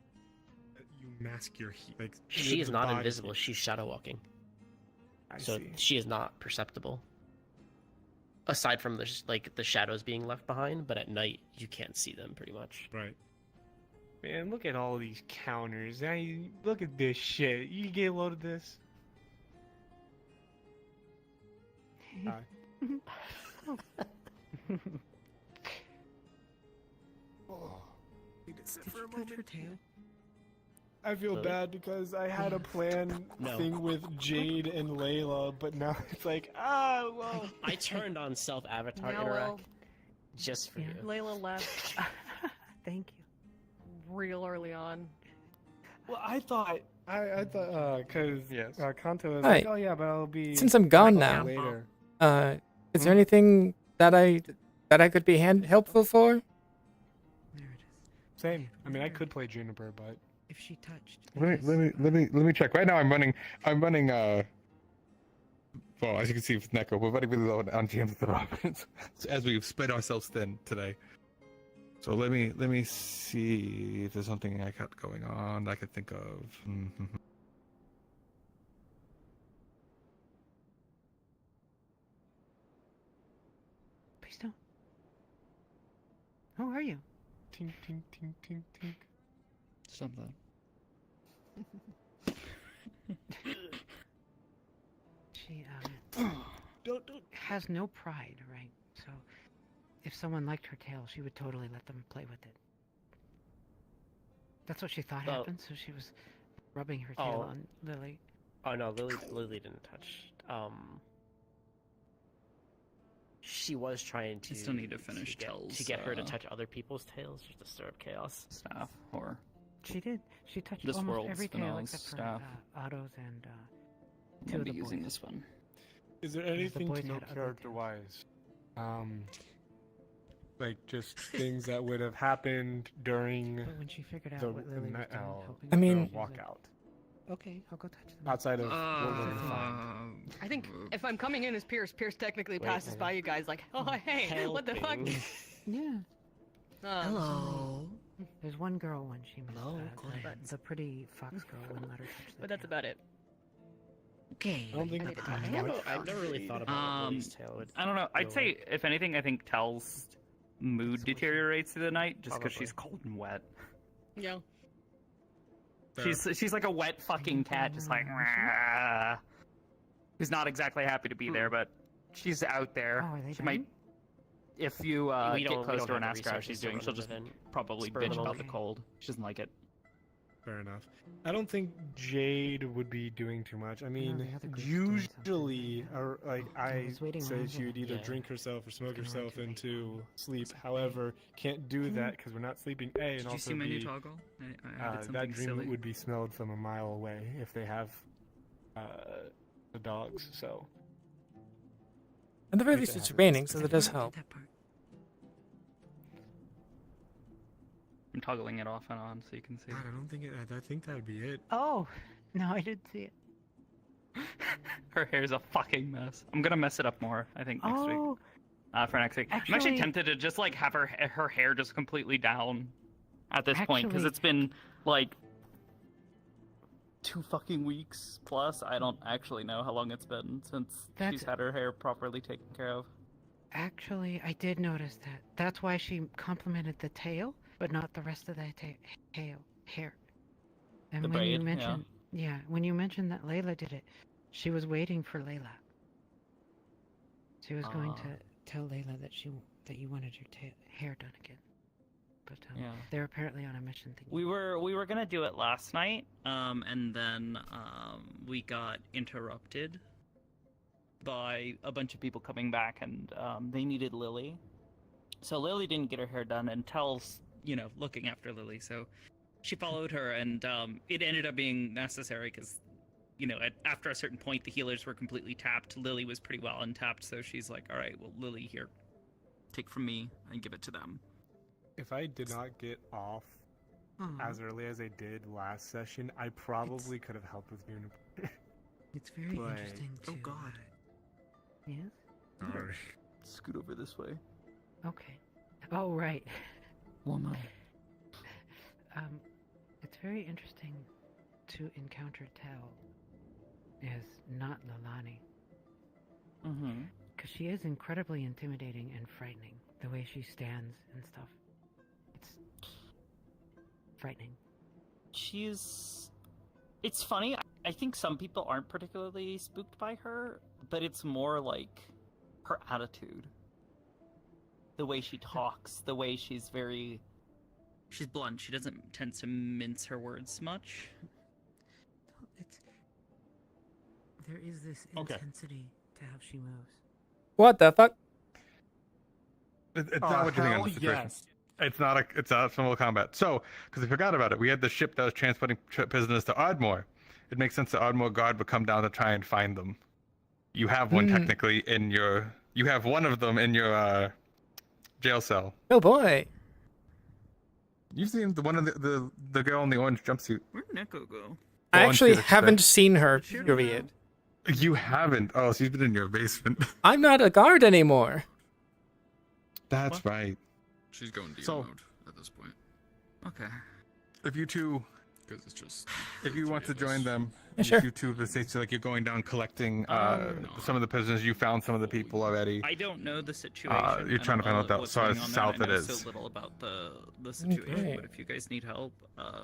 you mask your heat? Like She is the not not body invisible. heat? She's shadow walking. I So see. she is not perceptible. Aside from the shadows being left behind, but at night you can't see them pretty much. Right. Man, look at all these counters. Now look at this shit. You get a load of this. Hi. Need to sit for a moment. I feel Lily? bad because I had a plan No. thing with Jade and Layla, but now it's like, well. I turned on self-avatar Now, interact well, just for you. Layla left Thank you. real early on. Well, I thought, because Kanto was Hi. like, oh yeah, but I'll be. Since I'm gone back now, later. is there anything that I could be helpful for? Same. I mean, I could play Juniper, but If she touched. Let me check. Right now, I'm running. Well, as you can see with Neko, we're running really low on GMs at the Robins as we've spread ourselves thin today. So let me see if there's something I got going on that I could think of. Please don't. Who are you? Tink, tink, tink, tink, tink. Something. She has no pride, right? So, if someone liked her tail, she would totally let them play with it. That's what she thought Oh. happened. So she was rubbing her tail on Lily. Oh no, Lily didn't touch. She was trying to. I still need to finish Tell's, to get her to touch other people's tails, just to stir up chaos. Staff or She did. She touched This almost world's every tail Finale's except for staff. Otto's and I'll two of be the using boys. this one. Is there Because the anything boys to know had other character-wise? Like just things that would have happened during But when she figured out the what Lily was doing, helping I her, mean- she was like, walkout. Okay, I'll go touch them. Outside of what we're gonna find. I think if I'm coming in as Pierce technically passes by you guys like, oh hey, what the fuck? Yeah. Hello. There's one girl when she missed Hello, that, Glenn. the pretty fox girl wouldn't let her touch the But that's about it. Okay. I don't think I've never really thought about what Lily's tail would. I don't know. I'd feel say, like. if anything, I think Tell's mood deteriorates through the night just because she's cold and wet. Yeah. She's like a wet fucking cat, just like "Rah." Who's not exactly happy to be there, but she's out there. Oh, are they She might, dying? if you We get don't- we close don't to her and have the ask her how resources she's to doing, run she'll the just event. probably Spur bitch them about the on. cold. She doesn't like it. Fair enough. I don't think Jade would be doing too much. I mean, the other group's doing usually, like I was waiting say, around she would for either Yeah. drink herself or smoke It's gonna run herself too late. into sleep. However, can't do that because we're not sleeping. A and Did you also see my new B, toggle? I added something that dream silly. would be smelled from a mile away if they have the dogs. So At the very We least, can it's have it. raining, so that does help. That part. I'm toggling it off and on so you can see. God, I don't think it. I think that'd be it. Oh, no, I didn't see it. Her hair's a fucking mess. I'm gonna mess it up more, I think, next week. Oh, For next week. I'm actually Actually- tempted to just like have her hair just completely down at this point because Actually- it's been like 2 fucking weeks plus. I don't actually know how long it's been since she's That's- had her hair properly taken care of. actually, I did notice that. That's why she complimented the tail, but not the rest of the hair. And The when you braid, mentioned, yeah, when you mentioned that Layla did it, she was waiting for Layla. She was going to tell Layla that you wanted your hair done again. But Yeah. they're apparently on a mission thing. We were gonna do it last night, and then we got interrupted by a bunch of people coming back, and they needed Lily. So Lily didn't get her hair done, and Tell's, looking after Lily, so she followed her, and it ended up being necessary because, after a certain point, the healers were completely tapped. Lily was pretty well untapped, so she's like, all right, well, Lily, here, take from me and give it to them. If I did not get off as early as I did last session, I probably could have helped with Unicorn. It's very interesting too. Oh God. Yes? Alright. Scoot over this way. Okay. Oh, right. Woman. It's very interesting to encounter Tell as not Lalani. Mm-hmm. Because she is incredibly intimidating and frightening, the way she stands and stuff. It's frightening. It's funny, I think some people aren't particularly spooked by her, but it's more like her attitude. The way she talks, the way she's blunt. She doesn't tend to mince her words much. There is this intensity to how she moves. What the fuck? It's not what you think on the situation. Yes. It's not similar combat. So, because I forgot about it, we had the ship that was transporting prisoners to Ardmore. It makes sense the Ardmore guard would come down to try and find them. You have one technically in your. You have one of them in your jail cell. Oh boy. You've seen the one of the girl in the orange jumpsuit. Where'd Neko go? I actually haven't seen her, period. You haven't? Oh, she's been in your basement. I'm not a guard anymore. That's right. She's going DM So- mode at this point. Okay. If you two, Because it's just. if you want to join them, Yeah, sure. you two, let's say, so like you're going down collecting some of the prisoners. You found some of the people already. I don't know the situation. You're trying to find out that what's far going on there. south I it know is. so little about the situation, Okay. but if you guys need help,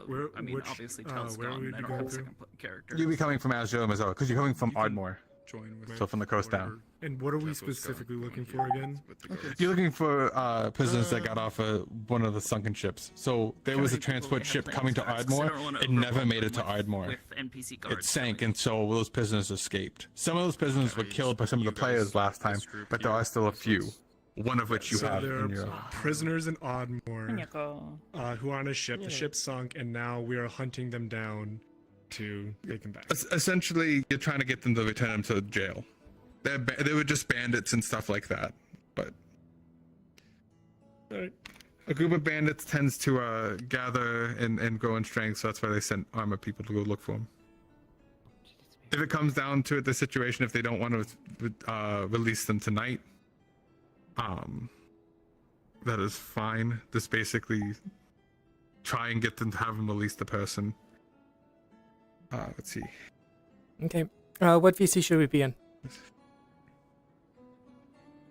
Where- I mean, which, obviously Tell's where gone. would I you don't go have a through? second character. You'll be coming from Azure as well, because you're coming from Ardmore. Join with. So from the coast down. And what are we Jeffos going- specifically going looking here for again? with the guards. You're looking for prisoners that got off one of the sunken ships. So there was a transport ship coming to Ardmore. It never made it to Ardmore. With NPC guards. It sank, and so those prisoners escaped. Some of those prisoners were killed by some of the players last time, but there are still a few. One of which you So have there in are your. prisoners in Ardmore Neko. who are on a ship. The ship sunk, and now we are hunting them down to take them back. Essentially, you're trying to get them to return them to jail. They were just bandits and stuff like that. But Alright. a group of bandits tends to gather and grow in strength, so that's why they sent armored people to go look for them. If it comes down to it, the situation, if they don't want to release them tonight, that is fine. Just basically try and get them to have them release the person. Let's see. Okay. What VC should we be in?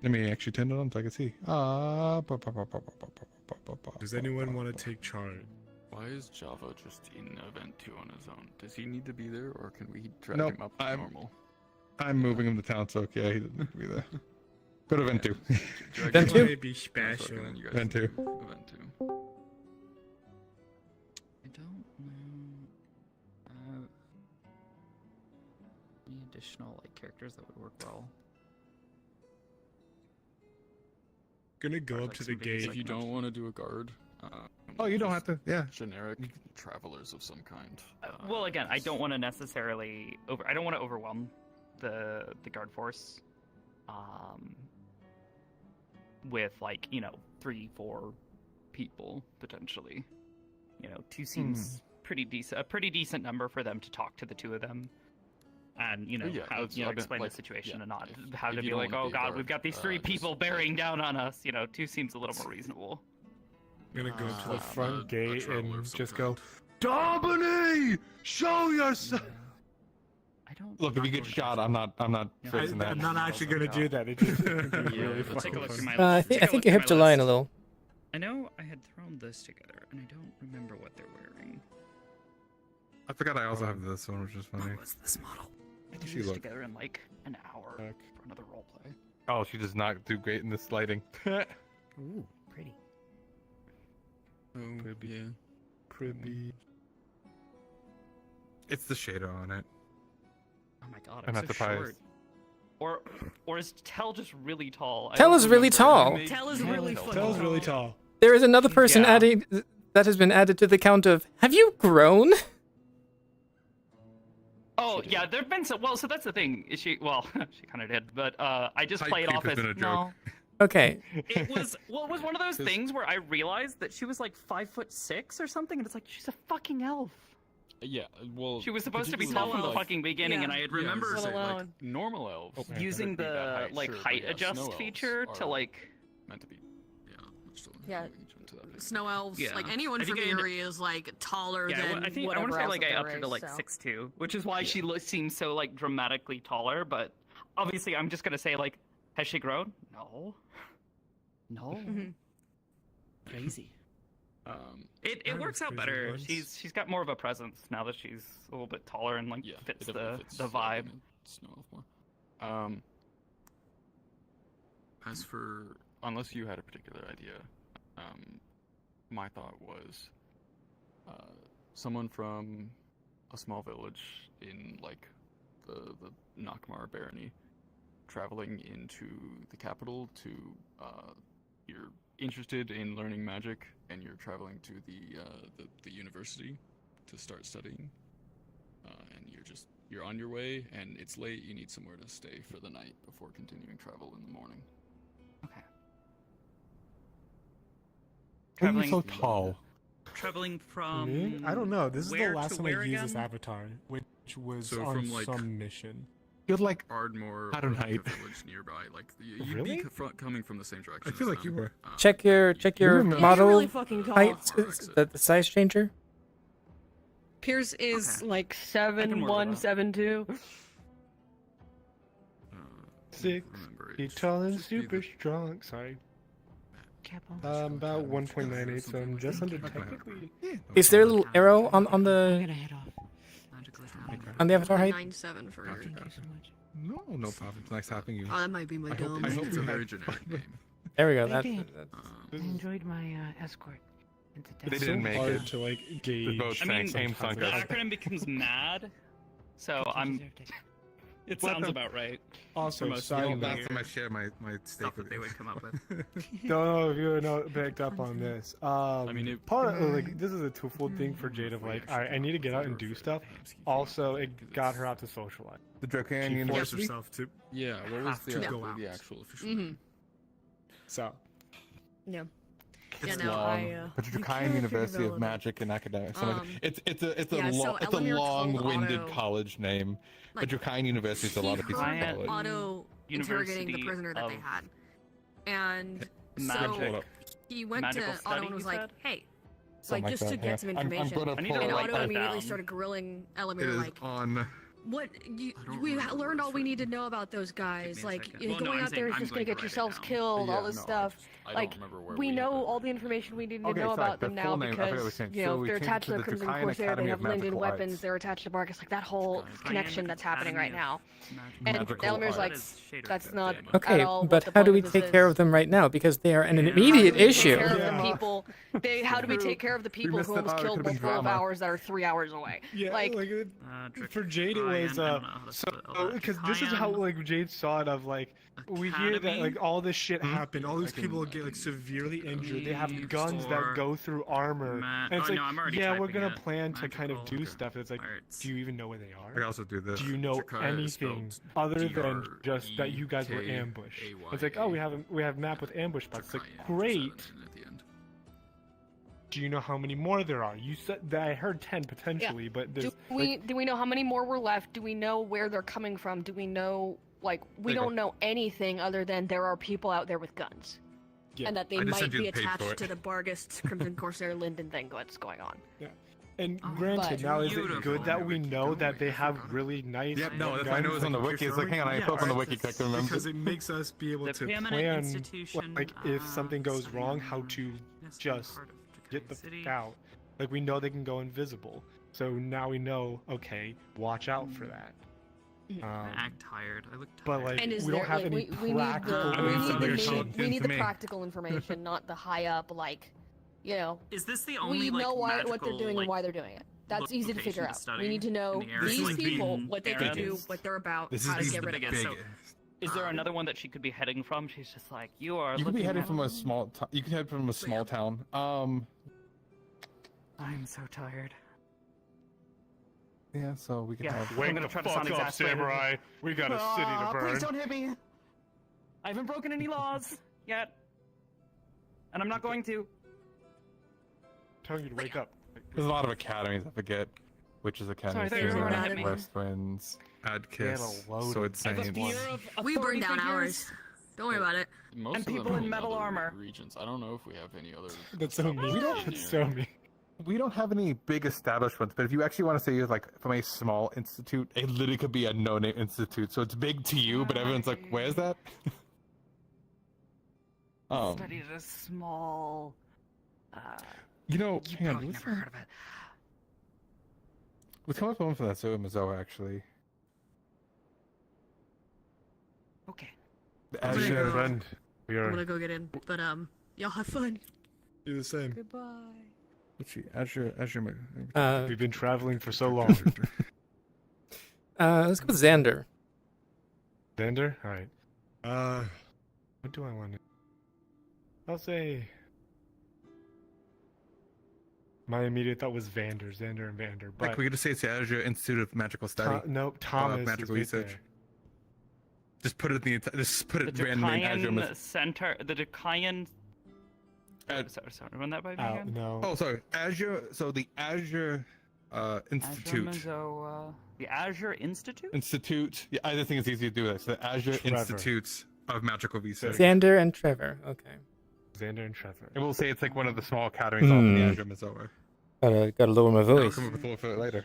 Let me actually turn it on so I can see. Does anyone want to take charge? Why is Java just in event 2 on his own? Does he need to be there, or can we drag Nope, him up to normal? I'm moving him to town, so yeah, he doesn't need to be there. Go to event 2. Drag Event him up. 2? Be special. And then you guys Event 2. Event 2. I don't know. Any additional characters that would work well? Gonna go up to the gate. If you don't want to do a guard. Oh, you don't have to. Yeah. Generic travelers of some kind. Well, again, I don't want to necessarily I don't want to overwhelm the guard force, with 3-4 people potentially. 2 seems pretty decent. A pretty decent number for them to talk to the 2 of them, and Yeah, how that's- I've been, explain like, the situation yeah, and not if- have if to you be don't like, wanna oh be a god, guard, we've got these 3 just, people bearing down on us. 2 seems a little more reasonable. I'm gonna go to the I'm front a gate traveler and of some just kind. go. Domini, show yourself. I don't. Look, if you get shot, I'm not fixing that. I'm not actually gonna do that. It just would be really We'll take a look fun. through my I think you hipped a line a little. I know I had thrown this together, and I don't remember what they're wearing. I forgot I also have this one, which is funny. What's this model? I She did this look. together in like an hour for another roleplay. Oh, she does not do great in this lighting. Ooh, pretty. Oh, yeah. Pretty. It's the shader on it. Oh my god, I'm I'm not so surprised. short. Or is Tell just really tall? I Tell don't is really remember. tall. Tell is really fucking Tell's really tall. There is another person Yeah. adding that has been added to the count of. Have you grown? Oh yeah, there've been so well. So that's the thing. Is she? Well, she kind of did, but I just Height play it creep off has as been a joke. no. Okay. It was well, it was one of those things where I realized that she was like 5'6" or something, and it's like she's a fucking elf. Yeah, well... She was supposed to be you tall from the like- fucking beginning, and I had remembered say, like, alone. normal elves using could be that the height, like sure, but height yeah, adjust snow elves feature to are like meant to be, Yeah. Snow elves, Yeah. like anyone I from think the I end- area is like taller Yeah, than I think I whatever want to say else like of I their upped her to race, like so. 6'2", which is why she seems so like dramatically taller. But obviously, I'm just gonna say like, has she grown? No. No. Crazy. It works out better. She's got more of a presence now that she's a little bit taller and like fits it definitely fits, the like, vibe. in a snow elf more. As for unless you had a particular idea, my thought was someone from a small village in like the Nakmar barony traveling into the capital to you're interested in learning magic and you're traveling to the university to start studying, and you're on your way and it's late, you need somewhere to stay for the night before continuing travel in the morning. Why are you Traveling- so tall? Traveling Me? from I don't know. This is the where last to time I where used this again? avatar, which was So on from, like, some mission. You're like Ardmore, Fahrenheit. or like a village nearby. Like you'd Really? be coming from the same direction. I feel as like you them. were. Check your remember- model really fucking tall. height, the size changer. Pierce is like can work with 7'1", 7'2". 6 feet tall and super strong. Sorry. About 1.98, so I'm just under technically. Is there a little arrow on the avatar height? 9'7" for her. No, no problem. It's nice having you. Oh, that might be my I hope- dome. I hope It's a you very had generic fun. name. There we go. I That, did. that's I enjoyed my escort into They death. didn't so make hard it. to like The gauge. boat's I mean, same sunk the us. acronym becomes MAD, so I'm. It What sounds the- about right. Also, for most side people note, here. Last time I shared my steak Stuff with that they you. would come up with. don't know if you picked up on this. mean, Part of, like this is a twofold thing for Jade of like, I need to get out and do stuff. Also, it got her out to socialize. The Draconian She forced University. herself to. Yeah, what was Have to go out. the actual official Mm-hmm. name? So. Yeah. It's Yeah, no, long. The Draconian character University of development. Magic and Academics. It's a yeah, so it's a Elamir told long-winded Otto, college name. like, But Draconian University is a lot of he pieces of heard college. Otto interrogating the University prisoner that they of had, and Magic. so he went Magical to study, Otto and was you like, said? "Hey." Something Like just like to that, get yeah. some I'm information, gonna I need pull to and write Otto that immediately down. started grilling It Elamir is like, on. "What? We learned all we need to know about those guys. me a Like, second. you Well, no, going I'm out there saying is I'm just going gonna to get write it yourselves down. killed, Yeah, all this no, stuff. I Like, don't remember where we had know it. all the information we need to Okay, know sorry, about the them full now name, I forgot what because you're saying. you So know we they're changed attached to to the the Crimson Draconian Corsair. They Academy have of Linden Magical weapons. Arts. They're attached to Barcus. Like that whole connection that's happening right now. And Magical Elamir's like, arts. "That's not okay. at all But what the how do point we of this take care is." of them right now because they are an Yeah. immediate How do we issue? Take care of Yeah. the people. How do we take care of the people missed who it. almost Oh, it killed could've been multiple of drama. ours that are 3 hours away? Yeah, Like, for Jade it was because this is how like Jade saw it of like we hear that like all this shit happened, all these people get like severely injured. They have guns that go through armor, and it's like I'm already yeah, we're typing gonna it. plan to kind of do Magical stuff. It's like, arts. do you even know where they I are? also do this. Do you know Drakaya is anything spelled other than just that you guys were D-R-E-K-A-Y-A. ambushed? It's like, oh, we have map with ambush spots. It's like, Drakaya, great. just add an N at the end. Do you know how many more there are? You said that I heard 10 potentially, but there's Do we know how many more were left? Do we know where they're coming from? Do we know we There you don't go. know anything other than there are people out there with guns, Yeah. and that they I just might sent you be the page for attached it. to the Bargus Crimson Corsair Linden thing that's going on. And Oh, granted, but- now is it Beautiful. good that we know that they have really nice? Yep, no, that's guns, why I know it's on the like, wiki. It's like, hang on, I yeah, put up on the wiki. I can remember. because it makes us be able The to preeminent plan, institution like if something goes studying wrong, how to just get the fuck out. Like, we know they can go invisible. So now we know, okay, watch out for that. I act tired. I look tired. But, like, And is we there, don't have like, any we need practical the, we need the information. practical information, not the high up, like, you know. Is this the only, we like, know what they're magical, doing like, and why they're doing it. That's easy to location figure to out. study We need to know in the area? these This is the people, what they can do, biggest. what they're about, This how is to get the rid of them. biggest. biggest. Is there another one that she could be heading from? She's just like, you are. You could be looking heading at from a small. You can head from a small town. I'm so tired. Yeah, so we can Yeah. have. Wake I'm gonna the try to fuck sound up, exasperated. samurai. We got a city to burn. Please don't hit me. I haven't broken any laws yet, and I'm not going to. Telling you to wake up. There's a lot of academies. I forget which is academy. Sorry, they're gonna hit me. West Winds, Adkiss, Sword Saint. We burned down ours. Don't worry about it. Most And of them people are in metal other armor. regions. I don't know if we have any other. That's so mean. That's so mean. We don't have any big established ones, but if you actually want to say you're like from a small institute, it literally could be a no-name institute. So it's big to you, but everyone's like, "Where's that?" Studied a small. You know, You hang on, probably never heard of it. let's come up with one for that so Mizoa actually. Okay. The I'm gonna Azure go- Rend. I'm gonna go get in, but y'all have fun. Do the same. Goodbye. Let's see, Azure. We've been traveling for so long. Let's go with Xander. Xander? Alright. What do I want to... I'll say... My immediate thought was Xander and Vander, but... Like, we could just say it's the Azure Institute of Magical Study. Nope, Thomas Magical is right Research. Just put it in the... Just put it The randomly in Azure. Decayan Center. The Decayan. Sorry, run that by me again. No. Oh, sorry. Azure. So the Azure Institute. The Azure Institute. Institute. Yeah, I just think it's easy to do that. So the Azure Trevor. Institute of Magical Research. Xander and Trevor. Okay. Xander and Trevor. And we'll say it's like one of the small academies off in the Azure Mizoa. Gotta lower my I'll voice. come up with a for it later.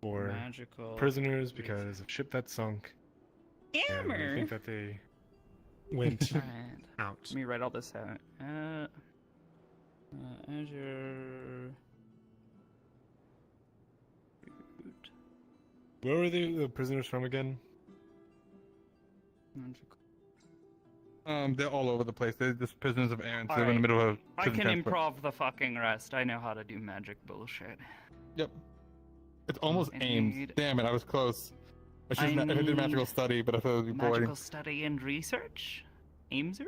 For Magical prisoners because of ship that sunk. And I think that they went out. Let me write all this out. Azure. Where were the prisoners from again? They're all over the place. They're just prisoners of Aaron. So All they're in the right. middle of. I prison can transport. improv the fucking rest. I know how to do magic bullshit. Yep. It's almost I aimed. need- Damn it, I was close. I did magical need study, but I thought it would be boring. Magical study and research. Aimser.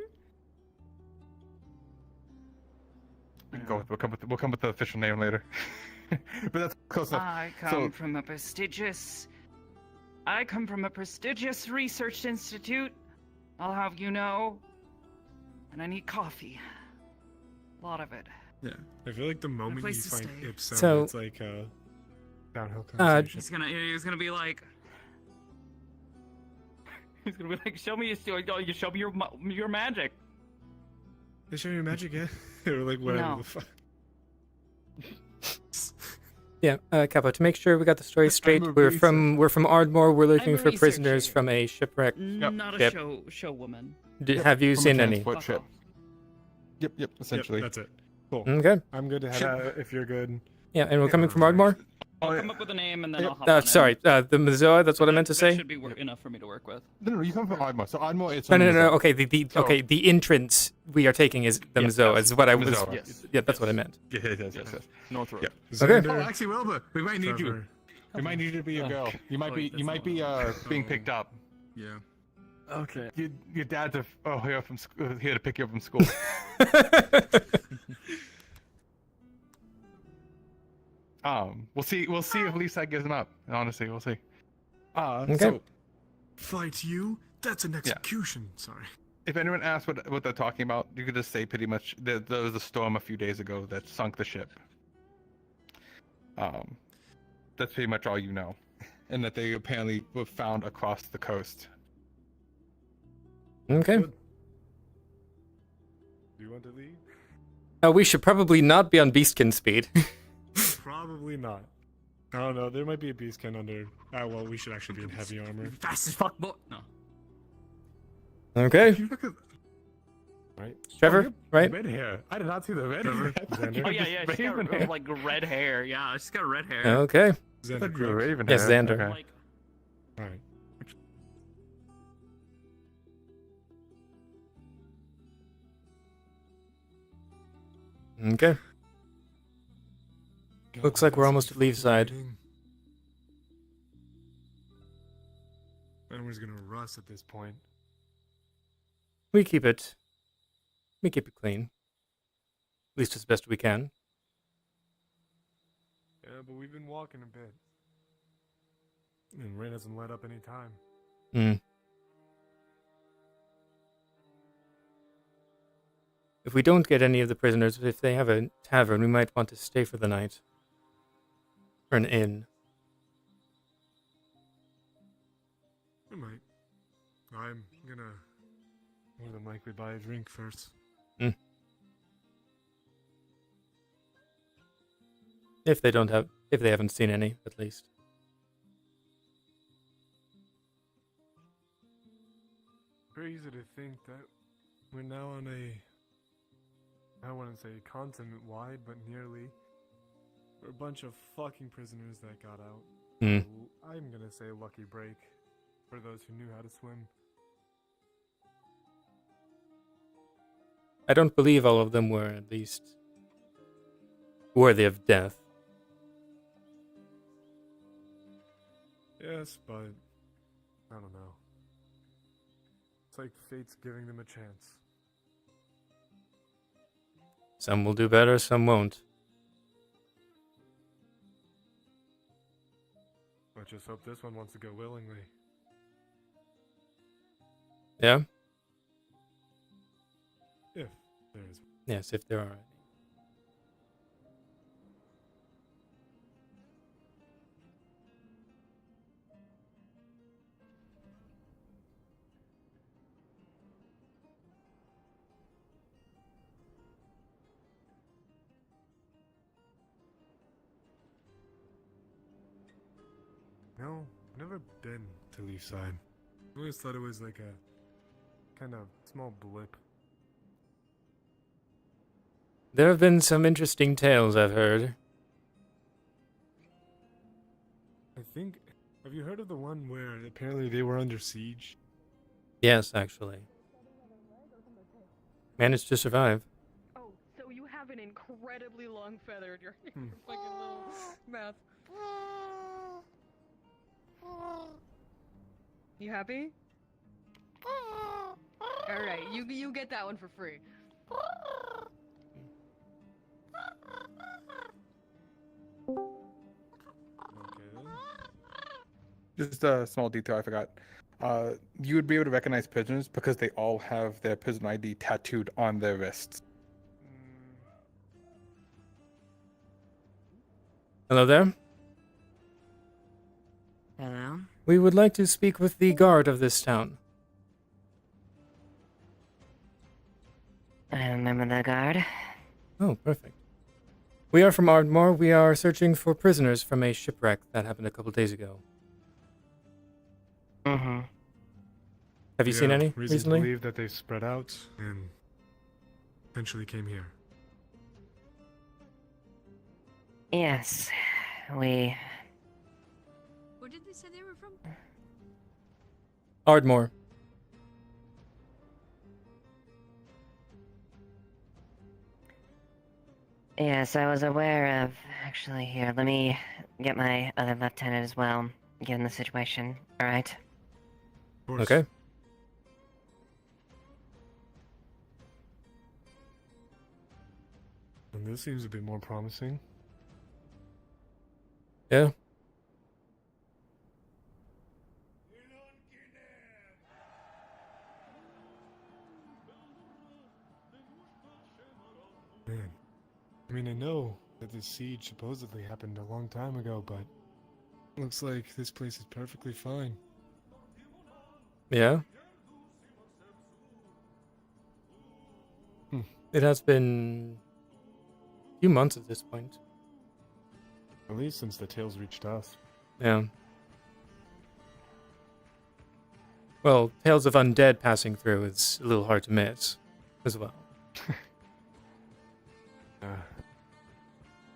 We can go with, we'll come with the official name later. But that's close enough. I come from a prestigious research institute. I'll have you know. And I need coffee. A lot of it. Yeah. I feel like the moment you place to find stay. Ipsum, So- it's like a downhill conversation. He's gonna be like. He's gonna be like, show me your magic. They show you magic, yeah? Or like whatever No. the fuck. Yeah, Capo. To make sure we got the story straight, we're from Ardmore. We're looking I'm a for prisoners researcher. from a shipwreck Not a ship. show woman. Have you From a seen any? transport ship. Yep, essentially. That's it. Cool. Okay. I'm good to head out if you're good. Yeah, and we're coming from Ardmore. I'll come up with a name and then I'll hop on it. Sorry, the Mizoa. That's what I meant to That say. should be enough for me to work with. No, you come from Ardmore. So Ardmore is. No. Okay, the entrance we are taking is the Mizoa. Is what I was. Mizoa. Yes. Yeah, that's what I meant. Yes. North Road. Yeah. Okay. Oh, actually, Wilbur, we might need you. Trevor. We might need you to be a girl. You might be being picked up. Yeah. Okay. Your dad's here to pick you up from school. We'll see if Lisa gives him up. Honestly, we'll see. Okay. So Fight you? That's an execution. Sorry. if anyone asks what they're talking about, you could just say pretty much there was a storm a few days ago that sunk the ship. That's pretty much all you know, and that they apparently were found across the coast. Okay. Do you want to leave? We should probably not be on beastkin speed. Probably not. I don't know. There might be a beastkin under. Well, we should actually be in heavy armor. Fast as fuck, boy. No. Okay. Right? Trevor, right? Red hair. I did not see the red hair. Oh yeah, she's got like red hair. Yeah, she's got red hair. Okay. Xander, correct? Yes, Xander. Okay. All right. Okay. Looks like we're almost at Leaf side. Everyone's gonna rust at this point. We keep it clean. At least as best we can. Yeah, but we've been walking a bit. And rain hasn't let up any time. Hmm. If we don't get any of the prisoners, if they have a tavern, we might want to stay for the night. Or an inn. We might. I'm gonna more than likely buy a drink first. Hmm. If they haven't seen any, at least. Crazy to think that we're now on I wouldn't say continent wide, but nearly. We're a bunch of fucking prisoners that got out. Hmm. I'm gonna say lucky break for those who knew how to swim. I don't believe all of them were at least worthy of death. Yes, but I don't know. It's like fate's giving them a chance. Some will do better, some won't. Let's just hope this one wants to go willingly. Yeah? If there is. Yes, if there are any. No, never been to Leafside. I always thought it was like a kind of small blip. There have been some interesting tales I've heard. I think. Have you heard of the one where apparently they were under siege? Yes, actually. Managed to survive. Oh, so you have an incredibly long feather in your fucking little mouth. You happy? Alright, you get that one for free. Just a small detail I forgot. You would be able to recognize prisoners because they all have their prison ID tattooed on their wrists. Hello there. Hello? We would like to speak with the guard of this town. I remember the guard. Oh, perfect. We are from Ardmore. We are searching for prisoners from a shipwreck that happened a couple days ago. Mm-hmm. Have you seen any reason recently? to believe that they spread out and eventually came here. Yes, we... Where did they say they were from? Ardmore. Yes, I was aware of... Actually, here, let me get my other lieutenant as well, given the situation, alright? Okay. And this seems a bit more promising. Yeah. Man, I mean, I know that this siege supposedly happened a long time ago, but looks like this place is perfectly fine. Yeah. It has been a few months at this point. At least since the tales reached us. Yeah. Well, tales of undead passing through is a little hard to miss. as well.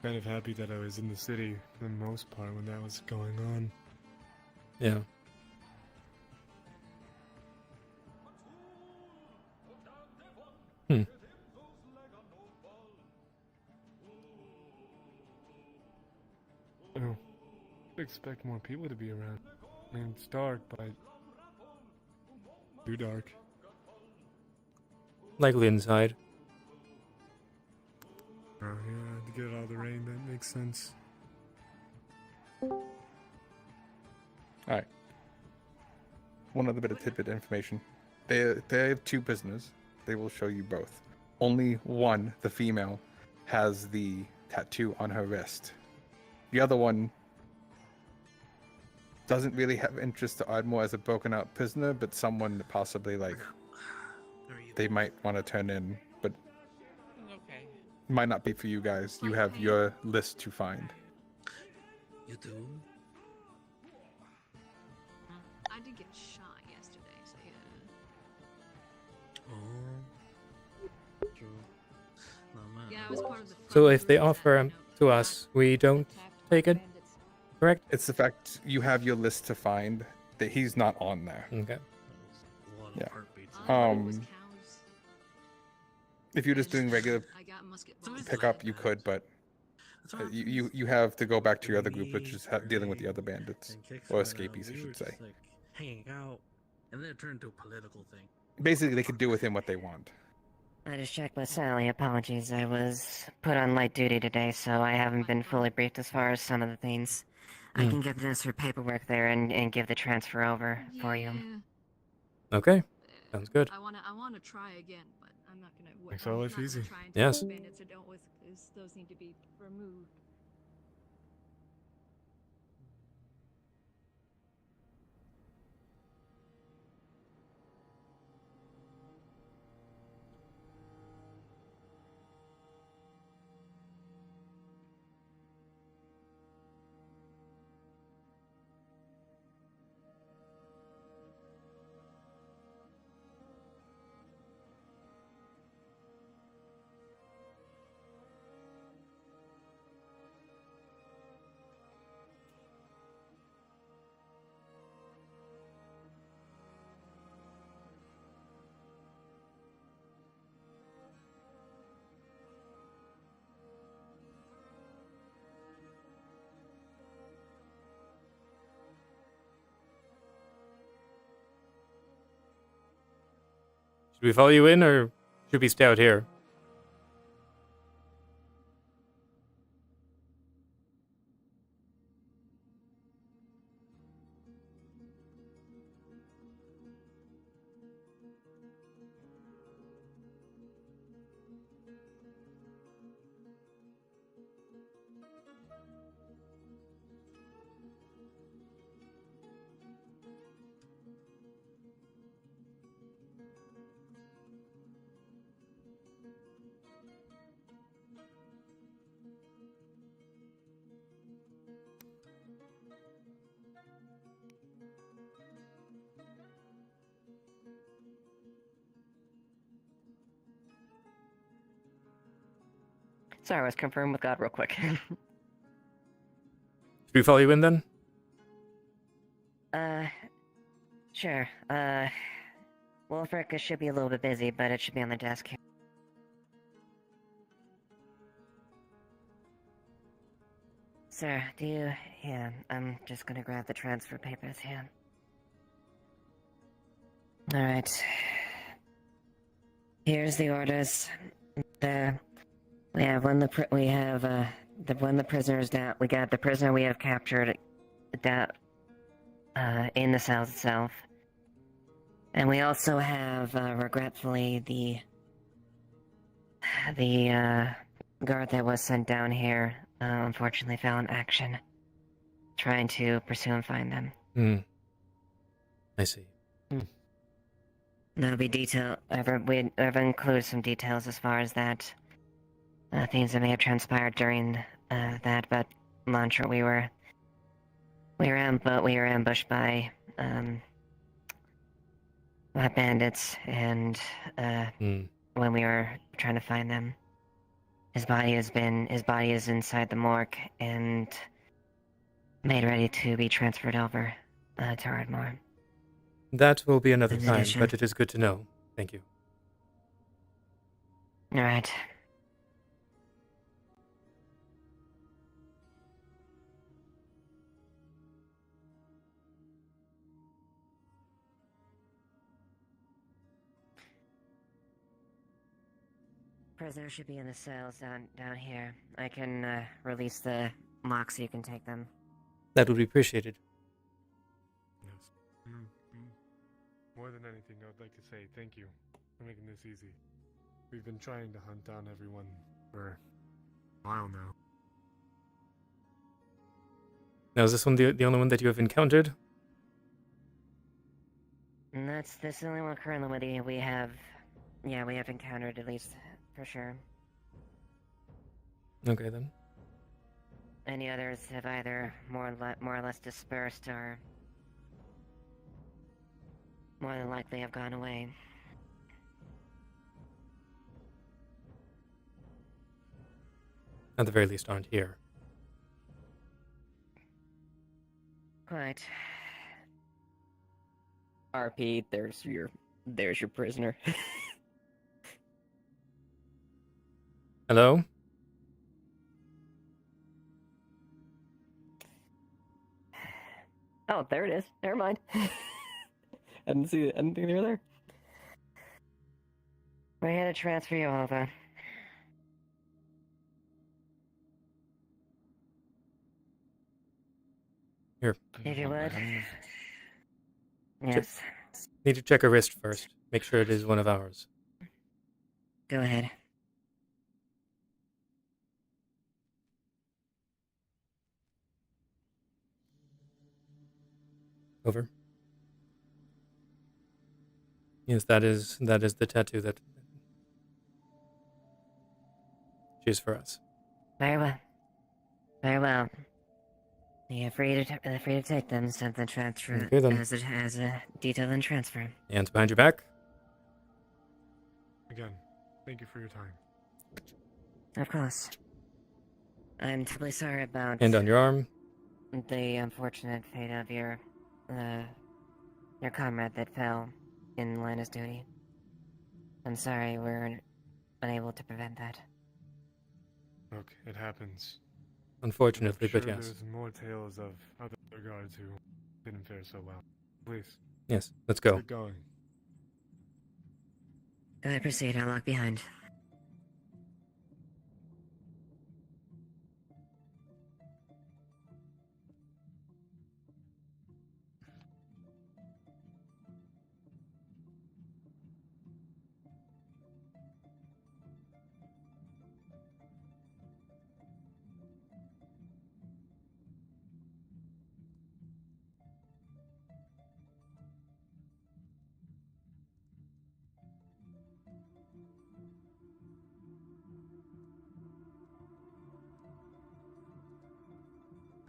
Kind of happy that I was in the city for the most part when that was going on. Yeah. Hmm. Oh, expect more people to be around. I mean, it's dark, but too dark. Likely inside. Oh yeah, to get out of the rain, that makes sense. Alright. One other bit of tidbit information. They have 2 prisoners. They will show you both. Only one, the female, has the tattoo on her wrist. The other one doesn't really have interest to Ardmore as a broken out prisoner, but someone that possibly they might want to turn in, but Okay. might not be for you guys. You have your list to find. You do? I did get shot yesterday, so yeah. Oh. True. No, man. Yeah, I was part of the. So if they offer to us, we don't take it, correct? It's the fact you have your list to find that he's not on there. Okay. Yeah. If you're just doing regular pickup, you could, but you have to go back to your other group, which is dealing with the other bandits or escapees, I should say. Hanging out, and then it turned into a political thing. Basically, they could do with him what they want. I just checked with Sally. Apologies. I was put on light duty today, so I haven't been fully briefed as far as some of the things. I can give this her paperwork there and give the transfer over for you. Okay. Sounds good. I wanna try again, but I'm not gonna. Makes our life easy. Yes. Bandits or don't with, 'cause those need to be removed. Should we follow you in, or should we stay out here? Sorry, let's confirm with God real quick. Should we follow you in then? Sure. Wolfric should be a little bit busy, but it should be on the desk here. Sir, do you... Yeah, I'm just gonna grab the transfer papers here. Alright. Here's the orders. We have when the prisoner's down. We got the prisoner we have captured down in the south itself, and we also have regretfully the guard that was sent down here unfortunately fell in action, trying to pursue and find them. I see. That'll be detail. I've included some details as far as that. Things that may have transpired during that, but I'm not sure we were ambushed by bandits, and when we were trying to find them. His body is inside the morgue and made ready to be transferred over to Ardmore. That will be another In time, addition- but it is good to know. Thank you. All right. Prisoners should be in the cells down here. I can release the locks so you can take them. That would be appreciated. Yes. More than anything, I would like to say thank you for making this easy. We've been trying to hunt down everyone for a while now. Now, is this one the only one that you have encountered? And this is the only one currently we have encountered, at least for sure. Okay, then. Any others have either more or less dispersed or more than likely have gone away. At the very least, aren't here. Quite. RP, there's your prisoner. Hello? Oh, there it is. Never mind. I didn't see it. I didn't think they were there. We're here to transfer you over. Here. If you would. Yes. Need to check her wrist first. Make sure it is one of ours. Go ahead. Over. Yes, that is the tattoo that she is for us. Very well. Very well. You're free to take them, send the transfer Okay, then. as a detail and transfer. Hands behind your back. Again, thank you for your time. Of course. I'm terribly sorry about Hand on your arm. the unfortunate fate of your comrade that fell in line of duty. I'm sorry we're unable to prevent that. Look, it happens. Unfortunately, I'm sure but yes. There's more tales of other guards who didn't fare so well. Please. Yes, let's go. Keep going. Go ahead, proceed. I'll lock behind.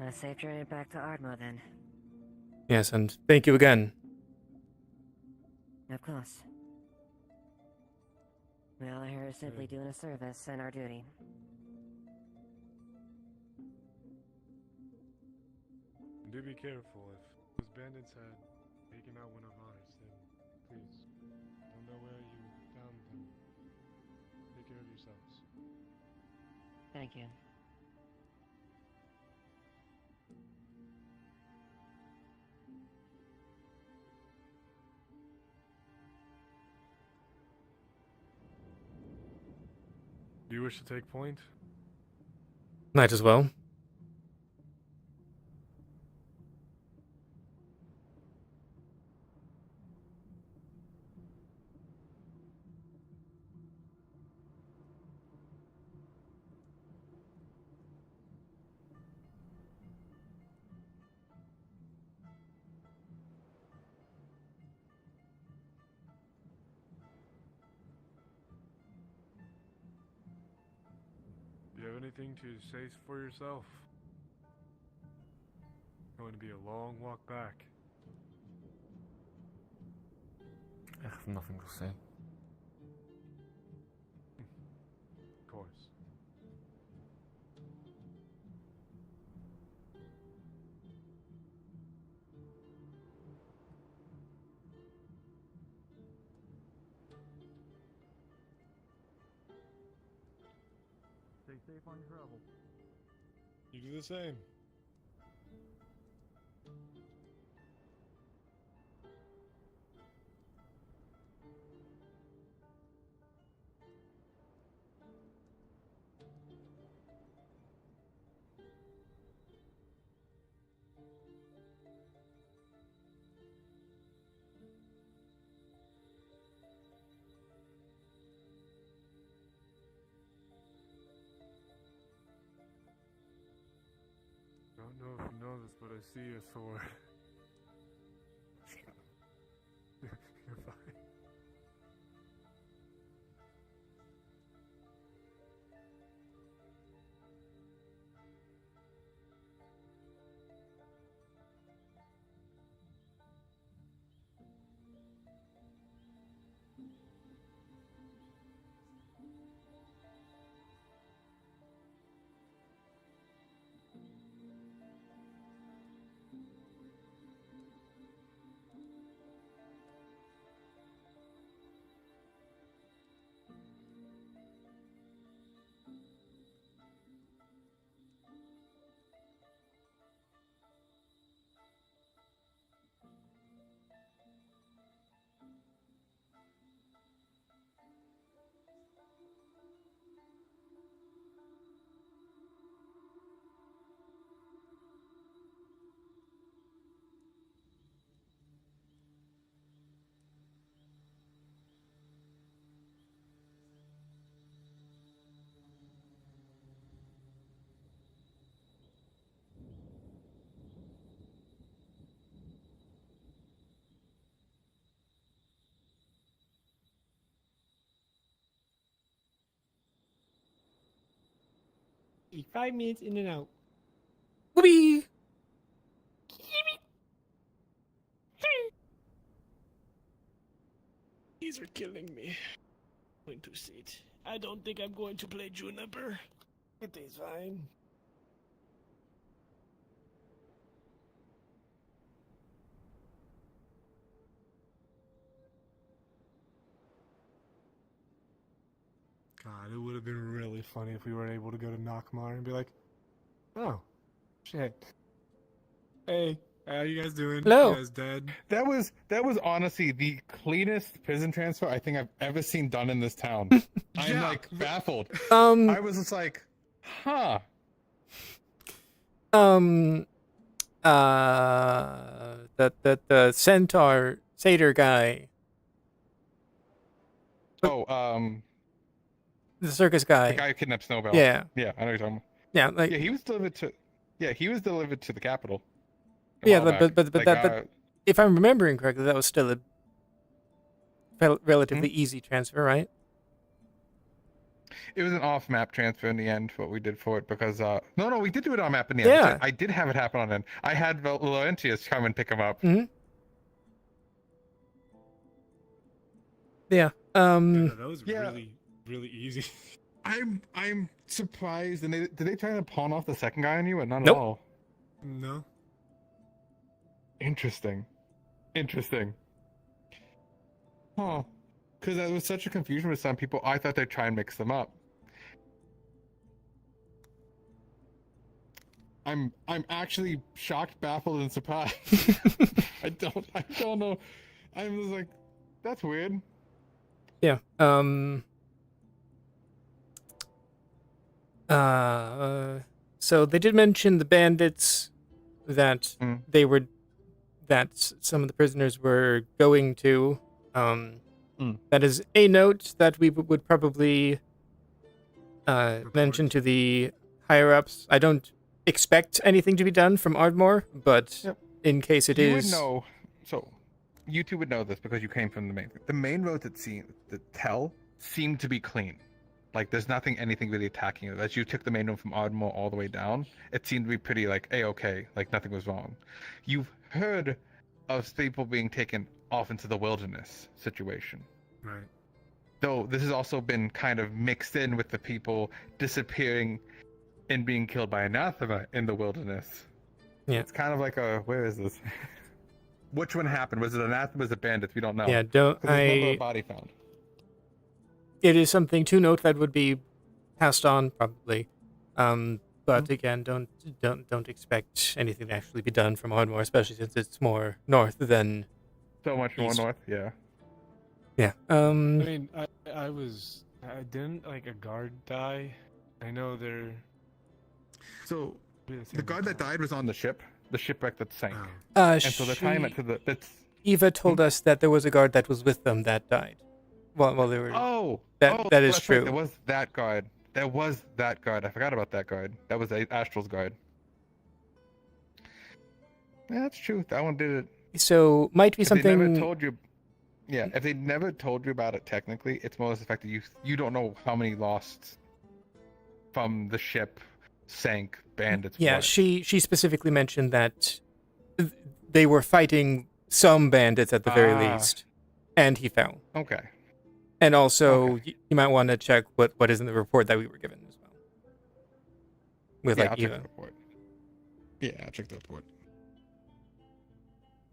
A safe journey back to Ardmore, then. Yes, and thank you again. Of course. We all here are simply doing a service and our duty. Do be careful. If those bandits had taken out one of ours, then please, don't know where you found them. Take care of yourselves. Thank you. Do you wish to take point? Might as well. Do you have anything to say for yourself? Going to be a long walk back. I have nothing to say. safe on your travels. You do the same. I don't know if you know this, but I see your sword. You're fine. Be 5 minutes in and out. Whoopee! These are killing me. Going to sit. I don't think I'm going to play Juniper. It is fine. God, it would have been really funny if we were able to go to Nockmar and be like, oh, shit. Hey, how you guys doing? Hello. You guys dead? That was honestly the cleanest prison transfer I think I've ever seen done in this town. I'm like baffled. I was just like, huh. The centaur satyr guy. The circus guy. The guy who kidnapped Snowbell. Yeah. Yeah, I know what you're talking about. Yeah, like he was delivered to the capital. Yeah, but if I'm remembering correctly, that was still a relatively easy transfer, right? It was an off-map transfer in the end, what we did for it, because no, we did do it on map in the end. Yeah. I did have it happen on end. I had Laurentius come and pick him up. Mm-hmm. Yeah. That was really easy. I'm surprised. And did they try to pawn off the second guy on you? Or not Nope. at all? No. Interesting. Huh. Because there was such a confusion with some people, I thought they'd try and mix them up. I'm actually shocked, baffled, and surprised. I don't know. I'm just like, that's weird. Yeah. So they did mention the bandits that that some of the prisoners were going to. That is a note that we would probably mention to the higher ups. I don't expect anything to be done from Ardmore, but in case it you is, would know. So you two would know this because you came from the main. The main road that seemed to be clean. Like there's anything really attacking it. As you took the main road from Ardmore all the way down, it seemed to be pretty like A-okay, like nothing was wrong. You've heard of people being taken off into the wilderness situation. Right. Though this has also been kind of mixed in with the people disappearing and being killed by anathema in the wilderness. Yeah. It's kind of like where is this? Which one happened? Was it anathema? Was it bandits? We don't know. Yeah, 'Cause there's never a body found. It is something to note that would be passed on probably. But again, don't expect anything to actually be done from Ardmore, especially since it's more north than so much more east. north. Yeah. Yeah. I mean, I didn't like a guard die. I know they're. So the guard that died was on the shipwreck that sank. Uh, and so they're tying it to the. That's. Eva told us that there was a guard that was with them that died. While they were. That is that's true. Right. There was that guard. There was that guard. I forgot about that guard. That was Astral's guard. Yeah, that's true. That one did it. So might be If something. They never told you. Yeah, if they never told you about it, technically, it's more the fact that you don't know how many lost from the ship sank bandits. Yeah, was. she specifically mentioned that they were fighting some bandits at the very least, and he fell. Okay. And also, you might want to check what is in the report that we were given as well. With I'll like check Eva. the report. Yeah, I'll check the report.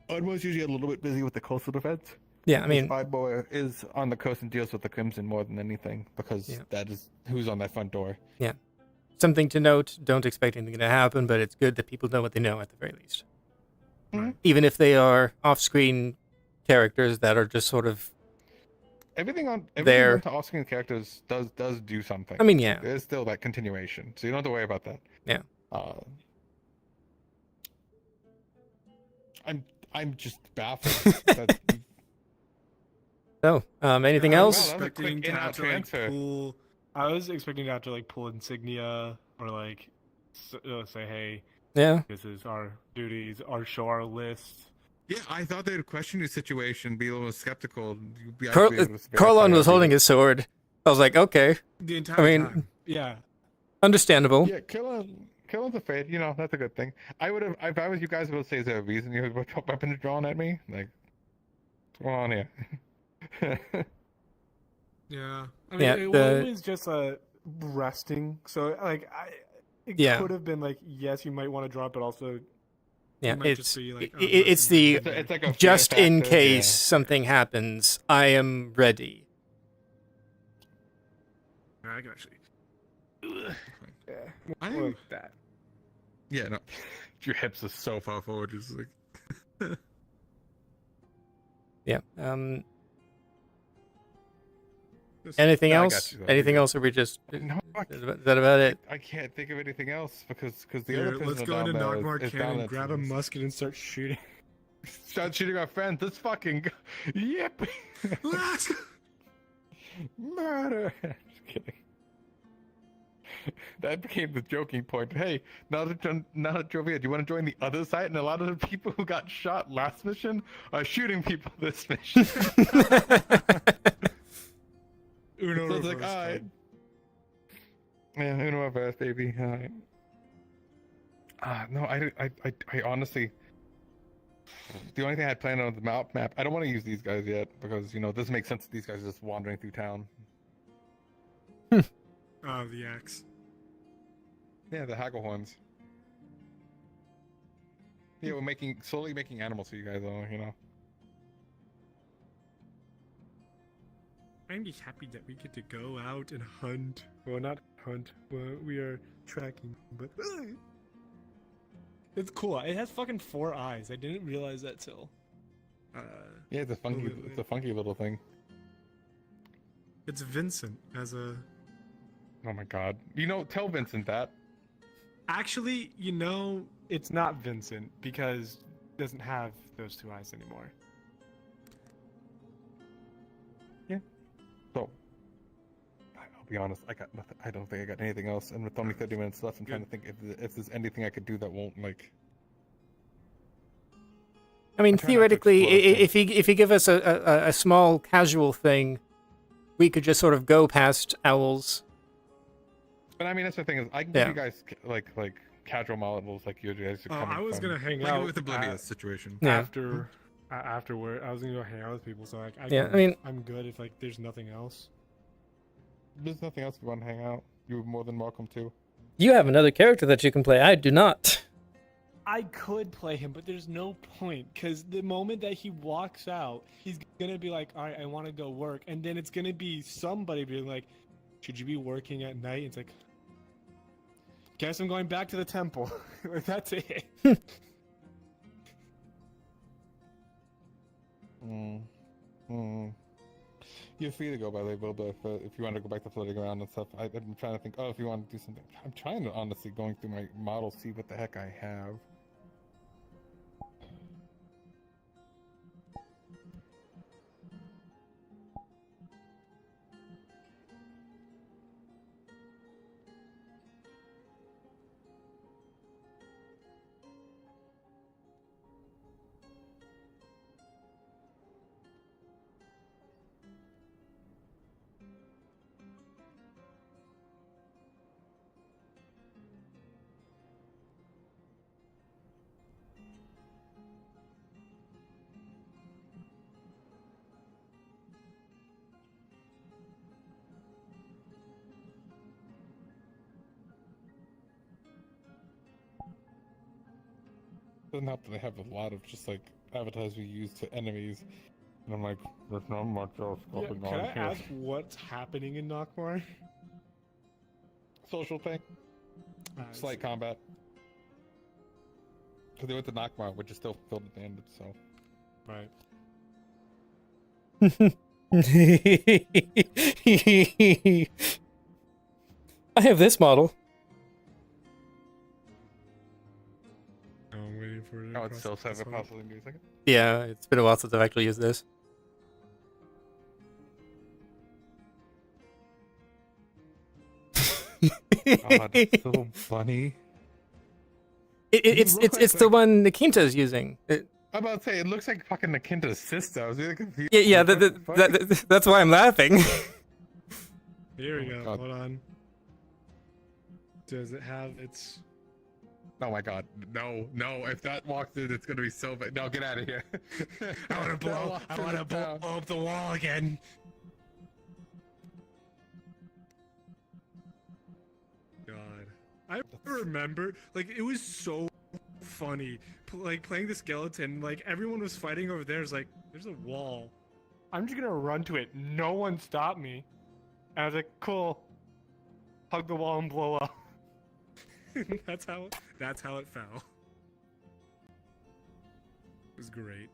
Ardmore's usually a little bit busy with the coastal defense. Yeah, I mean, Ardmore is on the coast and deals with the Crimson more than anything because that is who's on that front door. Yeah. Something to note, don't expect anything to happen, but it's good that people know what they know at the very least. Mm-hmm. Even if they are off-screen characters that are just sort of everything on there. off-screen characters does do something. I mean, yeah. There's still that continuation, so you don't have to worry about that. Yeah. I'm just baffled. that, So, anything else? Expecting to have to like pull. I was expecting to have to like pull insignia or like say, hey, yeah, this is our duties, show our list. Yeah, I thought they'd question your situation, be a little skeptical. Corlon was holding his sword. I was like, okay. The entire time. Yeah. Understandable. Yeah, Killen's afraid. You know, that's a good thing. I would have, if I was you guys, would say, is there a reason you have weapons drawn at me? Like, what's going on here? Yeah. I mean, it was just resting. So, like, it could have been like, yes, you might want to drop it, also. Yeah, it's like a just in case something happens, I am ready. I can actually. I like that. Yeah, no, your hips are so far forward, just like. Yeah. Anything else? Anything else, or we just? No, is that about it? I can't think of anything else because the other let's go into Nogmar Cannon, grab a musket, and start shooting. Start shooting our friends. Let's fucking yep. Murder. Just kidding. That became the joking point. Hey, now that Jovia, do you want to join the other side? And a lot of the people who got shot last mission are shooting people this mission. Uno so it's like, all right. Yeah, Uno reverse, baby. All right. No, I honestly, the only thing I had planned on the map, I don't want to use these guys yet because, you know, this makes sense. These guys are just wandering through town. The axe. Yeah, the Hagglehorns. Yeah, we're slowly making animals for you guys, though, you know. I'm just happy that we get to go out and hunt. Well, not hunt. Well, we are tracking, but it's cool. It has fucking 4 eyes. I didn't realize that till. Yeah, it's a funky little thing. It's Vincent as a. Oh my god! You know, tell Vincent that. Actually, you know, it's not Vincent because it doesn't have those 2 eyes anymore. Yeah. So, I'll be honest. I got nothing. I don't think I got anything else. And with only 30 minutes left, I'm trying to think if there's anything I could do that won't like. I mean, theoretically, if he give us a small casual thing, we could just sort of go past owls. But I mean, that's the thing is, I can give you guys like casual models like you guys are coming I was from. gonna hang out with Oblivious situation. Afterward, I was gonna go hang out with people. So like, I'm good if like there's nothing else. There's nothing else if you want to hang out. You're more than welcome to. You have another character that you can play. I do not. I could play him, but there's no point because the moment that he walks out, he's gonna be like, "All right, I want to go work," and then it's gonna be somebody being like, "Should you be working at night?" It's like, Guess I'm going back to the temple. That's it. You're free to go, by the way, Bill, but if you want to go back to floating around and stuff, I'm trying to think, oh, if you want to do something. I'm trying to, honestly, going through my model, see what the heck I have. Doesn't help that they have a lot of just like avatars we use to enemies, and I'm like, there's not much else going Can on I here. ask what's happening in Nockmar? Social thing, slight combat. Because they went to Nockmar, which is still filled with bandits, so. Right. I have this model. I'm waiting for it. Oh, it's still 7 possibly in a second. Yeah, it's been a while since I've actually used this. God, it's so funny. It's the one Nakinta's using. I'm about to say, it looks like fucking Nakinta's sister. I was really confused. Yeah, that's why I'm laughing. Here we Oh my go. God. Hold on. Does it have its... Oh my God, no. If that walks in, it's gonna be so bad. No, get out of here. I want to blow up the wall again. God, I remember, like, it was so funny, like playing the skeleton. Like everyone was fighting over there. It's like there's a wall. I'm just gonna run to it. No one stopped me. And I was like, cool. Hug the wall and blow up. That's how it fell. It was great.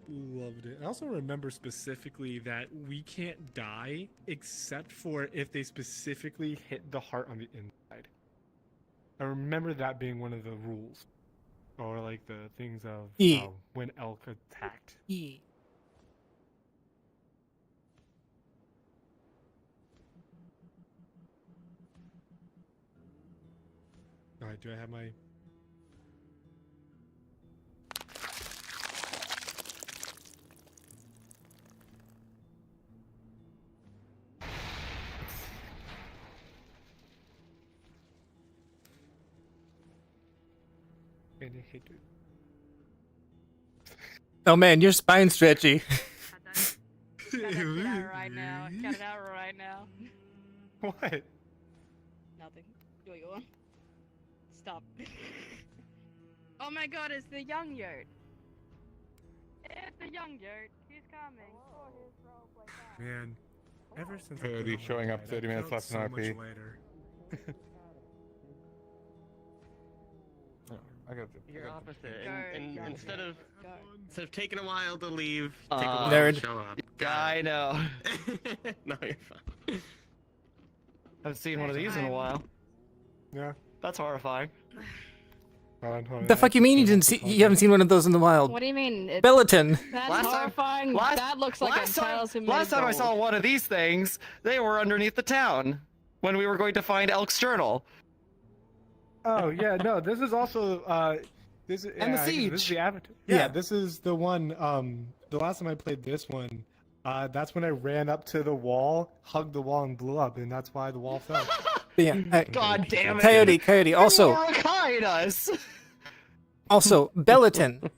Loved it. I also remember specifically that we can't die except for if they specifically hit the heart on the inside. I remember that being one of the rules. Or like the things of when elk attacked. Yeah. Alright, do I have my... Oh man, your spine's stretchy. Get it out right now. Get it out right now. What? Nothing. Do what you want. Stop. Oh my god, it's the young yurt. It's the young yurt. He's coming. For his roleplay time. Man, ever since Coyote showing up 30 minutes left in RP. I got you. You're opposite. Go. Instead of taking a while to leave, Uh, take a while nerd. to show up. I know. No, you're fine. Haven't seen one of these in a while. Yeah. That's horrifying. Hold on. The fuck you mean you haven't seen one of those in the wild? What do you mean? Belatin. That's horrifying. That looks like a child who made Last time I gold. saw one of these things, they were underneath the town when we were going to find Elk's journal. Oh yeah, no. This is also this is And the I guess This is Siege. the Avatar. Yeah, this is the one. The last time I played this one, that's when I ran up to the wall, hugged the wall, and blew up, and that's why the wall fell. Yeah. God damn it. Coyote. Also, Mordecai us. also Belatin.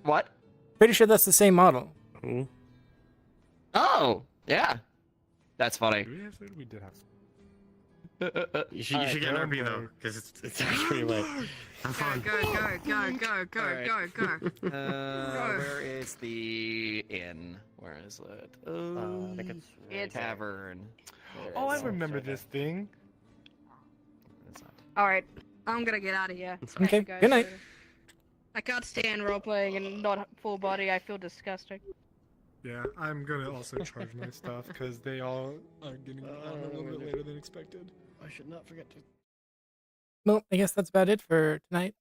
What? Pretty sure that's the same model. Oh, yeah. That's funny. We did have. You should get an RP though, because it's actually like have fun. Go. Where is the inn? Where is it? I think it's It's tavern. Oh, I remember this thing. Alright, I'm gonna get out of here. Catch Okay, you guys good night. later. I can't stand roleplaying and not full body. I feel disgusting. Yeah, I'm gonna also charge my stuff because they all are getting on a little bit later than expected. I should not forget to. Well, I guess that's about it for tonight.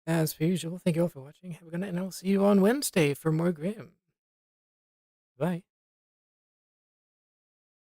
As per usual, thank you all for watching. Have a good night, and I will see you on Wednesday for more Grim. Bye.